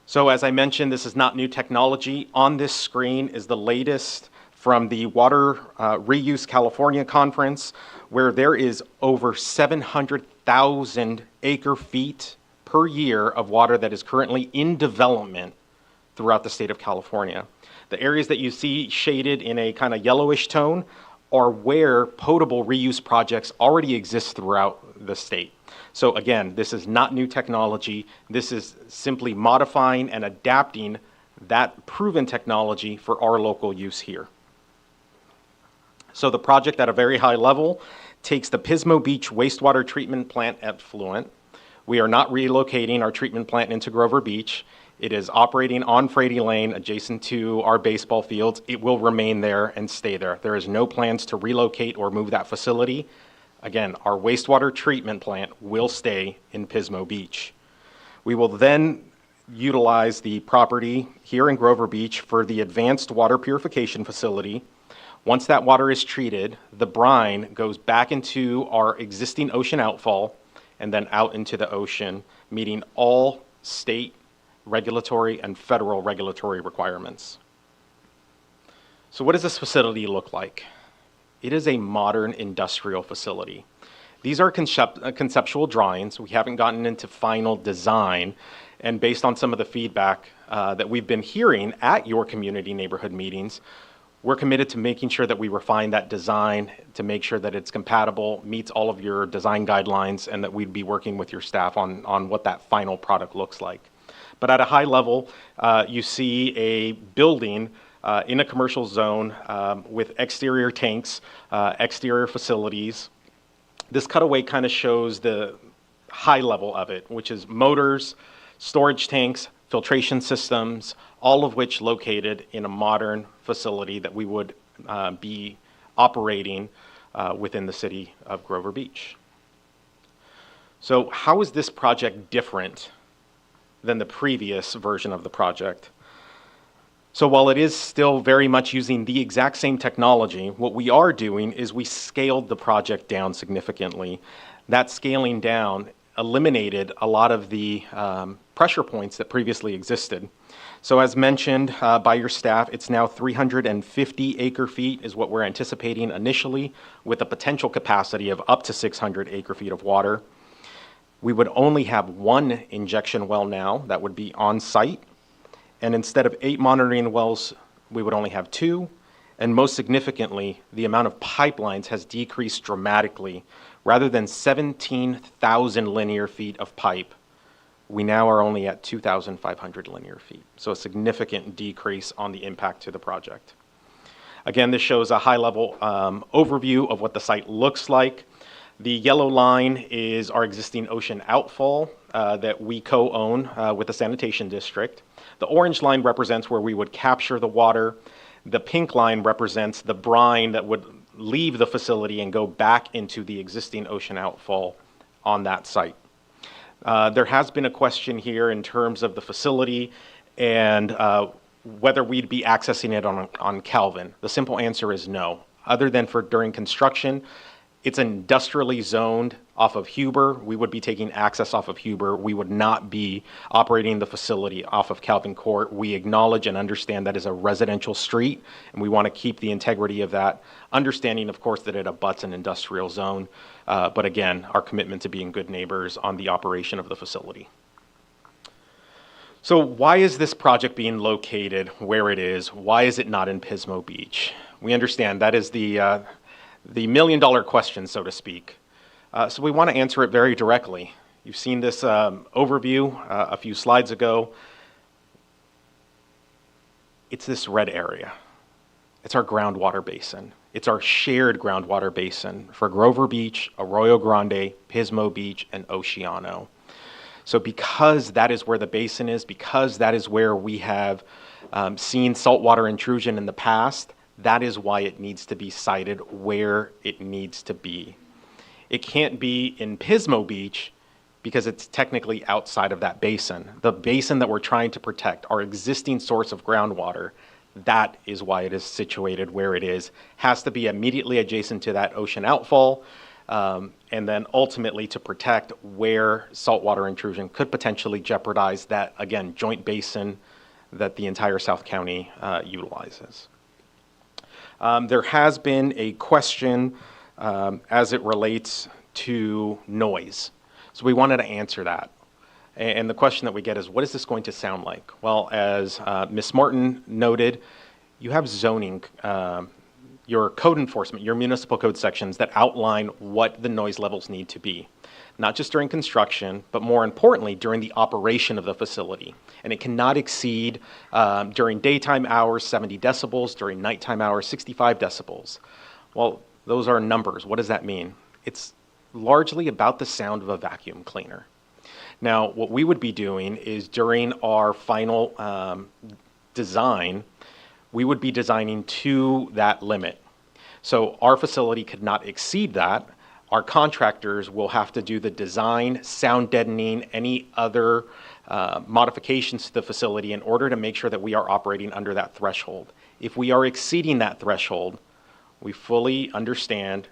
So as I mentioned, this is not new technology. On this screen is the latest from the Water Reuse California Conference, where there is over 700,000 acre feet per year of water that is currently in development throughout the state of California. The areas that you see shaded in a kind of yellowish tone are where potable reuse projects already exist throughout the state. So again, this is not new technology. This is simply modifying and adapting that proven technology for our local use here. So the project at a very high level takes the Pismo Beach wastewater treatment plant effluent. We are not relocating our treatment plant into Grover Beach. It is operating on Frady Lane adjacent to our baseball fields. It will remain there and stay there. There is no plans to relocate or move that facility. Again, our wastewater treatment plant will stay in Pismo Beach. We will then utilize the property here in Grover Beach for the advanced water purification facility. Once that water is treated, the brine goes back into our existing ocean outfall and then out into the ocean, meeting all state regulatory and federal regulatory requirements. So what does this facility look like? It is a modern industrial facility. These are conceptual drawings. We haven't gotten into final design, and based on some of the feedback that we've been hearing at your community neighborhood meetings, we're committed to making sure that we refine that design to make sure that it's compatible, meets all of your design guidelines, and that we'd be working with your staff on what that final product looks like. But at a high level, you see a building in a commercial zone with exterior tanks, exterior facilities. This cutaway kind of shows the high level of it, which is motors, storage tanks, filtration systems, all of which located in a modern facility that we would be operating within the city of Grover Beach. So how is this project different than the previous version of the project? So while it is still very much using the exact same technology, what we are doing is we scaled the project down significantly. That scaling down eliminated a lot of the pressure points that previously existed. So as mentioned by your staff, it's now 350 acre feet is what we're anticipating initially, with a potential capacity of up to 600 acre feet of water. We would only have one injection well now that would be on site. And instead of 8 monitoring wells, we would only have 2. And most significantly, the amount of pipelines has decreased dramatically. Rather than 17,000 linear feet of pipe, we now are only at 2,500 linear feet. So a significant decrease on the impact to the project. Again, this shows a high-level overview of what the site looks like. The yellow line is our existing ocean outfall that we co-own with the sanitation district. The orange line represents where we would capture the water. The pink line represents the brine that would leave the facility and go back into the existing ocean outfall on that site. There has been a question here in terms of the facility and whether we'd be accessing it on Calvin. The simple answer is no. Other than for during construction, it's industrially zoned off of Huber. We would be taking access off of Huber. We would not be operating the facility off of Calvin Court. We acknowledge and understand that is a residential street, and we want to keep the integrity of that, understanding, of course, that it abuts an industrial zone. But again, our commitment to being good neighbors on the operation of the facility. So why is this project being located where it is? Why is it not in Pismo Beach? We understand that is the million-dollar question, so to speak. So we want to answer it very directly. You've seen this overview a few slides ago. It's this red area. It's our groundwater basin. It's our shared groundwater basin for Grover Beach, Arroyo Grande, Pismo Beach, and Oceano. So because that is where the basin is, because that is where we have seen saltwater intrusion in the past, that is why it needs to be sited where it needs to be. It can't be in Pismo Beach because it's technically outside of that basin. The basin that we're trying to protect, our existing source of groundwater, that is why it is situated where it is. Has to be immediately adjacent to that ocean outfall, and then ultimately to protect where saltwater intrusion could potentially jeopardize that, again, joint basin that the entire South County utilizes. There has been a question as it relates to noise. So we wanted to answer that. And the question that we get is, what is this going to sound like? Well, as Ms. Martin noted, you have zoning, your code enforcement, your municipal code sections that outline what the noise levels need to be, not just during construction, but more importantly, during the operation of the facility. And it cannot exceed, during daytime hours, 70 decibels, during nighttime hours, 65 decibels. Well, those are numbers. What does that mean? It's largely about the sound of a vacuum cleaner. Now, what we would be doing is during our final design, we would be designing to that limit. So our facility could not exceed that. Our contractors will have to do the design, sound deadening, any other modifications to the facility in order to make sure that we are operating under that threshold. If we are exceeding that threshold, we fully understand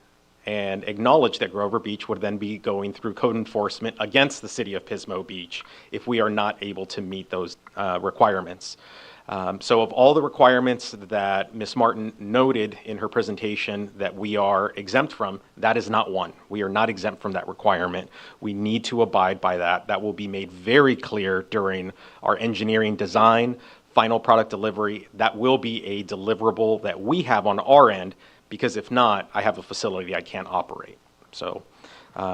and acknowledge that Grover Beach would then be going through code enforcement against the city of Pismo Beach if we are not able to meet those requirements. So of all the requirements that Ms. Martin noted in her presentation that we are exempt from, that is not one. We are not exempt from that requirement. We need to abide by that. That will be made very clear during our engineering design, final product delivery. That will be a deliverable that we have on our end, because if not, I have a facility I can't operate. So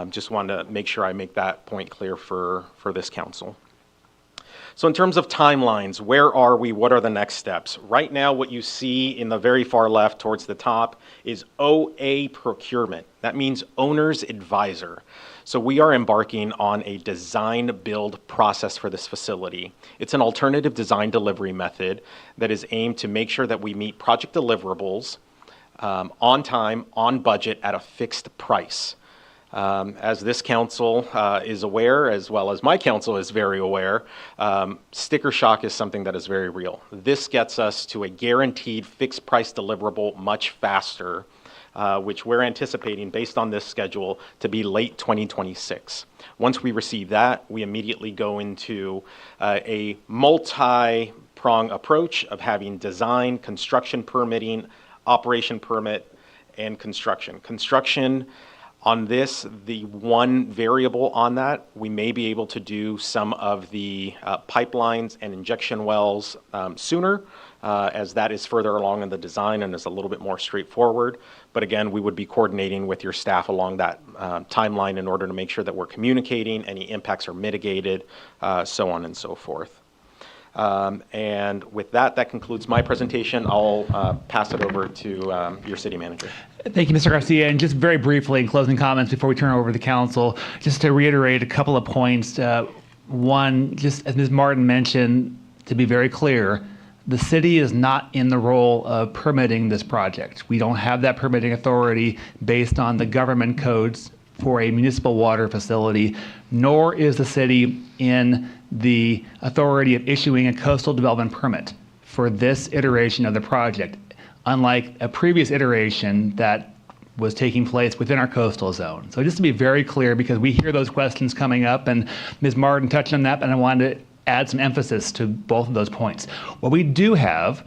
just wanted to make sure I make that point clear for this council. So in terms of timelines, where are we? What are the next steps? Right now, what you see in the very far left towards the top is OA procurement. That means owner's advisor. So we are embarking on a design build process for this facility. It's an alternative design delivery method that is aimed to make sure that we meet project deliverables on time, on budget, at a fixed price. As this council is aware, as well as my council is very aware, sticker shock is something that is very real. This gets us to a guaranteed fixed price deliverable much faster, which we're anticipating based on this schedule to be late 2026. Once we receive that, we immediately go into a multi-prong approach of having design, construction permitting, operation permit, and construction. Construction, on this, the one variable on that, we may be able to do some of the pipelines and injection wells sooner, as that is further along in the design and is a little bit more straightforward. But again, we would be coordinating with your staff along that timeline in order to make sure that we're communicating, any impacts are mitigated, so on and so forth. And with that, that concludes my presentation. I'll pass it over to your city manager. Thank you, Mr. Garcia. And just very briefly, in closing comments before we turn it over to the council, just to reiterate a couple of points. One, just as Ms. Martin mentioned, to be very clear, the city is not in the role of permitting this project. We don't have that permitting authority based on the government codes for a municipal water facility, nor is the city in the authority of issuing a coastal development permit for this iteration of the project, unlike a previous iteration that was taking place within our coastal zone. So just to be very clear, because we hear those questions coming up, and Ms. Martin touched on that, and I wanted to add some emphasis to both of those points. What we do have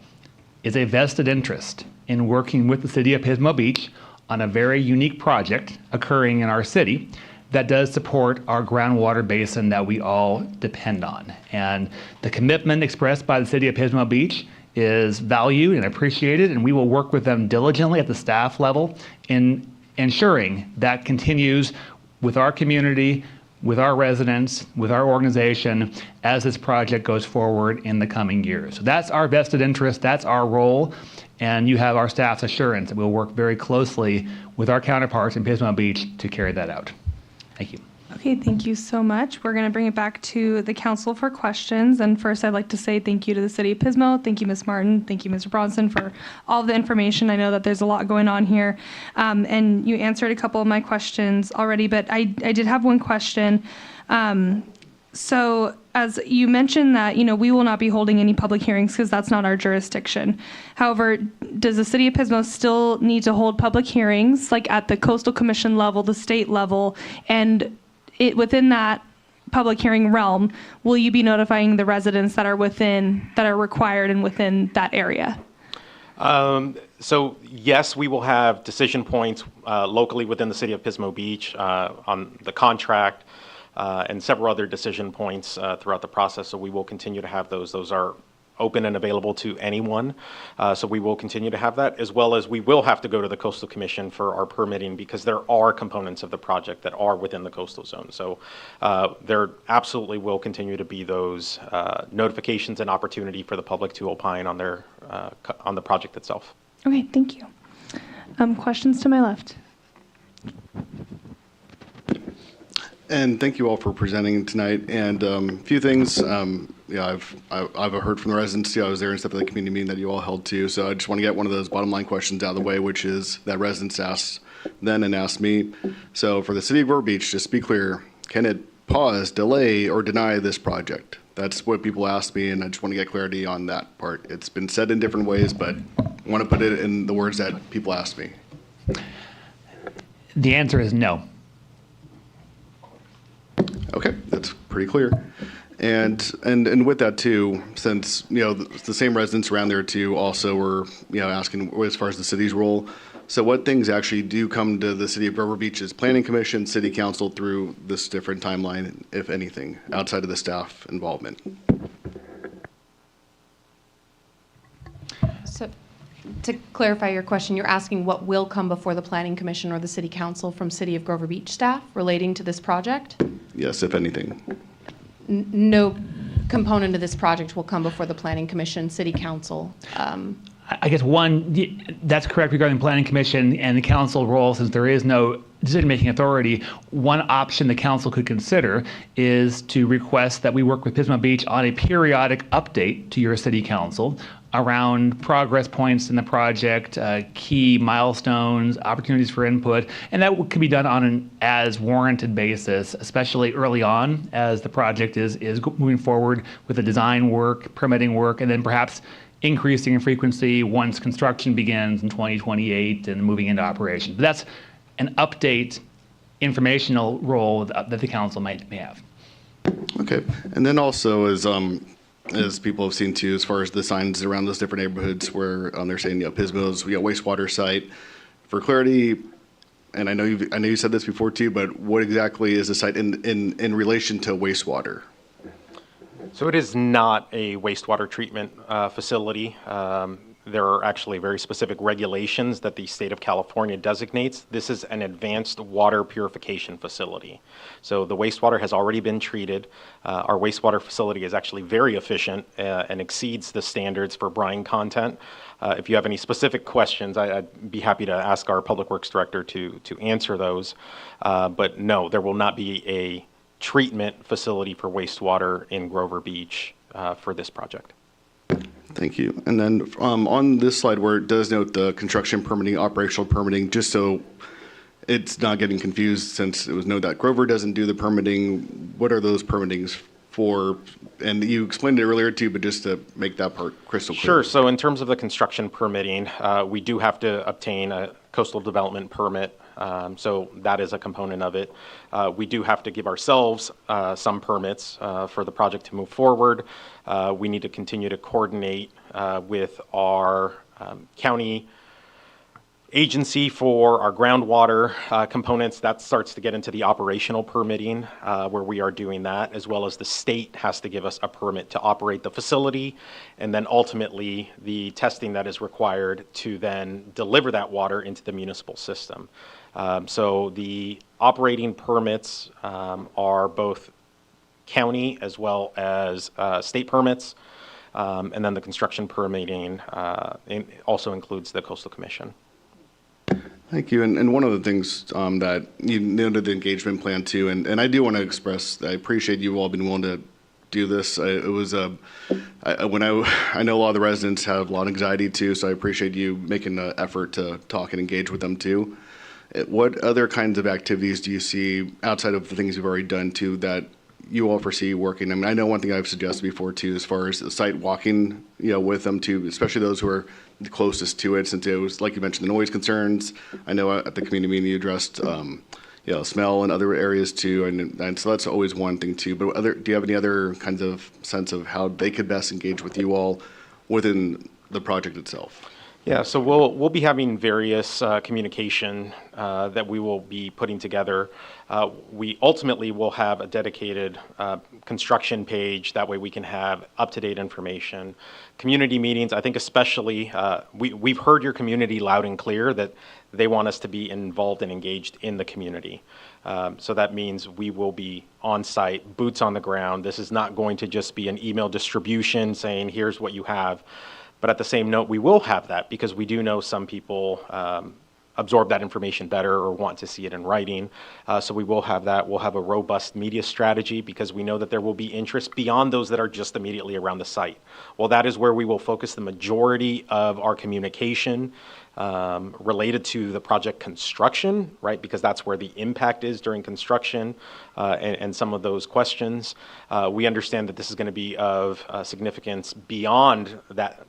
is a vested interest in working with the city of Pismo Beach on a very unique project occurring in our city that does support our groundwater basin that we all depend on. And the commitment expressed by the city of Pismo Beach is valued and appreciated, and we will work with them diligently at the staff level in ensuring that continues with our community, with our residents, with our organization as this project goes forward in the coming years. So that's our vested interest, that's our role, and you have our staff's assurance that we'll work very closely with our counterparts in Pismo Beach to carry that out. Thank you. Okay, thank you so much. We're going to bring it back to the council for questions. And first, I'd like to say thank you to the city of Pismo. Thank you, Ms. Martin. Thank you, Mr. Bronson, for all the information. I know that there's a lot going on here. And you answered a couple of my questions already, but I did have one question. So as you mentioned that, we will not be holding any public hearings because that's not our jurisdiction. However, does the city of Pismo still need to hold public hearings, like at the Coastal Commission level, the state level, and within that public hearing realm, will you be notifying the residents that are required and within that area? So yes, we will have decision points locally within the city of Pismo Beach on the contract, and several other decision points throughout the process. So we will continue to have those. Those are open and available to anyone. So we will continue to have that, as well as we will have to go to the Coastal Commission for our permitting, because there are components of the project that are within the coastal zone. So there absolutely will continue to be those notifications and opportunity for the public to opine on their on the project itself. Okay, thank you. Questions to my left? And thank you all for presenting tonight. And a few things, I've heard from the residents. I was there and stuff at the community meeting that you all held too. So I just want to get one of those bottom line questions out of the way, which is that residents asked then and asked me. So for the city of Grover Beach, just to be clear, can it pause, delay, or deny this project? That's what people asked me, and I just want to get clarity on that part. It's been said in different ways, but I want to put it in the words that people asked me. The answer is no. Okay, that's pretty clear. And with that too, since the same residents around there too also were asking as far as the city's role. So what things actually do come to the City of Grover Beach's Planning Commission, City Council through this different timeline, if anything, outside of the staff involvement? So to clarify your question, you're asking what will come before the Planning Commission or the City Council from City of Grover Beach staff relating to this project? Yes, if anything. No component of this project will come before the Planning Commission, City Council. I guess that's correct regarding the Planning Commission and the council role, since there is no decision-making authority. One option the council could consider is to request that we work with Pismo Beach on a periodic update to your city council around progress points in the project, key milestones, opportunities for input, and that could be done on an as warranted basis, especially early on as the project is moving forward with the design work, permitting work, and then perhaps increasing in frequency once construction begins in 2028 and moving into operation. But that's an update informational role that the council may have. Okay, and then also as people have seen too, as far as the signs around those different neighborhoods where they're saying, Pismo's wastewater site. For clarity, and I know you said this before too, but what exactly is the site in relation to wastewater? So it is not a wastewater treatment facility. There are actually very specific regulations that the state of California designates. This is an advanced water purification facility. So the wastewater has already been treated. Our wastewater facility is actually very efficient and exceeds the standards for brine content. If you have any specific questions, I'd be happy to ask our Public Works Director to answer those. But no, there will not be a treatment facility for wastewater in Grover Beach for this project. Thank you. And then on this slide where it does note the construction permitting, operational permitting, just so it's not getting confused, since it was noted that Grover doesn't do the permitting, what are those permittings for? And you explained it earlier too, but just to make that part crystal clear. Sure. So in terms of the construction permitting, we do have to obtain a coastal development permit. So that is a component of it. We do have to give ourselves some permits for the project to move forward. We need to continue to coordinate with our county agency for our groundwater components. That starts to get into the operational permitting where we are doing that, as well as the state has to give us a permit to operate the facility, and then ultimately the testing that is required to then deliver that water into the municipal system. So the operating permits are both county as well as state permits, and then the construction permitting also includes the Coastal Commission. Thank you. And one of the things that you noted the engagement plan too, and I do want to express that I appreciate you all being willing to do this. It was I know a lot of the residents have a lot of anxiety too, so I appreciate you making the effort to talk and engage with them too. What other kinds of activities do you see outside of the things you've already done too that you all foresee working? I mean, I know one thing I've suggested before too, as far as the site walking, with them too, especially those who are the closest to it, since it was, like you mentioned, the noise concerns. I know at the community meeting you addressed, smell and other areas too, and so that's always one thing too. But do you have any other kinds of sense of how they could best engage with you all within the project itself? Yeah, so we'll be having various communication that we will be putting together. We ultimately will have a dedicated construction page. That way we can have up-to-date information. Community meetings, I think especially, we've heard your community loud and clear that they want us to be involved and engaged in the community. So that means we will be on site, boots on the ground. This is not going to just be an email distribution saying, here's what you have. But at the same note, we will have that because we do know some people absorb that information better or want to see it in writing. So we will have that. We'll have a robust media strategy because we know that there will be interest beyond those that are just immediately around the site. Well, that is where we will focus the majority of our communication related to the project construction, right? Because that's where the impact is during construction and some of those questions. We understand that this is going to be of significance beyond that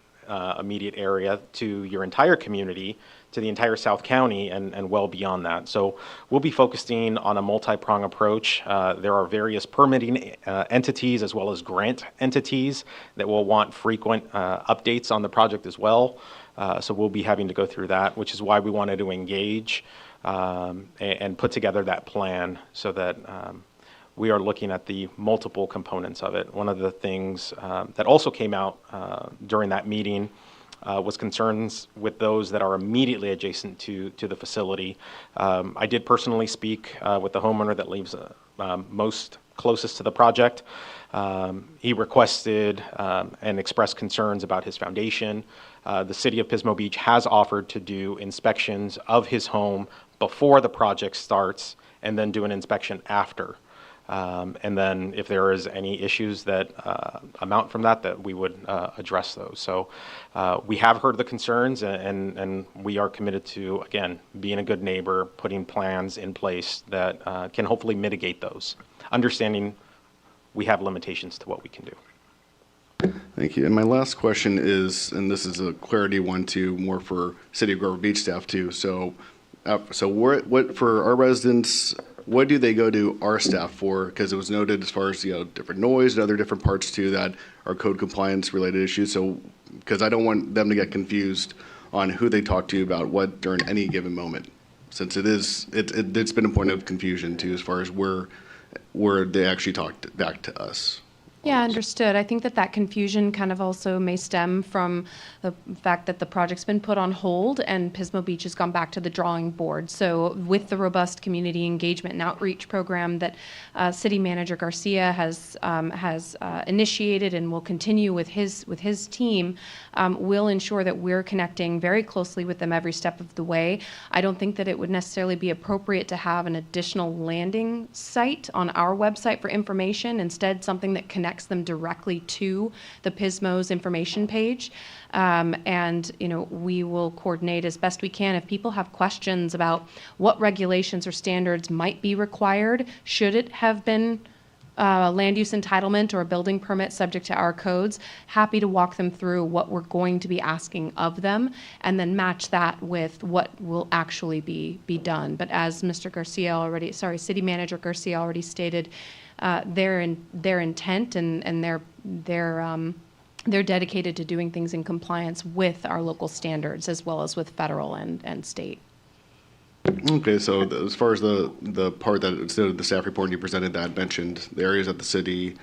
immediate area to your entire community, to the entire South County, and well beyond that. So we'll be focusing on a multi-prong approach. There are various permitting entities as well as grant entities that will want frequent updates on the project as well. So we'll be having to go through that, which is why we wanted to engage and put together that plan so that we are looking at the multiple components of it. One of the things that also came out during that meeting was concerns with those that are immediately adjacent to the facility. I did personally speak with the homeowner that lives most closest to the project. He requested and expressed concerns about his foundation. The city of Pismo Beach has offered to do inspections of his home before the project starts and then do an inspection after. And then if there is any issues that amount from that, that we would address those. So we have heard the concerns and we are committed to, again, being a good neighbor, putting plans in place that can hopefully mitigate those, understanding we have limitations to what we can do. Thank you. And my last question is, and this is a clarity one too, more for City of Grover Beach staff too. So what for our residents, what do they go to our staff for? Because it was noted as far as, different noise and other different parts too that are code compliance related issues. So, because I don't want them to get confused on who they talk to about what during any given moment, since it's been a point of confusion too as far as where they actually talked back to us. Yeah, understood. I think that confusion kind of also may stem from the fact that the project's been put on hold and Pismo Beach has gone back to the drawing board. So with the robust community engagement and outreach program that City Manager Garcia has initiated and will continue with his team, will ensure that we're connecting very closely with them every step of the way. I don't think that it would necessarily be appropriate to have an additional landing site on our website for information. Instead, something that connects them directly to the Pismo's information page. And we will coordinate as best we can. If people have questions about what regulations or standards might be required, should it have been land use entitlement or a building permit subject to our codes, happy to walk them through what we're going to be asking of them and then match that with what will actually be done. But as City Manager Garcia already stated, their intent and they're dedicated to doing things in compliance with our local standards as well as with federal and state. Okay, so as far as the part that the staff report you presented that mentioned the areas that the city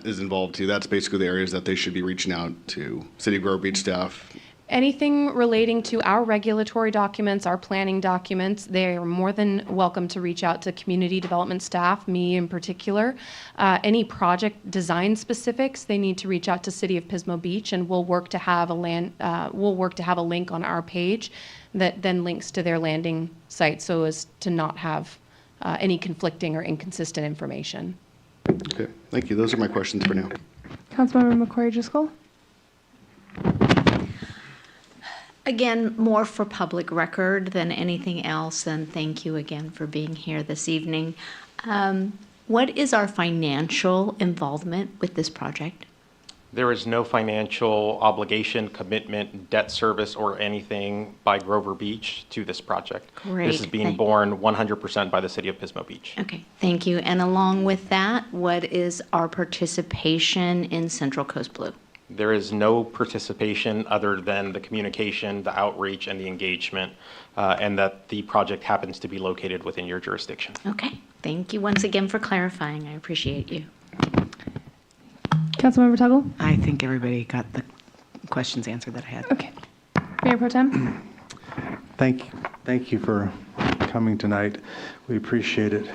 is involved to, that's basically the areas that they should be reaching out to City of Grover Beach staff. Anything relating to our regulatory documents, our planning documents, they are more than welcome to reach out to community development staff, me in particular. Any project design specifics, they need to reach out to City of Pismo Beach, and we'll work to have a link on our page that then links to their landing site, so as to not have any conflicting or inconsistent information. Okay, thank you. Those are my questions for now. Councilmember McCrory Driscoll. Again, more for public record than anything else, and thank you again for being here this evening. What is our financial involvement with this project? There is no financial obligation, commitment, debt service, or anything by Grover Beach to this project. Great. This is being borne 100% by the City of Pismo Beach. Okay, thank you. And along with that, what is our participation in Central Coast Blue? There is no participation other than the communication, the outreach, and the engagement, and that the project happens to be located within your jurisdiction. Okay, thank you once again for clarifying. I appreciate you. Councilmember Tuggle? I think everybody got the questions answered that I had. Okay. Mayor Pro Tem? Thank you for coming tonight. We appreciate it.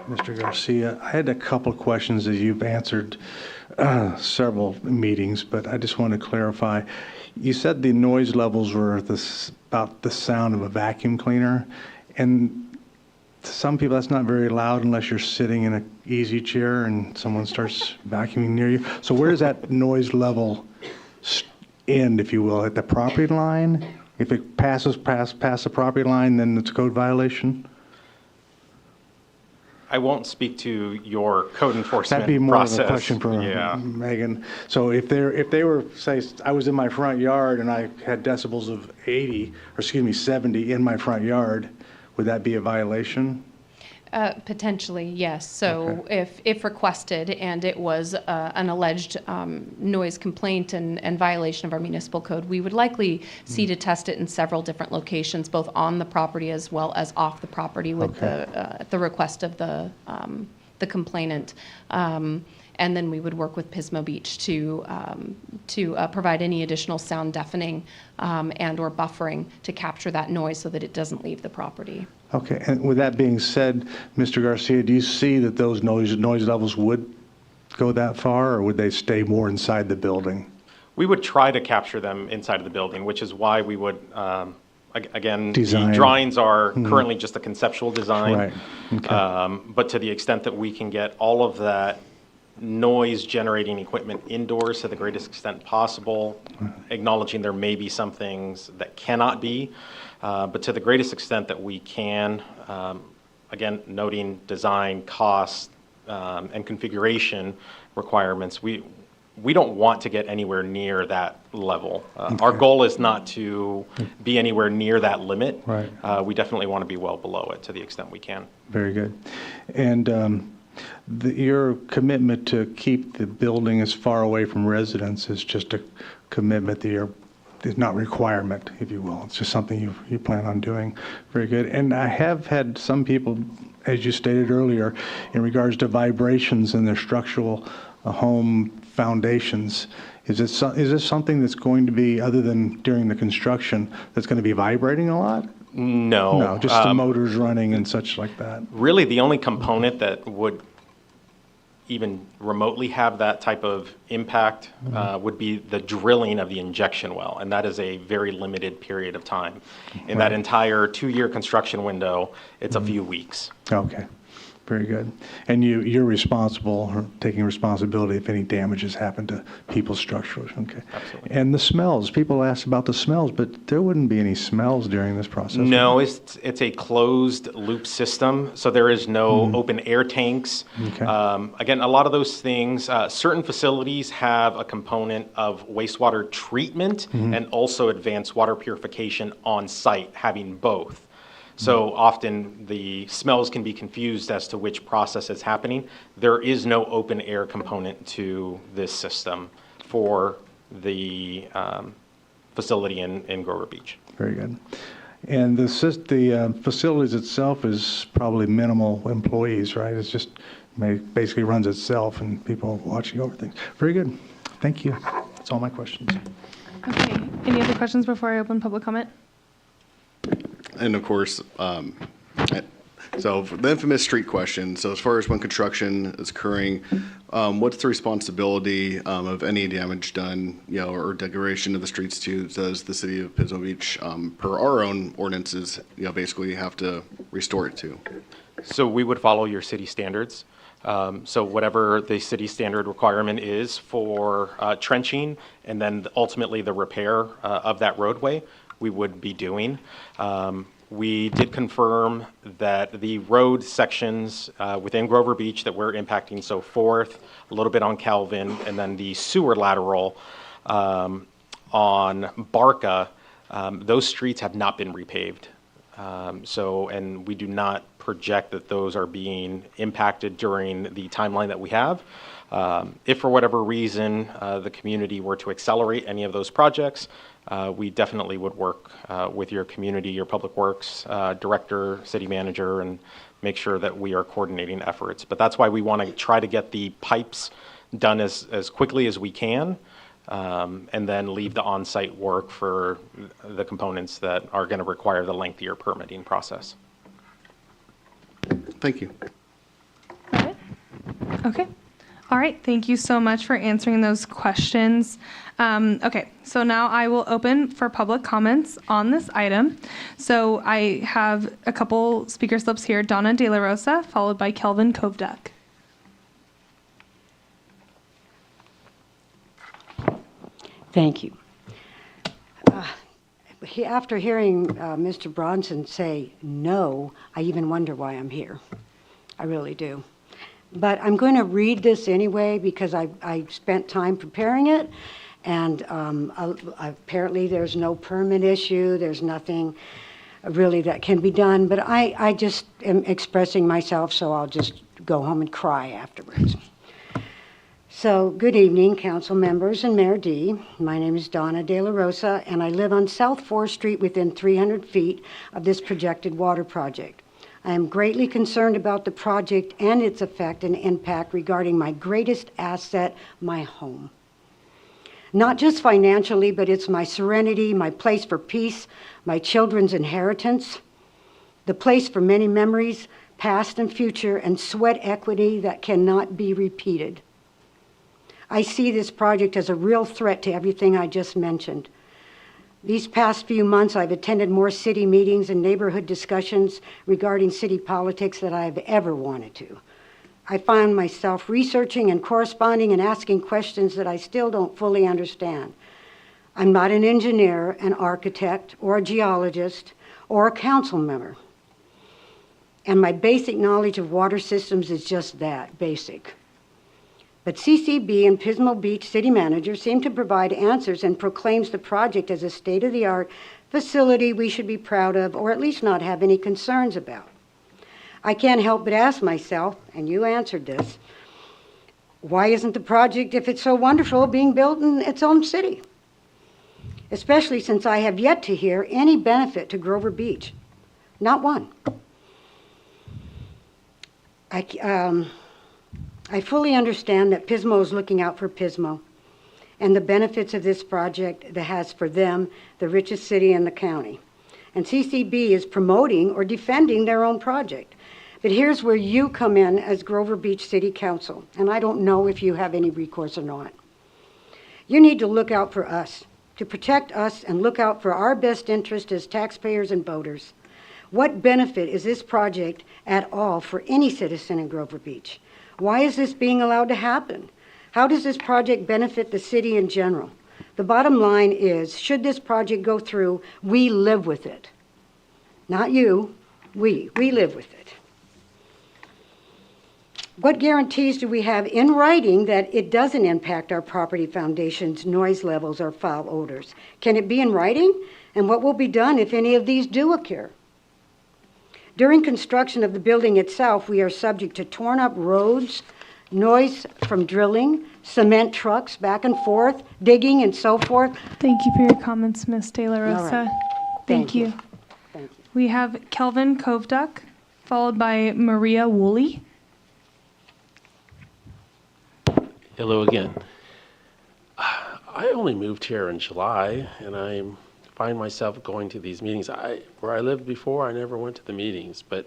Mr. Garcia, I had a couple of questions that you've answered several meetings, but I just want to clarify. You said the noise levels were about the sound of a vacuum cleaner, and to some people that's not very loud unless you're sitting in an easy chair and someone starts vacuuming near you. So where does that noise level end, if you will, at the property line? If it passes past the property line, then it's a code violation? I won't speak to your code enforcement That'd be more process. of a question for Megan. So if they were, say, I was in my front yard and I had decibels of 70 in my front yard, would that be a violation? Potentially, yes. So if requested and it was an alleged noise complaint and violation of our municipal code, we would likely see to test it in several different locations, both on the property as well as off the property with the request of the complainant. And then we would work with Pismo Beach to provide any additional sound deafening and or buffering to capture that noise so that it doesn't leave the property. Okay, and with that being said, Mr. Garcia, do you see that those noise levels would go that far, or would they stay more inside the building? We would try to capture them inside of the building, which is why we would, again, Design. the drawings are currently just a conceptual design. Right. Okay. But to the extent that we can get all of that noise generating equipment indoors to the greatest extent possible, acknowledging there may be some things that cannot be, but to the greatest extent that we can, again, noting design, cost, and configuration requirements, we don't want to get anywhere near that level. Our goal is not to be anywhere near that limit. Right. We definitely want to be well below it to the extent we can. Very good. And your commitment to keep the building as far away from residents is just a commitment that is not requirement, if you will. It's just something you plan on doing. Very good. And I have had some people, as you stated earlier, in regards to vibrations in their structural home foundations. Is this something that's going to be, other than during the construction, that's going to be vibrating a lot? No. No, just the motors running and such like that. Really, the only component that would even remotely have that type of impact would be the drilling of the injection well, and that is a very limited period of time. In that entire 2-year construction window, it's a few weeks. Okay, very good. And you're responsible, or taking responsibility if any damages happen to people's structures, okay? Absolutely. And the smells, people ask about the smells, but there wouldn't be any smells during this process? No, it's a closed loop system, so there is no open air tanks. Okay. Again, a lot of those things, certain facilities have a component of wastewater treatment and also advanced water purification on site, having both. So often the smells can be confused as to which process is happening. There is no open air component to this system for the facility in Grover Beach. Very good. And the facilities itself is probably minimal employees, right? It's just basically runs itself and people watching over things. Very good. Thank you. That's all my questions. Okay. Any other questions before I open public comment? And of course, so the infamous street question. So as far as when construction is occurring, what's the responsibility of any damage done, or degradation of the streets does the city of Pismo Beach, per our own ordinances, basically have to restore it to? So we would follow your city standards. So whatever the city standard requirement is for trenching and then ultimately the repair of that roadway, we would be doing. We did confirm that the road sections within Grover Beach that we're impacting, so 4th, a little bit on Calvin, and then the sewer lateral on Barca, those streets have not been repaved. And we do not project that those are being impacted during the timeline that we have. If for whatever reason the community were to accelerate any of those projects, we definitely would work with your community, your public works director, city manager, and make sure that we are coordinating efforts. But that's why we want to try to get the pipes done as quickly as we can, and then leave the on-site work for the components that are going to require the lengthier permitting process. Thank you. Okay. All right. Thank you so much for answering those questions. Okay. So now I will open for public comments on this item. So I have a couple speaker slips here. Donna De La Rosa, followed by Kelvin Kovduck. Thank you. After hearing Mr. Bronson say no, I even wonder why I'm here. I really do. But I'm going to read this anyway because I spent time preparing it, and apparently there's no permit issue. There's nothing really that can be done. But I just am expressing myself, so I'll just go home and cry afterwards. So, good evening, council members and Mayor D. My name is Donna De La Rosa, and I live on South 4th Street within 300 feet of this projected water project. I am greatly concerned about the project and its effect and impact regarding my greatest asset, my home. Not just financially, but it's my serenity, my place for peace, my children's inheritance, the place for many memories, past and future, and sweat equity that cannot be repeated. I see this project as a real threat to everything I just mentioned. These past few months, I've attended more city meetings and neighborhood discussions regarding city politics than I've ever wanted to. I find myself researching and corresponding and asking questions that I still don't fully understand. I'm not an engineer, an architect, or a geologist, or a council member. And my basic knowledge of water systems is just that, basic. But CCB and Pismo Beach city manager seem to provide answers and proclaims the project as a state-of-the-art facility we should be proud of, or at least not have any concerns about. I can't help but ask myself, and you answered this, why isn't the project, if it's so wonderful, being built in its own city? Especially since I have yet to hear any benefit to Grover Beach. Not one. I fully understand that Pismo is looking out for Pismo and the benefits of this project that has for them, the richest city in the county. And CCB is promoting or defending their own project. But here's where you come in as Grover Beach City Council, and I don't know if you have any recourse or not. You need to look out for us, to protect us and look out for our best interest as taxpayers and voters. What benefit is this project at all for any citizen in Grover Beach? Why is this being allowed to happen? How does this project benefit the city in general? The bottom line is, should this project go through, we live with it. Not you, we live with it. What guarantees do we have in writing that it doesn't impact our property foundations, noise levels, or foul odors? Can it be in writing? And what will be done if any of these do occur? During construction of the building itself, we are subject to torn up roads, noise from drilling, cement trucks back and forth, digging, and so forth. Thank you for your comments, Ms. De La Rosa. All right. Thank you. Thank you. We have Kelvin Kovduck, followed by Maria Woolley. Hello again. I only moved here in July, and I find myself going to these meetings. Where I lived before, I never went to the meetings, but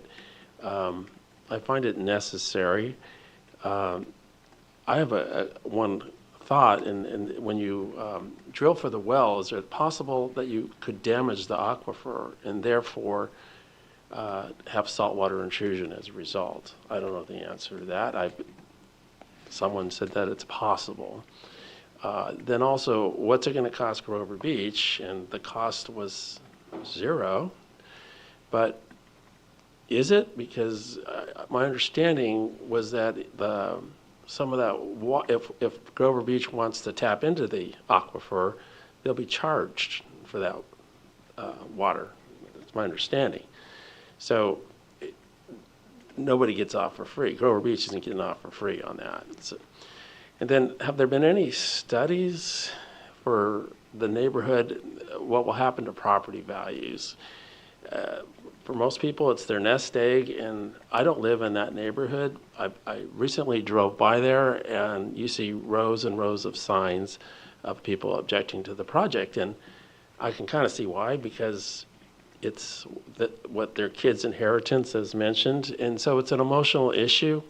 I find it necessary. I have one thought, and when you drill for the well, is it possible that you could damage the aquifer and therefore have saltwater intrusion as a result? I don't know the answer to that. Someone said that it's possible. Then also, what's it going to cost Grover Beach? And the cost was zero. But is it? Because my understanding was that some of that, if Grover Beach wants to tap into the aquifer, they'll be charged for that water. That's my understanding. So nobody gets off for free. Grover Beach isn't getting off for free on that. So, and then, have there been any studies for the neighborhood, what will happen to property values? For most people, it's their nest egg, and I don't live in that neighborhood. I recently drove by there, and you see rows and rows of signs of people objecting to the project, and I can kind of see why, because it's what their kids' inheritance is mentioned, and so it's an emotional issue.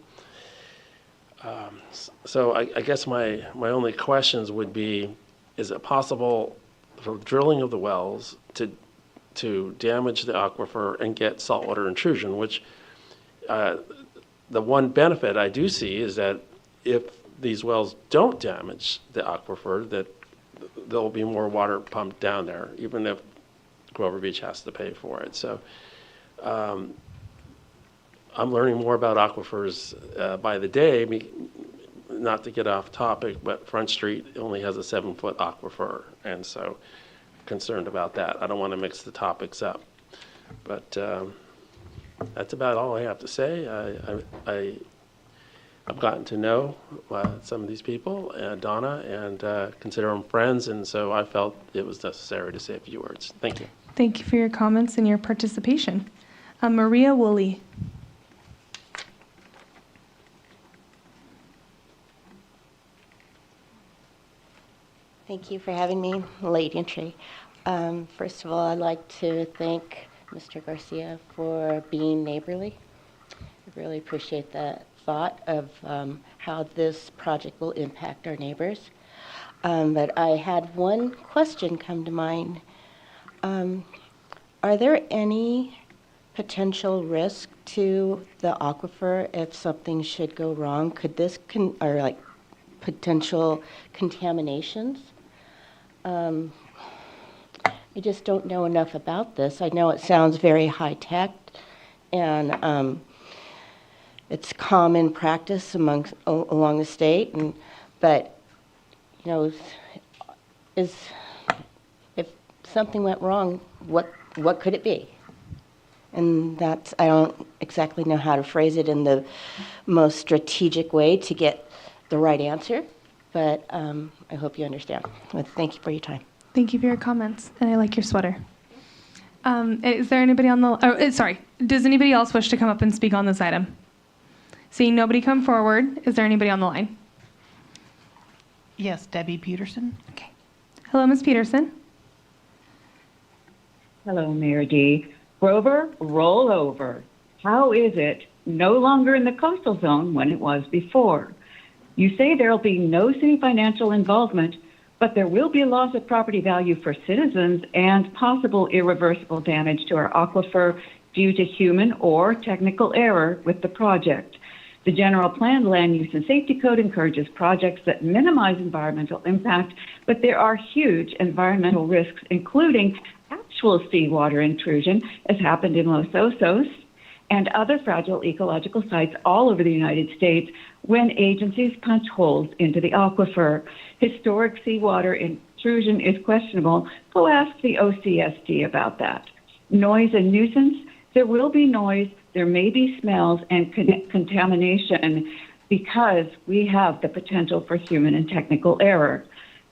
So I guess my only questions would be, is it possible for drilling of the wells to damage the aquifer and get saltwater intrusion, which the one benefit I do see is that if these wells don't damage the aquifer, that there'll be more water pumped down there, even if Grover Beach has to pay for it. So I'm learning more about aquifers by the day. Not to get off topic, but Front Street only has a 7-foot aquifer, and so concerned about that. I don't want to mix the topics up, but that's about all I have to say. I've gotten to know some of these people, Donna, and consider them friends, and so I felt it was necessary to say a few words. Thank you. Thank you for your comments and your participation. Maria Woolley. Thank you for having me, late entry. First of all, I'd like to thank Mr. Garcia for being neighborly. I really appreciate that thought of how this project will impact our neighbors. But I had one question come to mind. Are there any potential risk to the aquifer if something should go wrong? Could this, or like potential contaminations? I just don't know enough about this. I know it sounds very high-tech, and it's common practice along the state. But you know, if something went wrong, what could it be? And that's, I don't exactly know how to phrase it in the most strategic way to get the right answer. But I hope you understand. Well, thank you for your time. Thank you for your comments, and I like your sweater. Is there anybody on the, sorry, does anybody else wish to come up and speak on this item? Seeing nobody come forward, is there anybody on the line? Yes, Debbie Peterson. Okay. Hello, Ms. Peterson. Hello, Mayor D. Grover, roll over. How is it no longer in the coastal zone when it was before? You say there'll be no city financial involvement, but there will be a loss of property value for citizens and possible irreversible damage to our aquifer due to human or technical error with the project. The General Plan Land Use and Safety Code encourages projects that minimize environmental impact, but there are huge environmental risks, including actual seawater intrusion, as happened in Los Osos, and other fragile ecological sites all over the United States when agencies punch holes into the aquifer. Historic seawater intrusion is questionable. Go ask the OCSD about that. Noise and nuisance, there will be noise, there may be smells and contamination because we have the potential for human and technical error.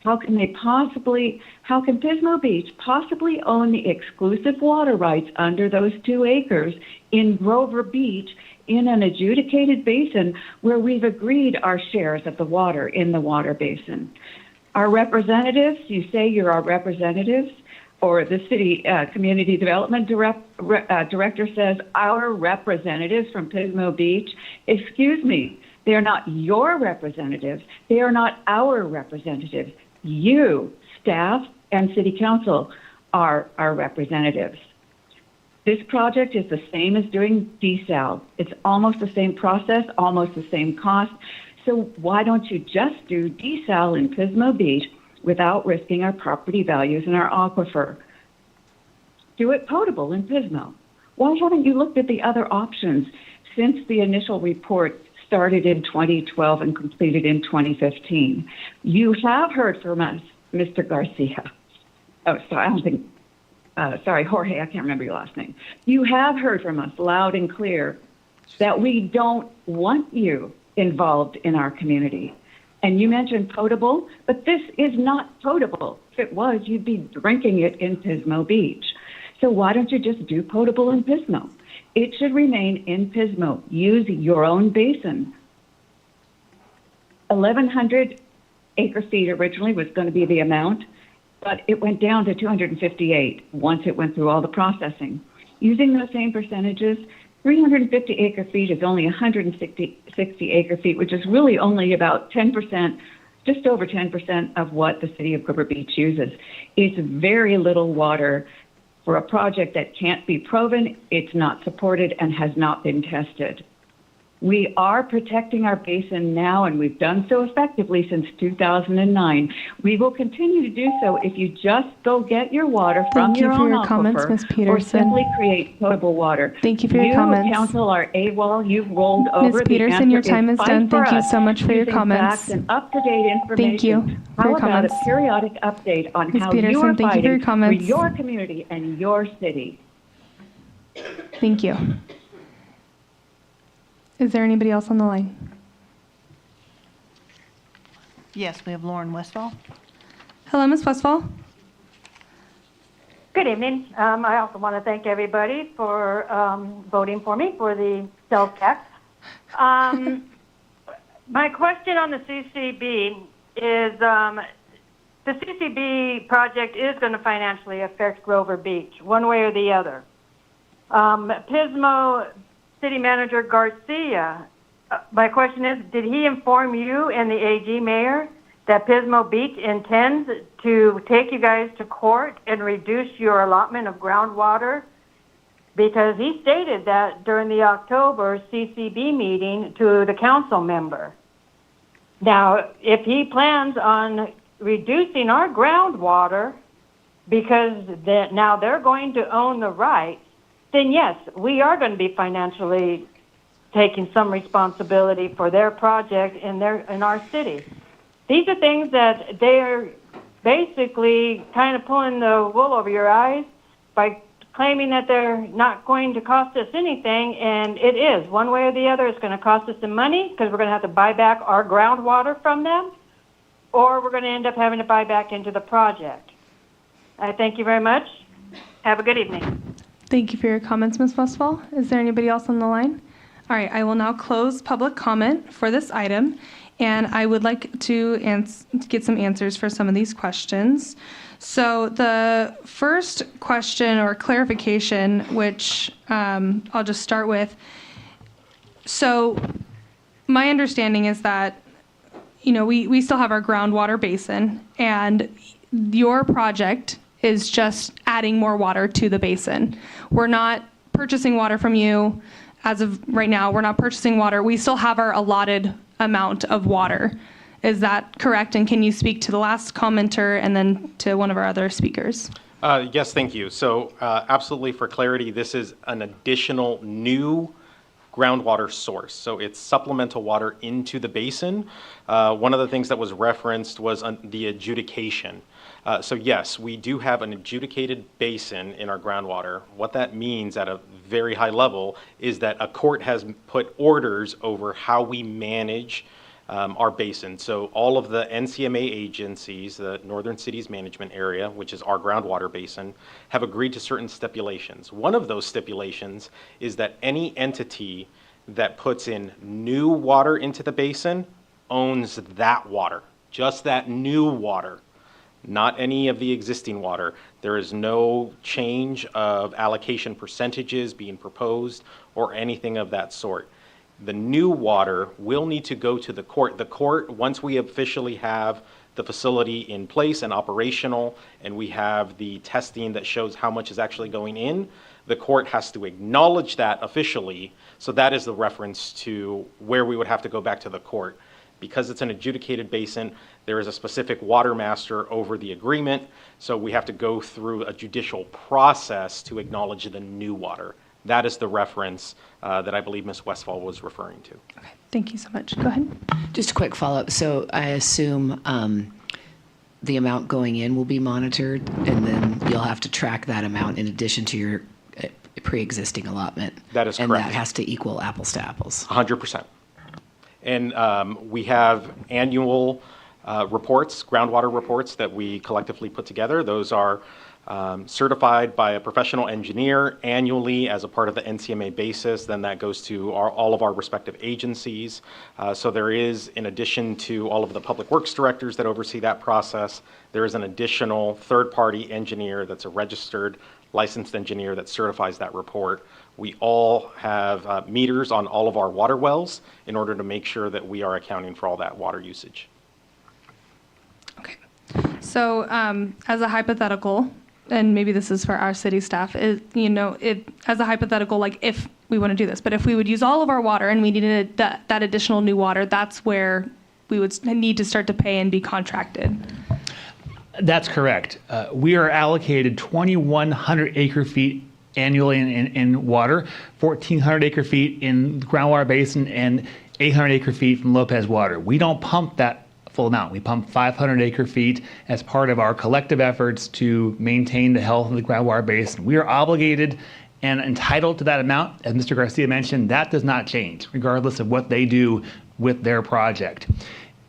How can Pismo Beach possibly own the exclusive water rights under those 2 acres in Grover Beach in an adjudicated basin where we've agreed our shares of the water in the water basin? Our representatives, you say you're our representatives, or the city community development director says our representatives from Pismo Beach. Excuse me, they are not your representatives. They are not our representatives. You, staff, and city council are our representatives. This project is the same as doing desal. It's almost the same process, almost the same cost. So why don't you just do desal in Pismo Beach without risking our property values and our aquifer? Do it potable in Pismo. Why haven't you looked at the other options since the initial report started in 2012 and completed in 2015? You have heard from us, Mr. Garcia. Oh, sorry, sorry, Jorge, I can't remember your last name. You have heard from us loud and clear that we don't want you involved in our community. And you mentioned potable, but this is not potable. If it was, you'd be drinking it in Pismo Beach. So why don't you just do potable in Pismo? It should remain in Pismo. Use your own basin. 1,100 acre-feet originally was going to be the amount, but it went down to 258 once it went through all the processing. Using those same percentages, 350 acre-feet is only 160 acre-feet, which is really only about 10%, just over 10% of what the city of River Beach uses. It's very little water for a project that can't be proven, it's not supported, and has not been tested. We are protecting our basin now, and we've done so effectively since 2009. We will continue to do so if you just go get your water from your own aquifer, comments, Ms. or Peterson. simply create potable water. Thank you for your comments. You, council, are AWOL. You've rolled over. Ms. Peterson, your time is fight done. for Thank you us so much for your using comments. Facts and up-to-date information. Thank you for How your about comments. a periodic update on Ms. how Peterson, you are thank you for your fighting comments. for your community and your city? Thank you. Is there anybody else on the line? Yes, we have Lauren Westfall. Hello, Ms. Westfall. Good evening. I also want to thank everybody for voting for me for the sales tax. My question on the CCB is the CCB project is going to financially affect Grover Beach one way or the other. Pismo City Manager Garcia, my question is, did he inform you and the AG Mayor that Pismo Beach intends to take you guys to court and reduce your allotment of groundwater? Because he stated that during the October CCB meeting to the council member. Now, if he plans on reducing our groundwater because now they're going to own the rights, then yes, we are going to be financially taking some responsibility for their project in our city. These are things that they're basically kind of pulling the wool over your eyes by claiming that they're not going to cost us anything, and it is. One way or the other, it's going to cost us some money because we're going to have to buy back our groundwater from them, or we're going to end up having to buy back into the project. I thank you very much. Have a good evening. Thank you for your comments, Ms. Westfall. Is there anybody else on the line? All right, I will now close public comment for this item, and I would like to get some answers for some of these questions. So the first question or clarification, which I'll just start with. So my understanding is that, we still have our groundwater basin, and your project is just adding more water to the basin. We're not purchasing water from you. As of right now, we're not purchasing water. We still have our allotted amount of water. Is that correct? And can you speak to the last commenter and then to one of our other speakers? Yes, thank you. So absolutely, for clarity, this is an additional new groundwater source. So it's supplemental water into the basin. One of the things that was referenced was the adjudication. So yes, we do have an adjudicated basin in our groundwater. What that means at a very high level is that a court has put orders over how we manage our basin. So all of the NCMA agencies, the Northern Cities Management Area, which is our groundwater basin, have agreed to certain stipulations. One of those stipulations is that any entity that puts in new water into the basin owns that water, just that new water, not any of the existing water. There is no change of allocation percentages being proposed or anything of that sort. The new water will need to go to the court. The court, once we officially have the facility in place and operational, and we have the testing that shows how much is actually going in, the court has to acknowledge that officially. So that is the reference to where we would have to go back to the court. Because it's an adjudicated basin, there is a specific water master over the agreement, so we have to go through a judicial process to acknowledge the new water. That is the reference that I believe Ms. Westfall was referring to. Okay, thank you so much. Go ahead. Just a quick follow-up. So I assume the amount going in will be monitored, and then you'll have to track that amount in addition to your a pre-existing allotment. That is And correct. that has to equal apples to apples. 100%. And we have annual reports, groundwater reports that we collectively put together. Those are certified by a professional engineer annually as a part of the NCMA basis. Then that goes to all of our respective agencies. So there is, in addition to all of the public works directors that oversee that process, there is an additional third-party engineer that's a registered licensed engineer that certifies that report. We all have meters on all of our water wells in order to make sure that we are accounting for all that water usage. So as a hypothetical, and maybe this is for our city staff, as a hypothetical, like if we want to do this, but if we would use all of our water and we needed that additional new water, that's where we would need to start to pay and be contracted. That's correct. We are allocated 2,100 acre feet annually in water, 1,400 acre feet in the groundwater basin, and 800 acre feet from Lopez Water. We don't pump that full amount. We pump 500 acre feet as part of our collective efforts to maintain the health of the groundwater basin. We are obligated and entitled to that amount. As Mr. Garcia mentioned, that does not change, regardless of what they do with their project.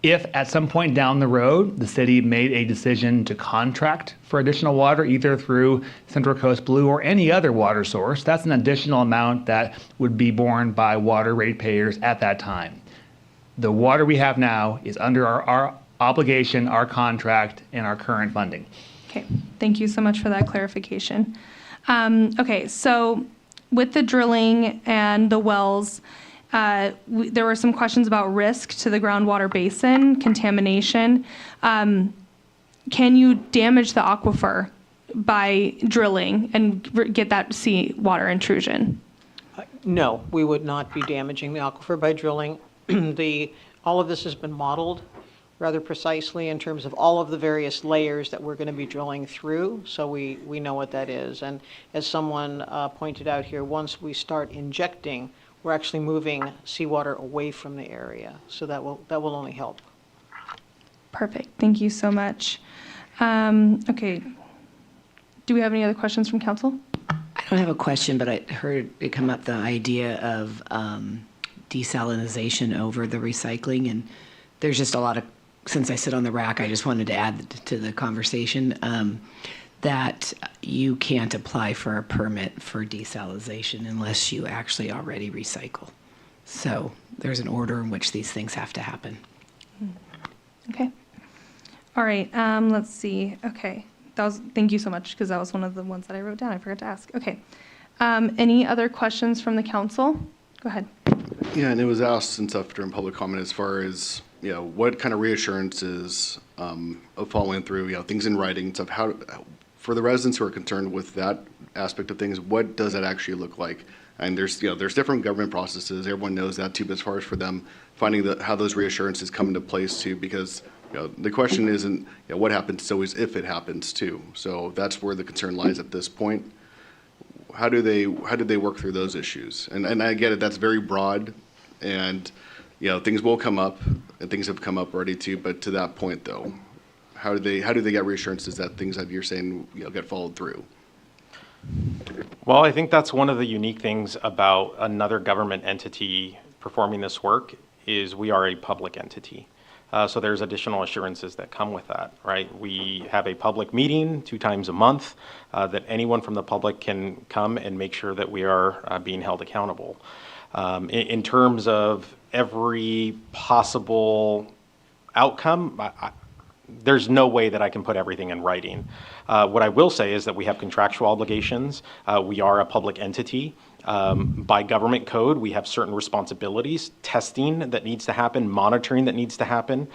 If at some point down the road, the city made a decision to contract for additional water, either through Central Coast Blue or any other water source, that's an additional amount that would be borne by water ratepayers at that time. The water we have now is under our obligation, our contract, and our current funding. Okay, thank you so much for that clarification. Okay, so with the drilling and the wells, there were some questions about risk to the groundwater basin, contamination. Can you damage the aquifer by drilling and get that seawater intrusion? No, we would not be damaging the aquifer by drilling. All of this has been modeled rather precisely in terms of all of the various layers that we're going to be drilling through, so we know what that is. And as someone pointed out here, once we start injecting, we're actually moving seawater away from the area, so that will only help. Perfect, thank you so much. Okay, do we have any other questions from council? I don't have a question, but I heard it come up, the idea of desalinization over the recycling, and there's just a lot of, since I sit on the rack, I just wanted to add to the conversation that you can't apply for a permit for desalinization unless you actually already recycle. So there's an order in which these things have to happen. Okay. All right, let's see. Okay, thank you so much, because that was one of the ones that I wrote down. I forgot to ask. Okay. Any other questions from the council? Go ahead. Yeah, and it was asked and stuff during public comment as far as, what kind of reassurances of following through, things in writing and stuff. How, for the residents who are concerned with that aspect of things, what does that actually look like? And there's different government processes. Everyone knows that too, but as far as for them finding how those reassurances come into place too, because the question isn't what happens, it's always if it happens too. So that's where the concern lies at this point. How do they work through those issues? And I get it, that's very broad, and things will come up, and things have come up already too. But to that point though, how do they get reassurances that things that you're saying get followed through? Well, I think that's one of the unique things about another government entity performing this work is we are a public entity. So there's additional assurances that come with that, right? We have a public meeting 2 times a month that anyone from the public can come and make sure that we are being held accountable. In terms of every possible outcome, there's no way that I can put everything in writing. What I will say is that we have contractual obligations. We are a public entity. By government code, we have certain responsibilities, testing that needs to happen, monitoring that needs to happen.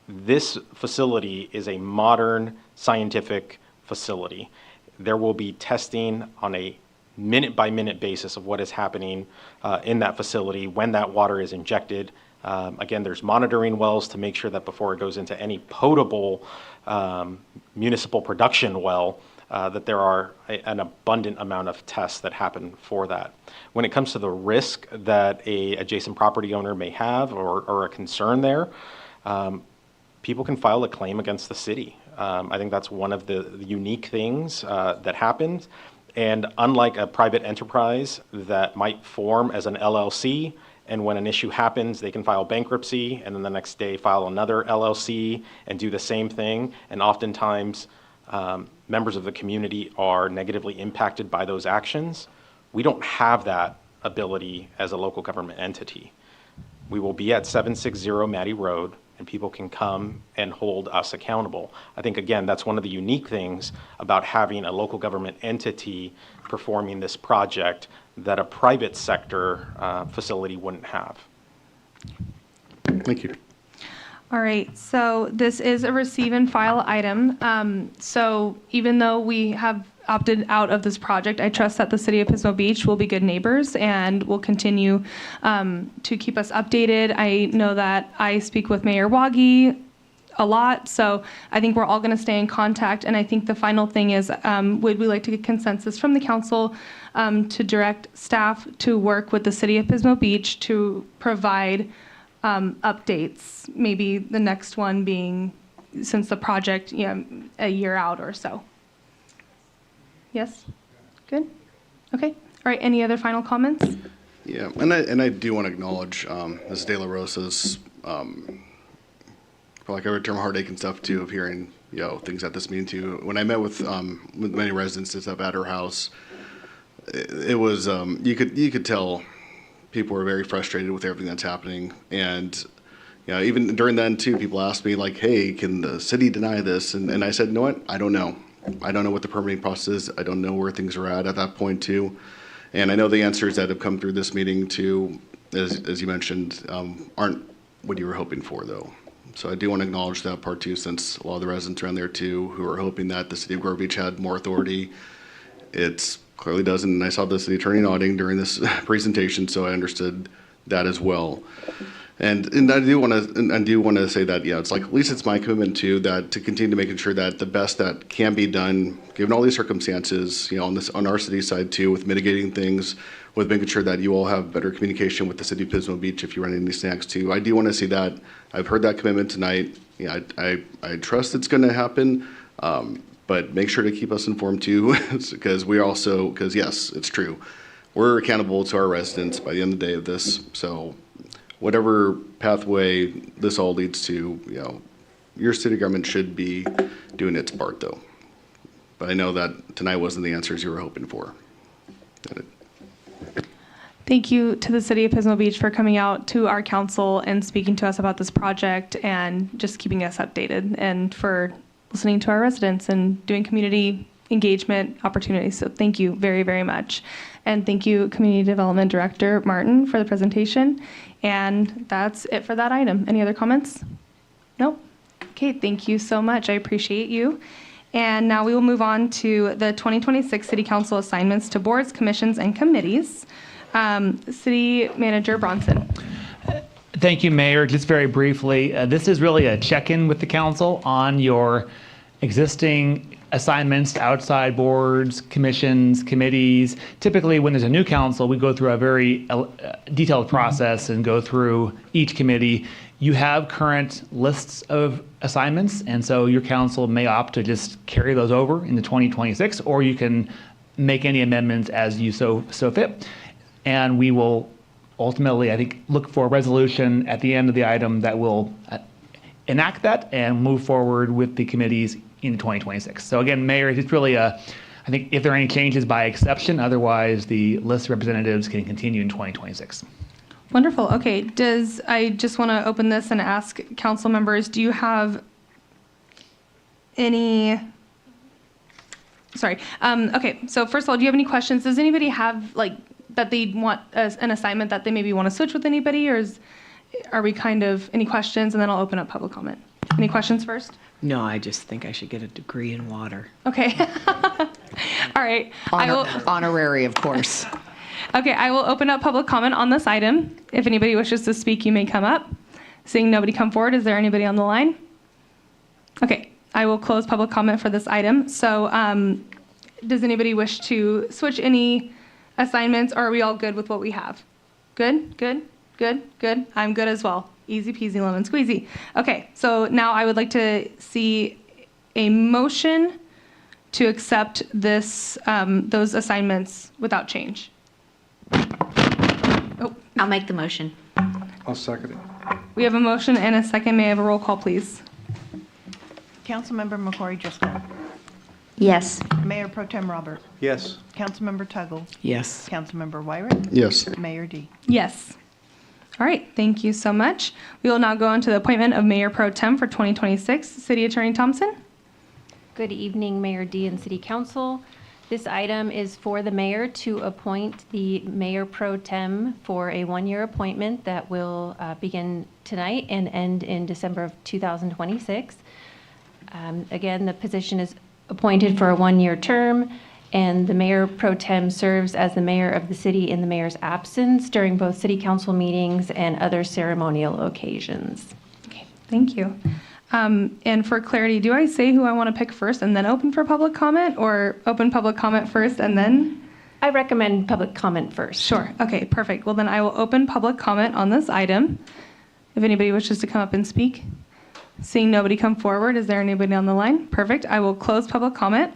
This facility is a modern scientific facility. There will be testing on a minute-by-minute basis of what is happening in that facility when that water is injected. Again, there's monitoring wells to make sure that before it goes into any potable municipal production well, that there are an abundant amount of tests that happen for that. When it comes to the risk that a adjacent property owner may have or a concern there, people can file a claim against the city. I think that's one of the unique things that happens. And unlike a private enterprise that might form as an LLC, and when an issue happens, they can file bankruptcy, and then the next day file another LLC and do the same thing. And oftentimes, members of the community are negatively impacted by those actions. We don't have that ability as a local government entity. We will be at 760 Mattie Road, and people can come and hold us accountable. I think, again, that's one of the unique things about having a local government entity performing this project that a private sector facility wouldn't have. Thank you. All right, so this is a receive and file item. So even though we have opted out of this project, I trust that the City of Pismo Beach will be good neighbors and will continue to keep us updated. I know that I speak with Mayor Wagi a lot, so I think we're all going to stay in contact. And I think the final thing is, would we like to get consensus from the council to direct staff to work with the City of Pismo Beach to provide updates, maybe the next one being since the project, a year out or so. Yes? Good? Okay. All right, any other final comments? Yeah, and I do want to acknowledge Ms. De La Rosa's, for lack of a term, heartache and stuff too, of hearing, things at this meeting too. When I met with many residents up at her house, it was, you could tell people were very frustrated with everything that's happening. And, even during then too, people asked me like, hey, can the city deny this? And I said, you know what? I don't know. I don't know what the permitting process is. I don't know where things are at that point too. And I know the answers that have come through this meeting too, as you mentioned, aren't what you were hoping for though. So I do want to acknowledge that part too, since a lot of the residents around there too, who are hoping that the city of Grover Beach had more authority. It clearly doesn't. And I saw the city attorney nodding during this presentation, so I understood that as well. And I do want to say that, it's like, at least it's my commitment too, that to continue making sure that the best that can be done, given all these circumstances, on our city side too, with mitigating things, with making sure that you all have better communication with the city of Pismo Beach if you run into these snags too. I do want to see that. I've heard that commitment tonight. I trust it's going to happen, but make sure to keep us informed too, because yes, it's true. We're accountable to our residents by the end of the day of this. So whatever pathway this all leads to, your city government should be doing its part though. But I know that tonight wasn't the answers you were hoping for. Thank you to the City of Pismo Beach for coming out to our council and speaking to us about this project and just keeping us updated, and for listening to our residents and doing community engagement opportunities. So thank you very, very much. And thank you, Community Development Director Martin, for the presentation. And that's it for that item. Any other comments? No? Okay, thank you so much. I appreciate you. And now we will move on to the 2026 City Council assignments to boards, commissions, and committees. City Manager Bronson. Thank you, Mayor. Just very briefly, this is really a check-in with the council on your existing assignments to outside boards, commissions, committees. Typically, when there's a new council, we go through a very detailed process and go through each committee. You have current lists of assignments, and so your council may opt to just carry those over into 2026, or you can make any amendments as you so fit. And we will ultimately, I think, look for a resolution at the end of the item that will enact that and move forward with the committees in 2026. So again, Mayor, it's really I think if there are any changes by exception, otherwise the list of representatives can continue in 2026. Wonderful. Okay, I just want to open this and ask council members, do you have any, okay, so first of all, do you have any questions? Does anybody have that they want an assignment that they maybe want to switch with anybody, or are we any questions? And then I'll open up public comment. Any questions first? No, I just think I should get a degree in water. Okay. All right. Honorary, of course. Okay, I will open up public comment on this item. If anybody wishes to speak, you may come up. Seeing nobody come forward, is there anybody on the line? Okay, I will close public comment for this item. So does anybody wish to switch any assignments, or are we all good with what we have? Good, good, good, good. I'm good as well. Easy peasy lemon squeezy. Okay, so now I would like to see a motion to accept those assignments without change? I'll make the motion. I'll second it. We have a motion and a second. May I have a roll call, please? Councilmember McCory Driscoll. Yes. Mayor Pro Tem Robert. Yes. Councilmember Tuggle. Yes. Councilmember Wyrick. Yes. Mayor D. Yes. All right, thank you so much. We will now go on to the appointment of Mayor Pro Tem for 2026. City Attorney Thompson. Good evening, Mayor D and City Council. This item is for the mayor to appoint the Mayor Pro Tem for a one-year appointment that will begin tonight and end in December of 2026. Again, the position is appointed for a one-year term, and the Mayor Pro Tem serves as the mayor of the city in the mayor's absence during both city council meetings and other ceremonial occasions. Okay, thank you. And for clarity, do I say who I want to pick first and then open for public comment, or open public comment first and then? I recommend public comment first. Sure. Okay, perfect. Well, then I will open public comment on this item. If anybody wishes to come up and speak. Seeing nobody come forward, is there anybody on the line? Perfect. I will close public comment.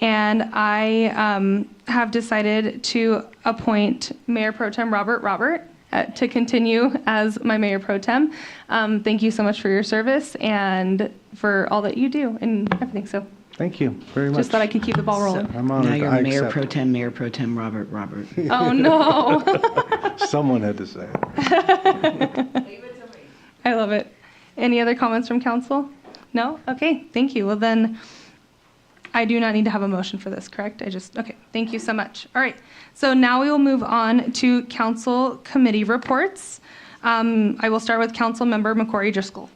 And I have decided to appoint Mayor Pro Tem Robert to continue as my Mayor Pro Tem. Thank you so much for your service and for all that you do and everything. So Thank you very much. just thought I could keep the ball rolling. I'm honored. Now you're I Mayor accept. Pro Tem Robert. Oh, no. Someone had to say it. I love it. Any other comments from council? No? Okay, thank you. Well, then I do not need to have a motion for this, correct? Okay, thank you so much. All right, so now we will move on to council committee reports. I will start with Council Member McCory Driscoll.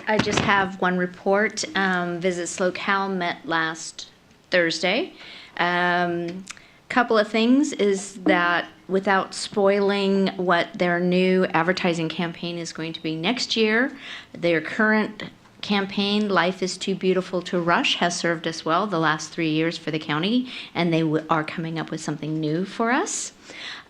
I just have one report. Visits Locale met last Thursday. Couple of things is that without spoiling what their new advertising campaign is going to be next year, their current campaign, Life is Too Beautiful to Rush, has served us well the last 3 years for the county, and they are coming up with something new for us.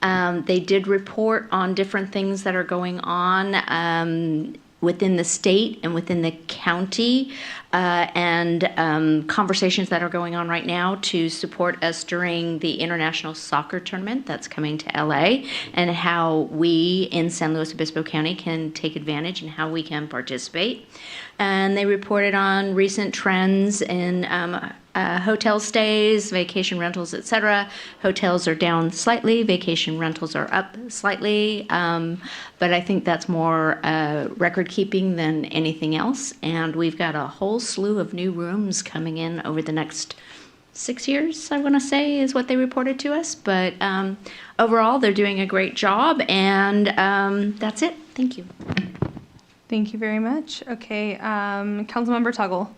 They did report on different things that are going on within the state and within the county, and conversations that are going on right now to support us during the international soccer tournament that's coming to LA, and how we in San Luis Obispo County can take advantage and how we can participate. And they reported on recent trends in hotel stays, vacation rentals, etc. Hotels are down slightly, vacation rentals are up slightly, but I think that's more record keeping than anything else. And we've got a whole slew of new rooms coming in over the next 6 years, I want to say, is what they reported to us. But overall, they're doing a great job, and that's it. Thank you. Thank you very much. Okay, Councilmember Tuggle.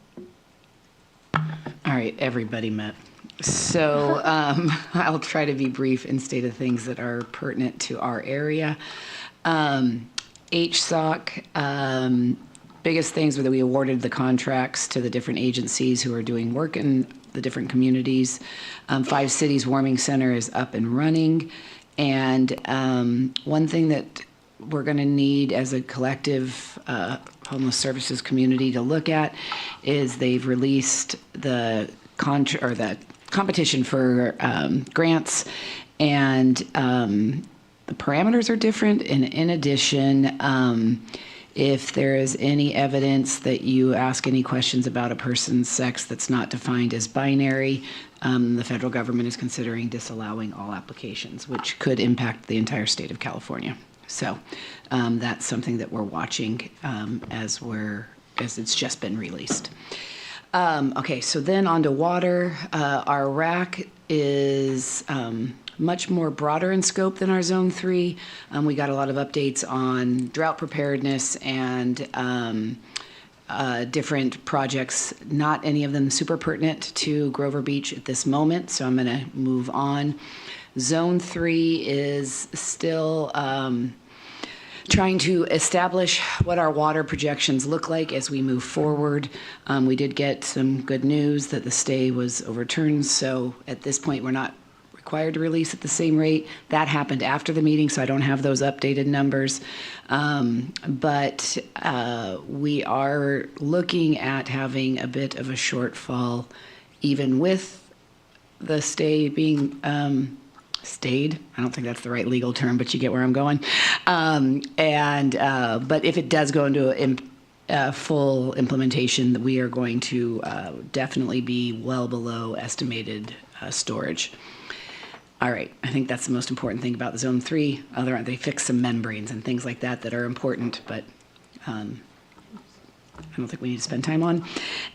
All right, everybody met. So I'll try to be brief and state the things that are pertinent to our area. HSOC, biggest things were that we awarded the contracts to the different agencies who are doing work in the different communities. 5 Cities Warming Center is up and running. And one thing that we're going to need as a collective homeless services community to look at is they've released the competition for grants, and the parameters are different. And in addition, if there is any evidence that you ask any questions about a person's sex that's not defined as binary, the federal government is considering disallowing all applications, which could impact the entire state of California. So that's something that we're watching as it's just been released. Okay, so then on to water. Our RAC is much more broader in scope than our Zone 3. We got a lot of updates on drought preparedness and different projects, not any of them super pertinent to Grover Beach at this moment, so I'm going to move on. Zone 3 is still trying to establish what our water projections look like as we move forward. We did get some good news that the stay was overturned, so at this point we're not required to release at the same rate. That happened after the meeting, so I don't have those updated numbers. But we are looking at having a bit of a shortfall even with the stay being stayed. I don't think that's the right legal term, but you get where I'm going. But if it does go into full implementation, we are going to definitely be well below estimated storage. All right, I think that's the most important thing about the Zone 3. They fixed some membranes and things like that that are important, but I don't think we need to spend time on.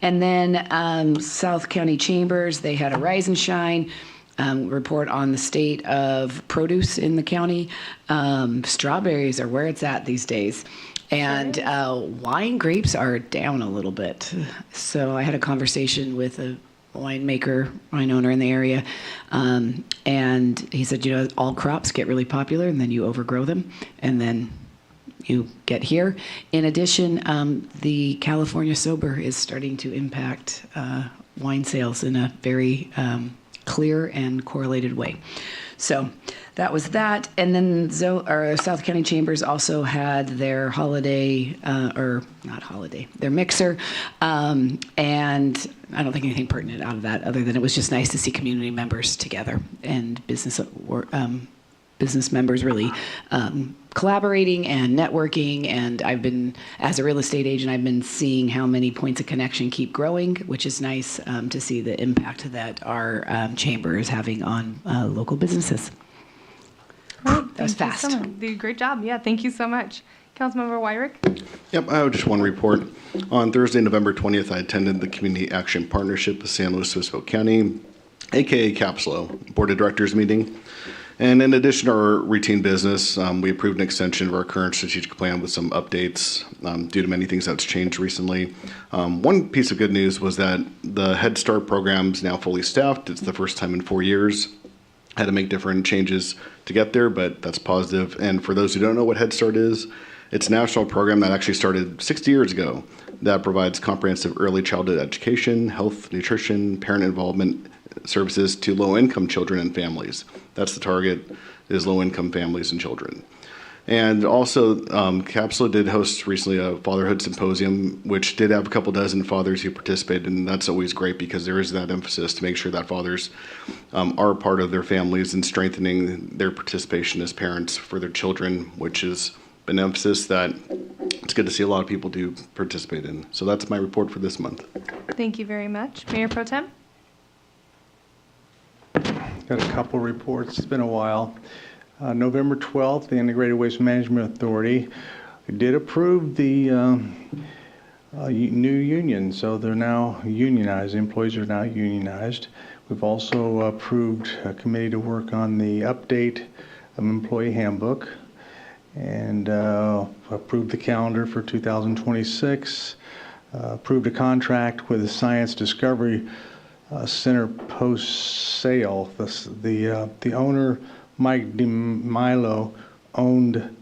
And then South County Chambers, they had a Rise and Shine report on the state of produce in the county. Strawberries are where it's at these days. And wine grapes are down a little bit. So I had a conversation with a wine owner in the area, and he said, all crops get really popular and then you overgrow them and then you get here. In addition, the California Sober is starting to impact wine sales in a very clear and correlated way. So that was that. And then South County Chambers also had their their mixer. And I don't think anything pertinent out of that other than it was just nice to see community members together and business members really collaborating and networking. And I've been, as a real estate agent, I've been seeing how many points of connection keep growing, which is nice to see the impact that our chamber is having on local businesses. Great. That was fast. So much. Great job. Yeah, thank you so much. Councilmember Wyrick? Yep, I have just one report. On Thursday, November 20th, I attended the Community Action Partnership with San Luis Obispo County, aka CAPSLO, Board of Directors meeting. And in addition to our routine business, we approved an extension of our current strategic plan with some updates due to many things that's changed recently. One piece of good news was that the Head Start program is now fully staffed. It's the first time in 4 years. I had to make different changes to get there, but that's positive. And for those who don't know what Head Start is, it's a national program that actually started 60 years ago that provides comprehensive early childhood education, health, nutrition, parent involvement services to low-income children and families. That's the target, is low-income families and children. And also, CAPSLO did host recently a fatherhood symposium, which did have a couple dozen fathers who participated, and that's always great because there is that emphasis to make sure that fathers are part of their families and strengthening their participation as parents for their children, which has been an emphasis that it's good to see a lot of people do participate in. So that's my report for this month. Thank you very much. Mayor Pro Tem? Got a couple reports. It's been a while. November 12th, the Integrated Waste Management Authority did approve the new union, so they're now unionized. The employees are now unionized. We've also approved a committee to work on the update of employee handbook and approved the calendar for 2026, approved a contract with the Science Discovery Center post-sale. The owner, Mike DeMilo, owned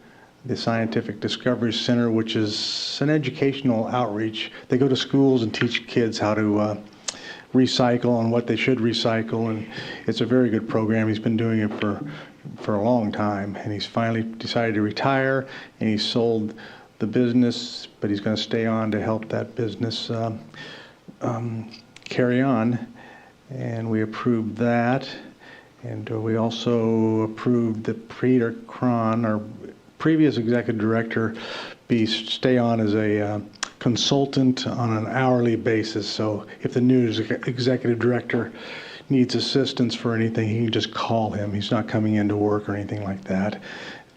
the Scientific Discovery Center, which is an educational outreach. They go to schools and teach kids how to recycle and what they should recycle, and it's a very good program. He's been doing it for a long time, and he's finally decided to retire, and he sold the business, but he's going to stay on to help that business carry on, and we approved that. And we also approved that Peter Cron, our previous executive director, stay on as a consultant on an hourly basis. So if the new executive director needs assistance for anything, he can just call him. He's not coming into work or anything like that.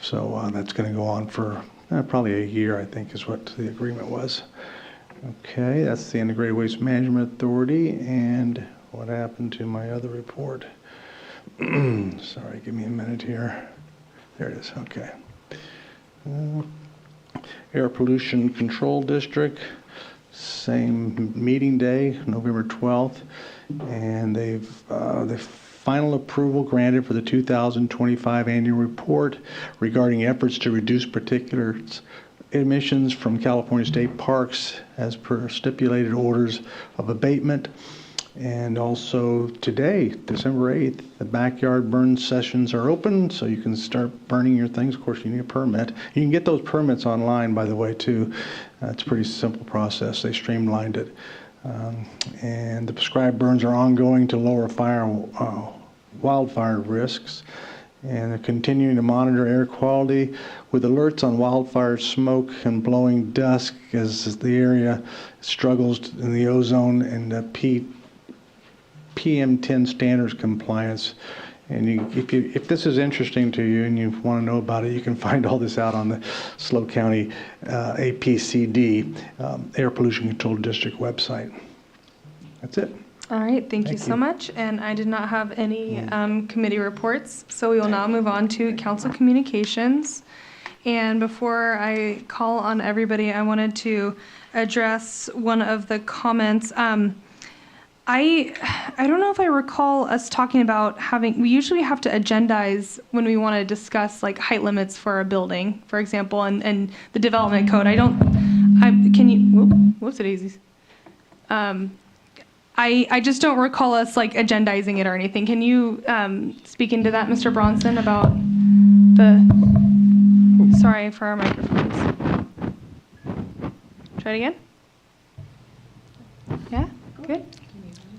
So that's going to go on for probably a year, I think, is what the agreement was. Okay, that's the Integrated Waste Management Authority. And what happened to my other report? Sorry, give me a minute here. There it is, okay. Air Pollution Control District, same meeting day, November 12th, and they've the final approval granted for the 2025 annual report regarding efforts to reduce particulate emissions from California state parks as per stipulated orders of abatement. And also today, December 8th, the backyard burn sessions are open, so you can start burning your things. Of course, you need a permit. You can get those permits online, by the way, too. It's a pretty simple process. They streamlined it. And the prescribed burns are ongoing to lower wildfire risks. And they're continuing to monitor air quality with alerts on wildfire smoke and blowing dust as the area struggles in the ozone and PM10 standards compliance. And if this is interesting to you and you want to know about it, you can find all this out on the SLO County APCD, Air Pollution Control District website. That's it. All right, thank you so much. And I did not have any committee reports, so we will now move on to council communications. And before I call on everybody, I wanted to address one of the comments. I don't know if I recall us talking about we usually have to agendize when we want to discuss like height limits for a building, for example, and the development code. Whoops, daisies. I just don't recall us like agendizing it or anything. Can you speak into that, Mr. Bronson, about sorry for our microphones. Try it again. Yeah, good.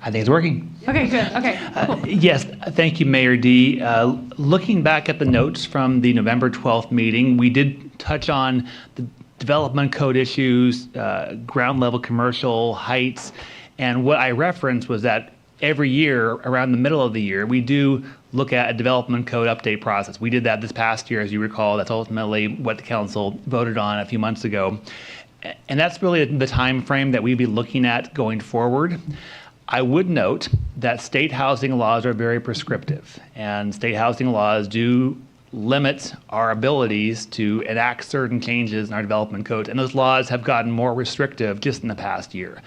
I think it's working. Okay, good. Okay, cool. Yes, thank you, Mayor D. Looking back at the notes from the November 12th meeting, we did touch on the development code issues, ground level commercial heights, and what I referenced was that every year, around the middle of the year, we do look at a development code update process. We did that this past year, as you recall. That's ultimately what the council voted on a few months ago. And that's really the time frame that we'd be looking at going forward. I would note that state housing laws are very prescriptive, and state housing laws do limit our abilities to enact certain changes in our development code, and those laws have gotten more restrictive just in the past year.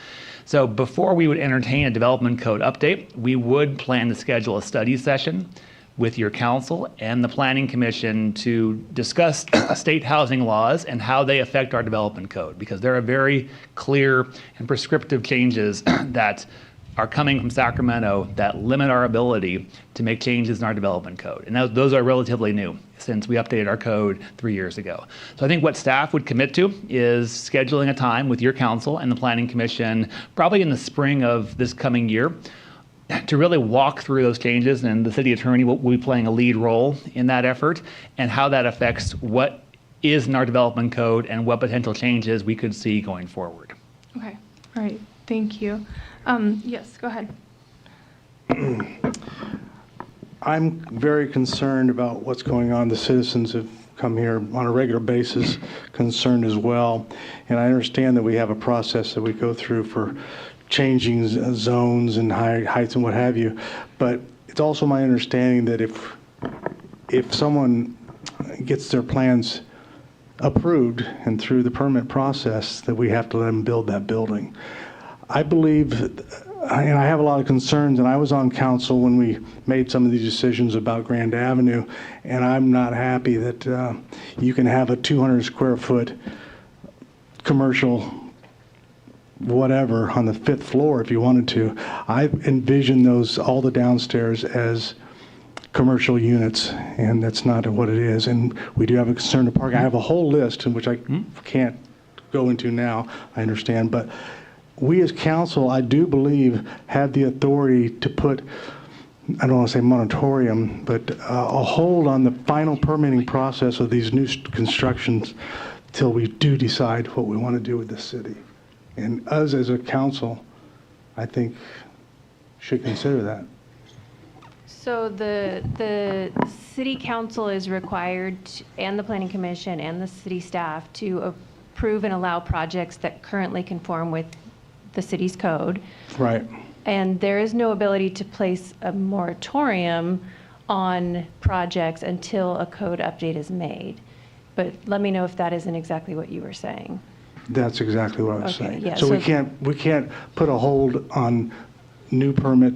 So before we would entertain a development code update, we would plan to schedule a study session with your council and the Planning Commission to discuss state housing laws and how they affect our development code, because there are very clear and prescriptive changes that are coming from Sacramento that limit our ability to make changes in our development code. And those are relatively new since we updated our code 3 years ago. So I think what staff would commit to is scheduling a time with your council and the Planning Commission, probably in the spring of this coming year, to really walk through those changes, and the city attorney will be playing a lead role in that effort, and how that affects what is in our development code and what potential changes we could see going forward. Okay, all right, thank you. Yes, go ahead. I'm very concerned about what's going on. The citizens have come here on a regular basis concerned as well. And I understand that we have a process that we go through for changing zones and heights and what have you. But it's also my understanding that if someone gets their plans approved and through the permit process, that we have to let them build that building. I believe, and I have a lot of concerns, and I was on council when we made some of these decisions about Grand Avenue, and I'm not happy that you can have a 200 square foot commercial whatever on the 5th floor if you wanted to. I envision all the downstairs as commercial units, and that's not what it is. And we do have a concern to park. I have a whole list in which I can't go into now, I understand, but we as council, I do believe, have the authority to put, I don't want to say moratorium, but a hold on the final permitting process of these new constructions till we do decide what we want to do with the city. And us as a council, I think, should consider that. So the city council is required, and the planning commission and the city staff, to approve and allow projects that currently conform with the city's code. Right. And there is no ability to place a moratorium on projects until a code update is made. But let me know if that isn't exactly what you were saying. That's exactly what I was Okay, saying. yeah, So so- we can't put a hold on new permit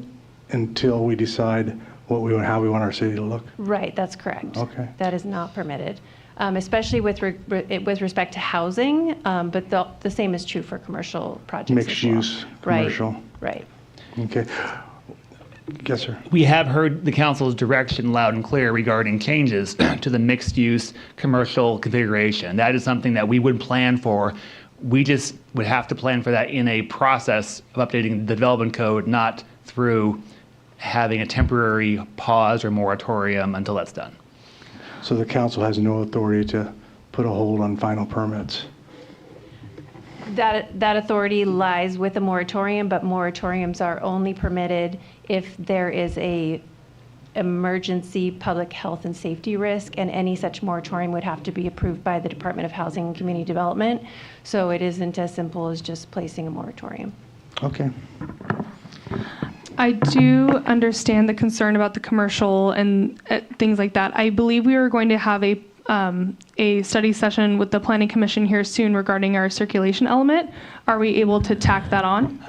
until we decide how we want our city to look. Right, that's correct. Okay. That is not permitted, especially with respect to housing, but the same is true for commercial projects Mixed as well. use, Right, commercial. right. Okay. Yes, sir. We have heard the council's direction loud and clear regarding changes to the mixed-use commercial configuration. That is something that we would plan for We just would have to plan for that in a process of updating the development code, not through having a temporary pause or moratorium until that's done. So the council has no authority to put a hold on final permits? That authority lies with the moratorium, but moratoriums are only permitted if there is a emergency public health and safety risk, and any such moratorium would have to be approved by the Department of Housing and Community Development. So it isn't as simple as just placing a moratorium. Okay. I do understand the concern about the commercial and things like that. I believe we are going to have a study session with the Planning Commission here soon regarding our circulation element. Are we able to tack that on?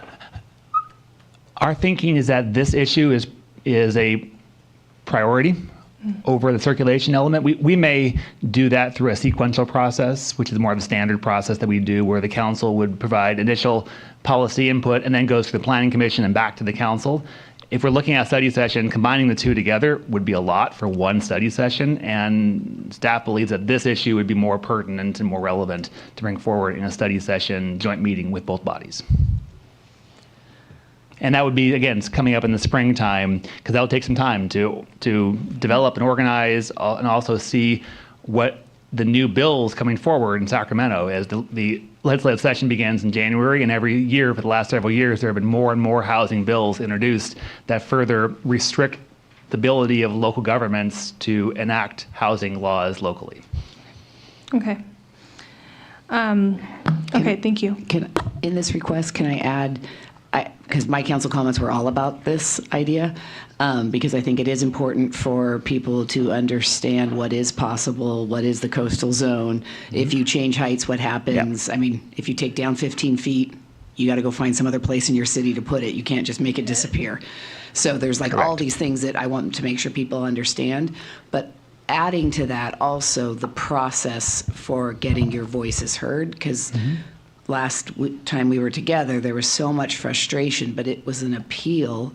Our thinking is that this issue is a priority over the circulation element. We may do that through a sequential process, which is more of a standard process that we do, where the council would provide initial policy input and then goes to the Planning Commission and back to the council. If we're looking at a study session, combining the two together would be a lot for one study session, and staff believes that this issue would be more pertinent and more relevant to bring forward in a study session joint meeting with both bodies. And that would be, again, coming up in the springtime, because that will take some time to develop and organize and also see what the new bills coming forward in Sacramento as the legislative session begins in January. And every year for the last several years, there have been more and more housing bills introduced that further restrict the ability of local governments to enact housing laws locally. Okay. Okay, thank you. In this request, can I add, because my council comments were all about this idea, because I think it is important for people to understand what is possible, what is the coastal zone. If you change heights, what happens? I mean, if you take down 15 feet, you got to go find some other place in your city to put it. You can't just make it disappear. So there's like all these things that I want to make sure people understand. But adding to that also the process for getting your voices heard, because last time we were together, there was so much frustration, but it was an appeal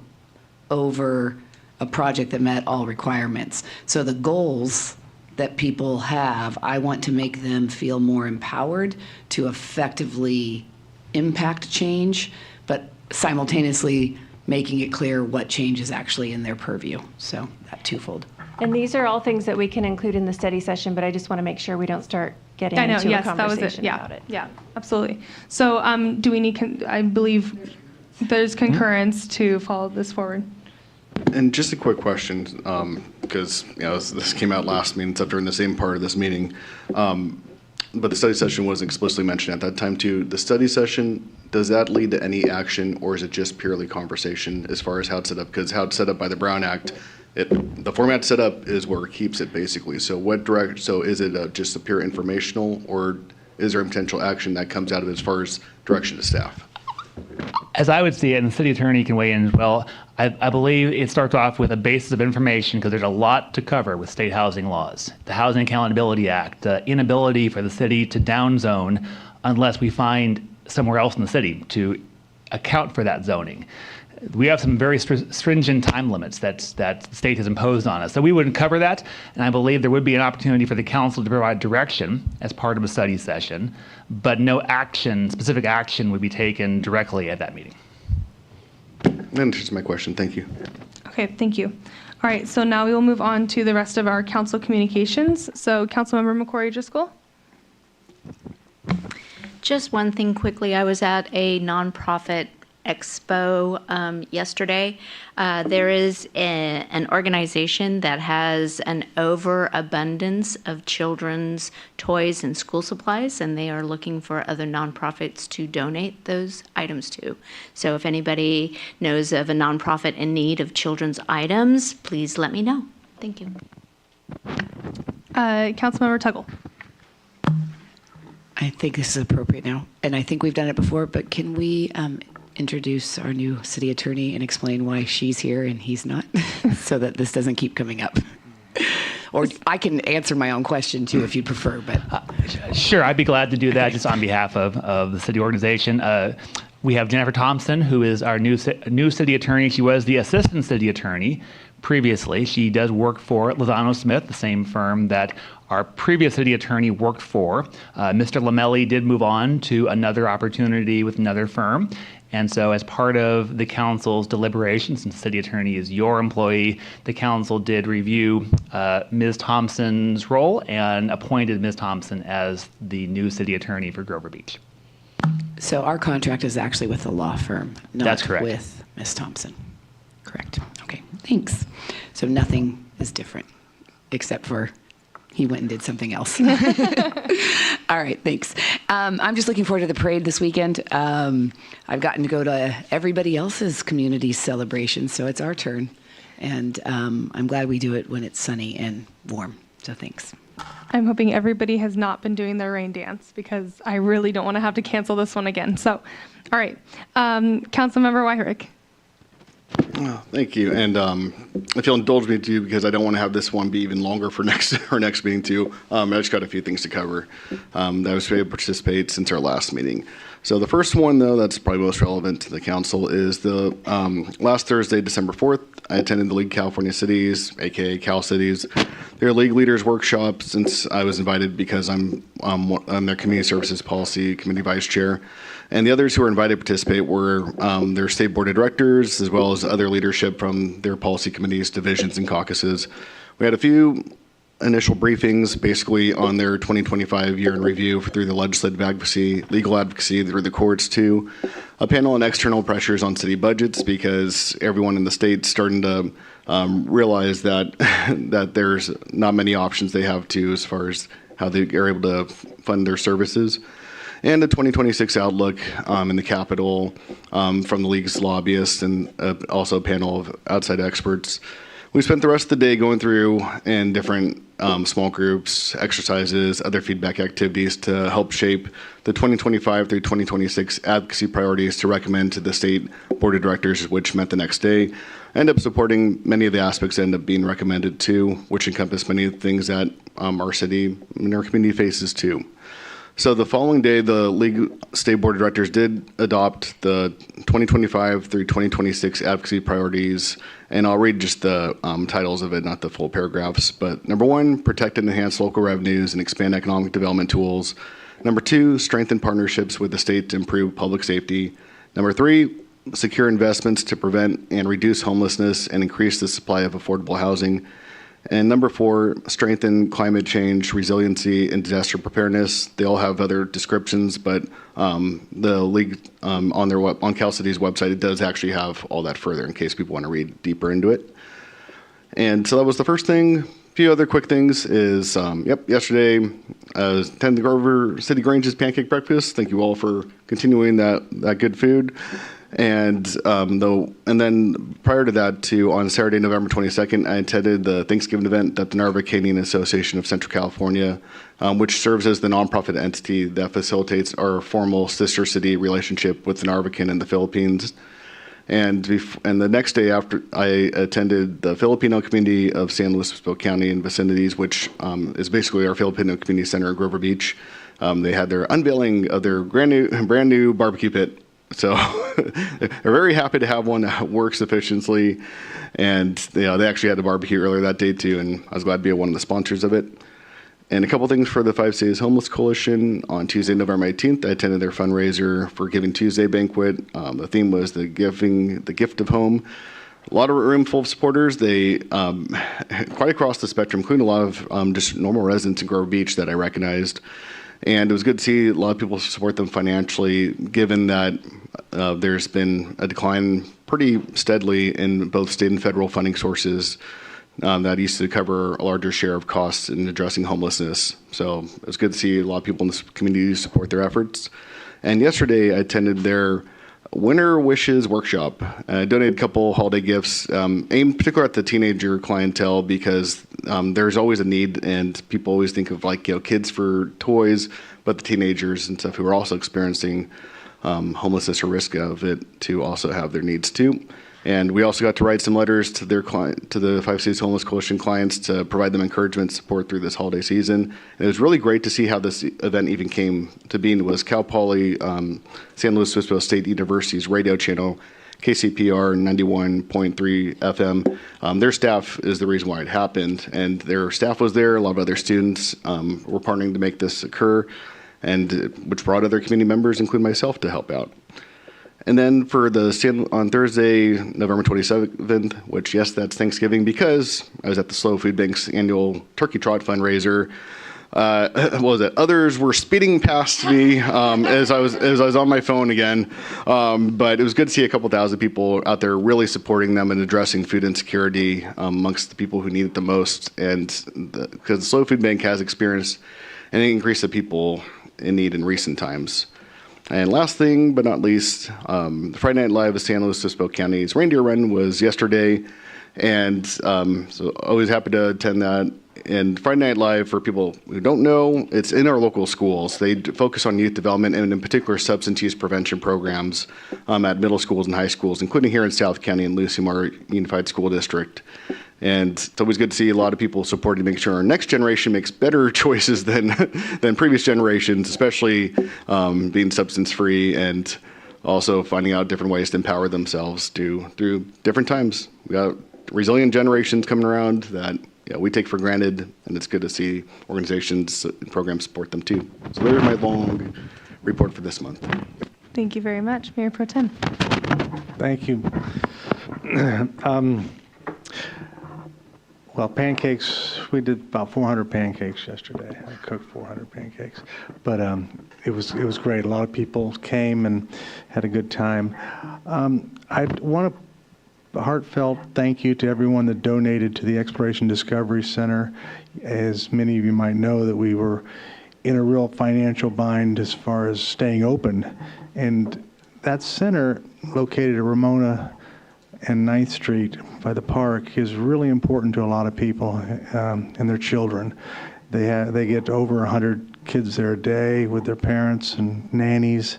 over a project that met all requirements. So the goals that people have, I want to make them feel more empowered to effectively impact change, but simultaneously making it clear what change is actually in their purview. So that twofold. And these are all things that we can include in the study session, but I just want to make sure we don't start getting into a conversation about it. Yeah, absolutely. So do we need, I believe there's concurrence to follow this forward. And just a quick question, because this came out last meeting, except during the same part of this meeting. But the study session was explicitly mentioned at that time too. The study session, does that lead to any action, or is it just purely conversation as far as how it's set up? Because how it's set up by the Brown Act, the format set up is where it keeps it basically. So so is it just a pure informational, or is there a potential action that comes out of it as far as direction to staff? As I would see it, and the city attorney can weigh in as well, I believe it starts off with a basis of information, because there's a lot to cover with state housing laws. The Housing Accountability Act, the inability for the city to downzone unless we find somewhere else in the city to account for that zoning. We have some very stringent time limits that the state has imposed on us. So we wouldn't cover that, and I believe there would be an opportunity for the council to provide direction as part of a study session, but no action, specific action would be taken directly at that meeting. That answers my question. Thank you. Okay, thank you. All right, so now we will move on to the rest of our council communications. So Councilmember McCrory Driscoll. Just one thing quickly. I was at a nonprofit expo yesterday. There is an organization that has an overabundance of children's toys and school supplies, and they are looking for other nonprofits to donate those items to. So if anybody knows of a nonprofit in need of children's items, please let me know. Thank you. Councilmember Tuggle. I think this is appropriate now, and I think we've done it before, but can we introduce our new city attorney and explain why she's here and he's not, so that this doesn't keep coming up? Or I can answer my own question too if you'd prefer, but. Sure, I'd be glad to do that just on behalf of the city organization. We have Jennifer Thompson, who is our new city attorney. She was the assistant city attorney previously. She does work for Lozano Smith, the same firm that our previous city attorney worked for. Mr. Lamelli did move on to another opportunity with another firm. And so as part of the council's deliberations, since the city attorney is your employee, the council did review Ms. Thompson's role and appointed Ms. Thompson as the new city attorney for Grover Beach. So our contract is actually with the law firm, That's not correct. with Ms. Thompson. Correct. Okay, thanks. So nothing is different, except for he went and did something else. All right, thanks. I'm just looking forward to the parade this weekend. I've gotten to go to everybody else's community celebration, so it's our turn. And I'm glad we do it when it's sunny and warm, so thanks. I'm hoping everybody has not been doing their rain dance because I really don't want to have to cancel this one again. So, all right. Councilmember Wyrick. Oh, thank you. And if you'll indulge me too, because I don't want to have this one be even longer for our next meeting too. I just got a few things to cover that I was able to participate since our last meeting. So the first one, though, that's probably most relevant to the council is the last Thursday, December 4th, I attended the League of California Cities, aka Cal Cities, their League Leaders Workshop, since I was invited because I'm their Community Services Policy Committee Vice Chair. And the others who were invited to participate were their state board of directors, as well as other leadership from their policy committees, divisions, and caucuses. We had a few initial briefings, basically on their 2025 year in review through the legislative advocacy, legal advocacy through the courts too, a panel on external pressures on city budgets, because everyone in the state's starting to realize that that there's not many options they have to as far as how they are able to fund their services. And the 2026 outlook in the Capitol from the League's lobbyists, and also a panel of outside experts. We spent the rest of the day going through in different small groups, exercises, other feedback activities to help shape the 2025 through 2026 advocacy priorities to recommend to the state board of directors, which met the next day. End up supporting many of the aspects that end up being recommended too, which encompass many of the things that our city and our community faces too. So the following day, the League State Board of Directors did adopt the 2025 through 2026 advocacy priorities, and I'll read just the titles of it, not the full paragraphs. But number 1, protect and enhance local revenues and expand economic development tools. Number 2, strengthen partnerships with the state to improve public safety. Number 3, secure investments to prevent and reduce homelessness and increase the supply of affordable housing. And number 4, strengthen climate change, resiliency, and disaster preparedness. They all have other descriptions, but the League on Cal City's website, it does actually have all that further in case people want to read deeper into it. And so that was the first thing. A few other quick things is, yesterday I was attending the Grover City Grange's pancake breakfast. Thank you all for continuing that good food. And then prior to that, too, on Saturday, November 22nd, I attended the Thanksgiving event that the Narva Canadian Association of Central California, which serves as the nonprofit entity that facilitates our formal sister city relationship with the Narvacan in the Philippines. And the next day after, I attended the Filipino community of San Luis Obispo County and vicinities, which is basically our Filipino community center at Grover Beach. They had their unveiling of their brand new barbecue pit. So they're very happy to have one that works efficiently. And they actually had a barbecue earlier that day too, and I was glad to be one of the sponsors of it. And a couple things for the 5 Cities Homeless Coalition. On Tuesday, November 18th, I attended their fundraiser for Giving Tuesday banquet. The theme was the gift of home. A lot of room full of supporters. They quite across the spectrum, including a lot of just normal residents in Grover Beach that I recognized. And it was good to see a lot of people support them financially, given that there's been a decline pretty steadily in both state and federal funding sources that used to cover a larger share of costs in addressing homelessness. So it was good to see a lot of people in this community support their efforts. And yesterday, I attended their Winter Wishes workshop. I donated a couple holiday gifts, aimed particularly at the teenager clientele, because there's always a need, and people always think of kids for toys, but the teenagers and stuff who are also experiencing homelessness or risk of it to also have their needs too. And we also got to write some letters to the 5 Cities Homeless Coalition clients to provide them encouragement and support through this holiday season. And it was really great to see how this event even came to being. Was Cal Poly San Luis Obispo State University's radio channel KCPR 91.3 FM. Their staff is the reason why it happened, and their staff was there. A lot of other students were partnering to make this occur, and which brought other community members, including myself, to help out. And then for on Thursday, November 27th, which, yes, that's Thanksgiving, because I was at the Slow Food Bank's annual Turkey Trot fundraiser. What was it? Others were speeding past me as I was on my phone again. But it was good to see a couple thousand people out there really supporting them and addressing food insecurity amongst the people who need it the most. And because the Slow Food Bank has experienced an increase of people in need in recent times. And last thing, but not least, the Friday Night Live of San Luis Obispo County's Reindeer Run was yesterday, and so always happy to attend that. And Friday Night Live, for people who don't know, it's in our local schools. They focus on youth development and in particular substance use prevention programs at middle schools and high schools, including here in South County and Lucimar Unified School District. And it's always good to see a lot of people supporting to make sure our next generation makes better choices than previous generations, especially being substance-free and also finding out different ways to empower themselves through different times. We got resilient generations coming around that we take for granted, and it's good to see organizations and programs support them too. So there's my long report for this month. Thank you very much, Mayor Pro Tem. Thank you. Well, pancakes, we did about 400 pancakes yesterday. I cooked 400 pancakes. But it was great. A lot of people came and had a good time. I want a heartfelt thank you to everyone that donated to the Exploration Discovery Center. As many of you might know, that we were in a real financial bind as far as staying open. And that center, located at Ramona and 9th Street by the park, is really important to a lot of people and their children. They get over 100 kids there a day with their parents and nannies,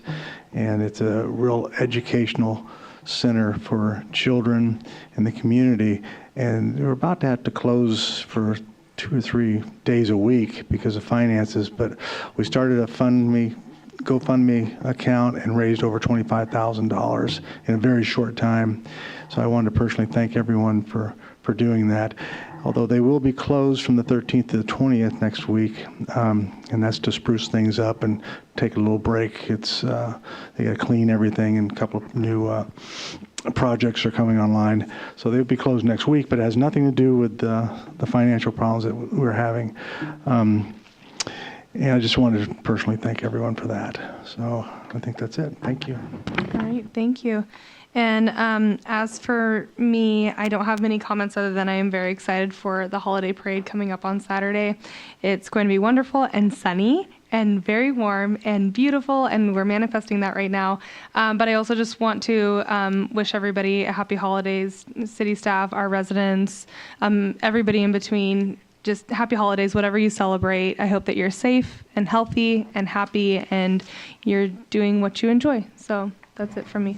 and it's a real educational center for children in the community. And we're about to have to close for 2 or 3 days a week because of finances, but we started a GoFundMe account and raised over $25,000 in a very short time. So I wanted to personally thank everyone for doing that. Although they will be closed from the 13th to the 20th next week, and that's to spruce things up and take a little break. It's they got to clean everything, and a couple of new projects are coming online. So they'll be closed next week, but it has nothing to do with the financial problems that we're having. And I just wanted to personally thank everyone for that. So I think that's it. Thank you. All right, thank you. And as for me, I don't have many comments other than I am very excited for the holiday parade coming up on Saturday. It's going to be wonderful and sunny and very warm and beautiful, and we're manifesting that right now. But I also just want to wish everybody a happy holidays, city staff, our residents, everybody in between. Just happy holidays, whatever you celebrate. I hope that you're safe and healthy and happy and you're doing what you enjoy. So that's it from me.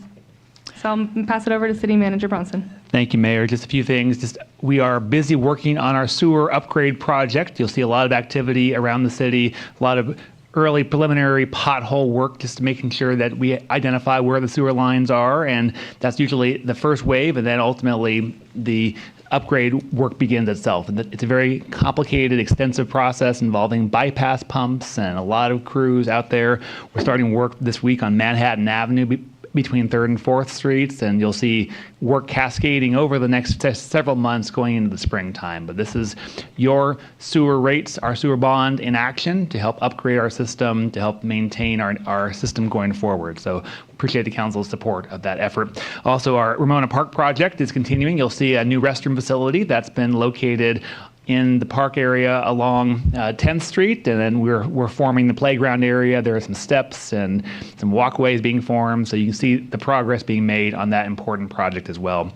So I'll pass it over to City Manager Bronson. Thank you, Mayor. Just a few things. We are busy working on our sewer upgrade project. You'll see a lot of activity around the city, a lot of early preliminary pothole work, just making sure that we identify where the sewer lines are, and that's usually the first wave, and then ultimately the upgrade work begins itself. And it's a very complicated, extensive process involving bypass pumps and a lot of crews out there. We're starting work this week on Manhattan Avenue between 3rd and 4th Streets, and you'll see work cascading over the next several months going into the springtime. But this is your sewer rates, our sewer bond in action to help upgrade our system, to help maintain our system going forward. So appreciate the council's support of that effort. Also, our Ramona Park project is continuing. You'll see a new restroom facility that's been located in the park area along 10th Street, and then we're forming the playground area. There are some steps and some walkways being formed, so you can see the progress being made on that important project as well.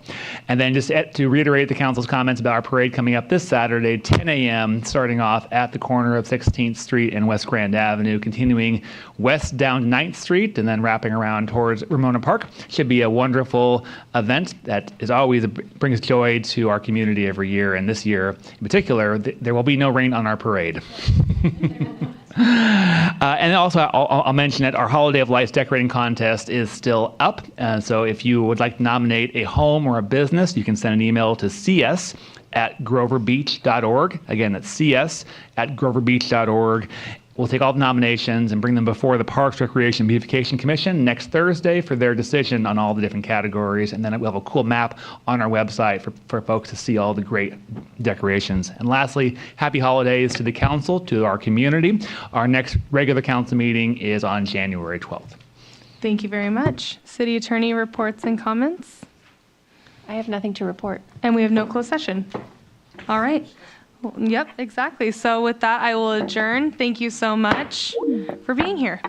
And then just to reiterate the council's comments about our parade coming up this Saturday, 10 a.m., starting off at the corner of 16th Street and West Grand Avenue, continuing west down 9th Street, and then wrapping around towards Ramona Park. Should be a wonderful event that is always brings joy to our community every year, and this year in particular, there will be no rain on our parade. And also, I'll mention that our Holiday of Lights decorating contest is still up. So if you would like to nominate a home or a business, you can send an email to cs@groverbeach.org. Again, that's cs@groverbeach.org. We'll take all the nominations and bring them before the Parks, Recreation, and Beautification Commission next Thursday for their decision on all the different categories. And then we'll have a cool map on our website for folks to see all the great decorations. And lastly, happy holidays to the council, to our community. Our next regular council meeting is on January 12th. Thank you very much. City Attorney reports and comments. I have nothing to report. And we have no closed session. All right. Yep, exactly. So with that, I will adjourn. Thank you so much for being here.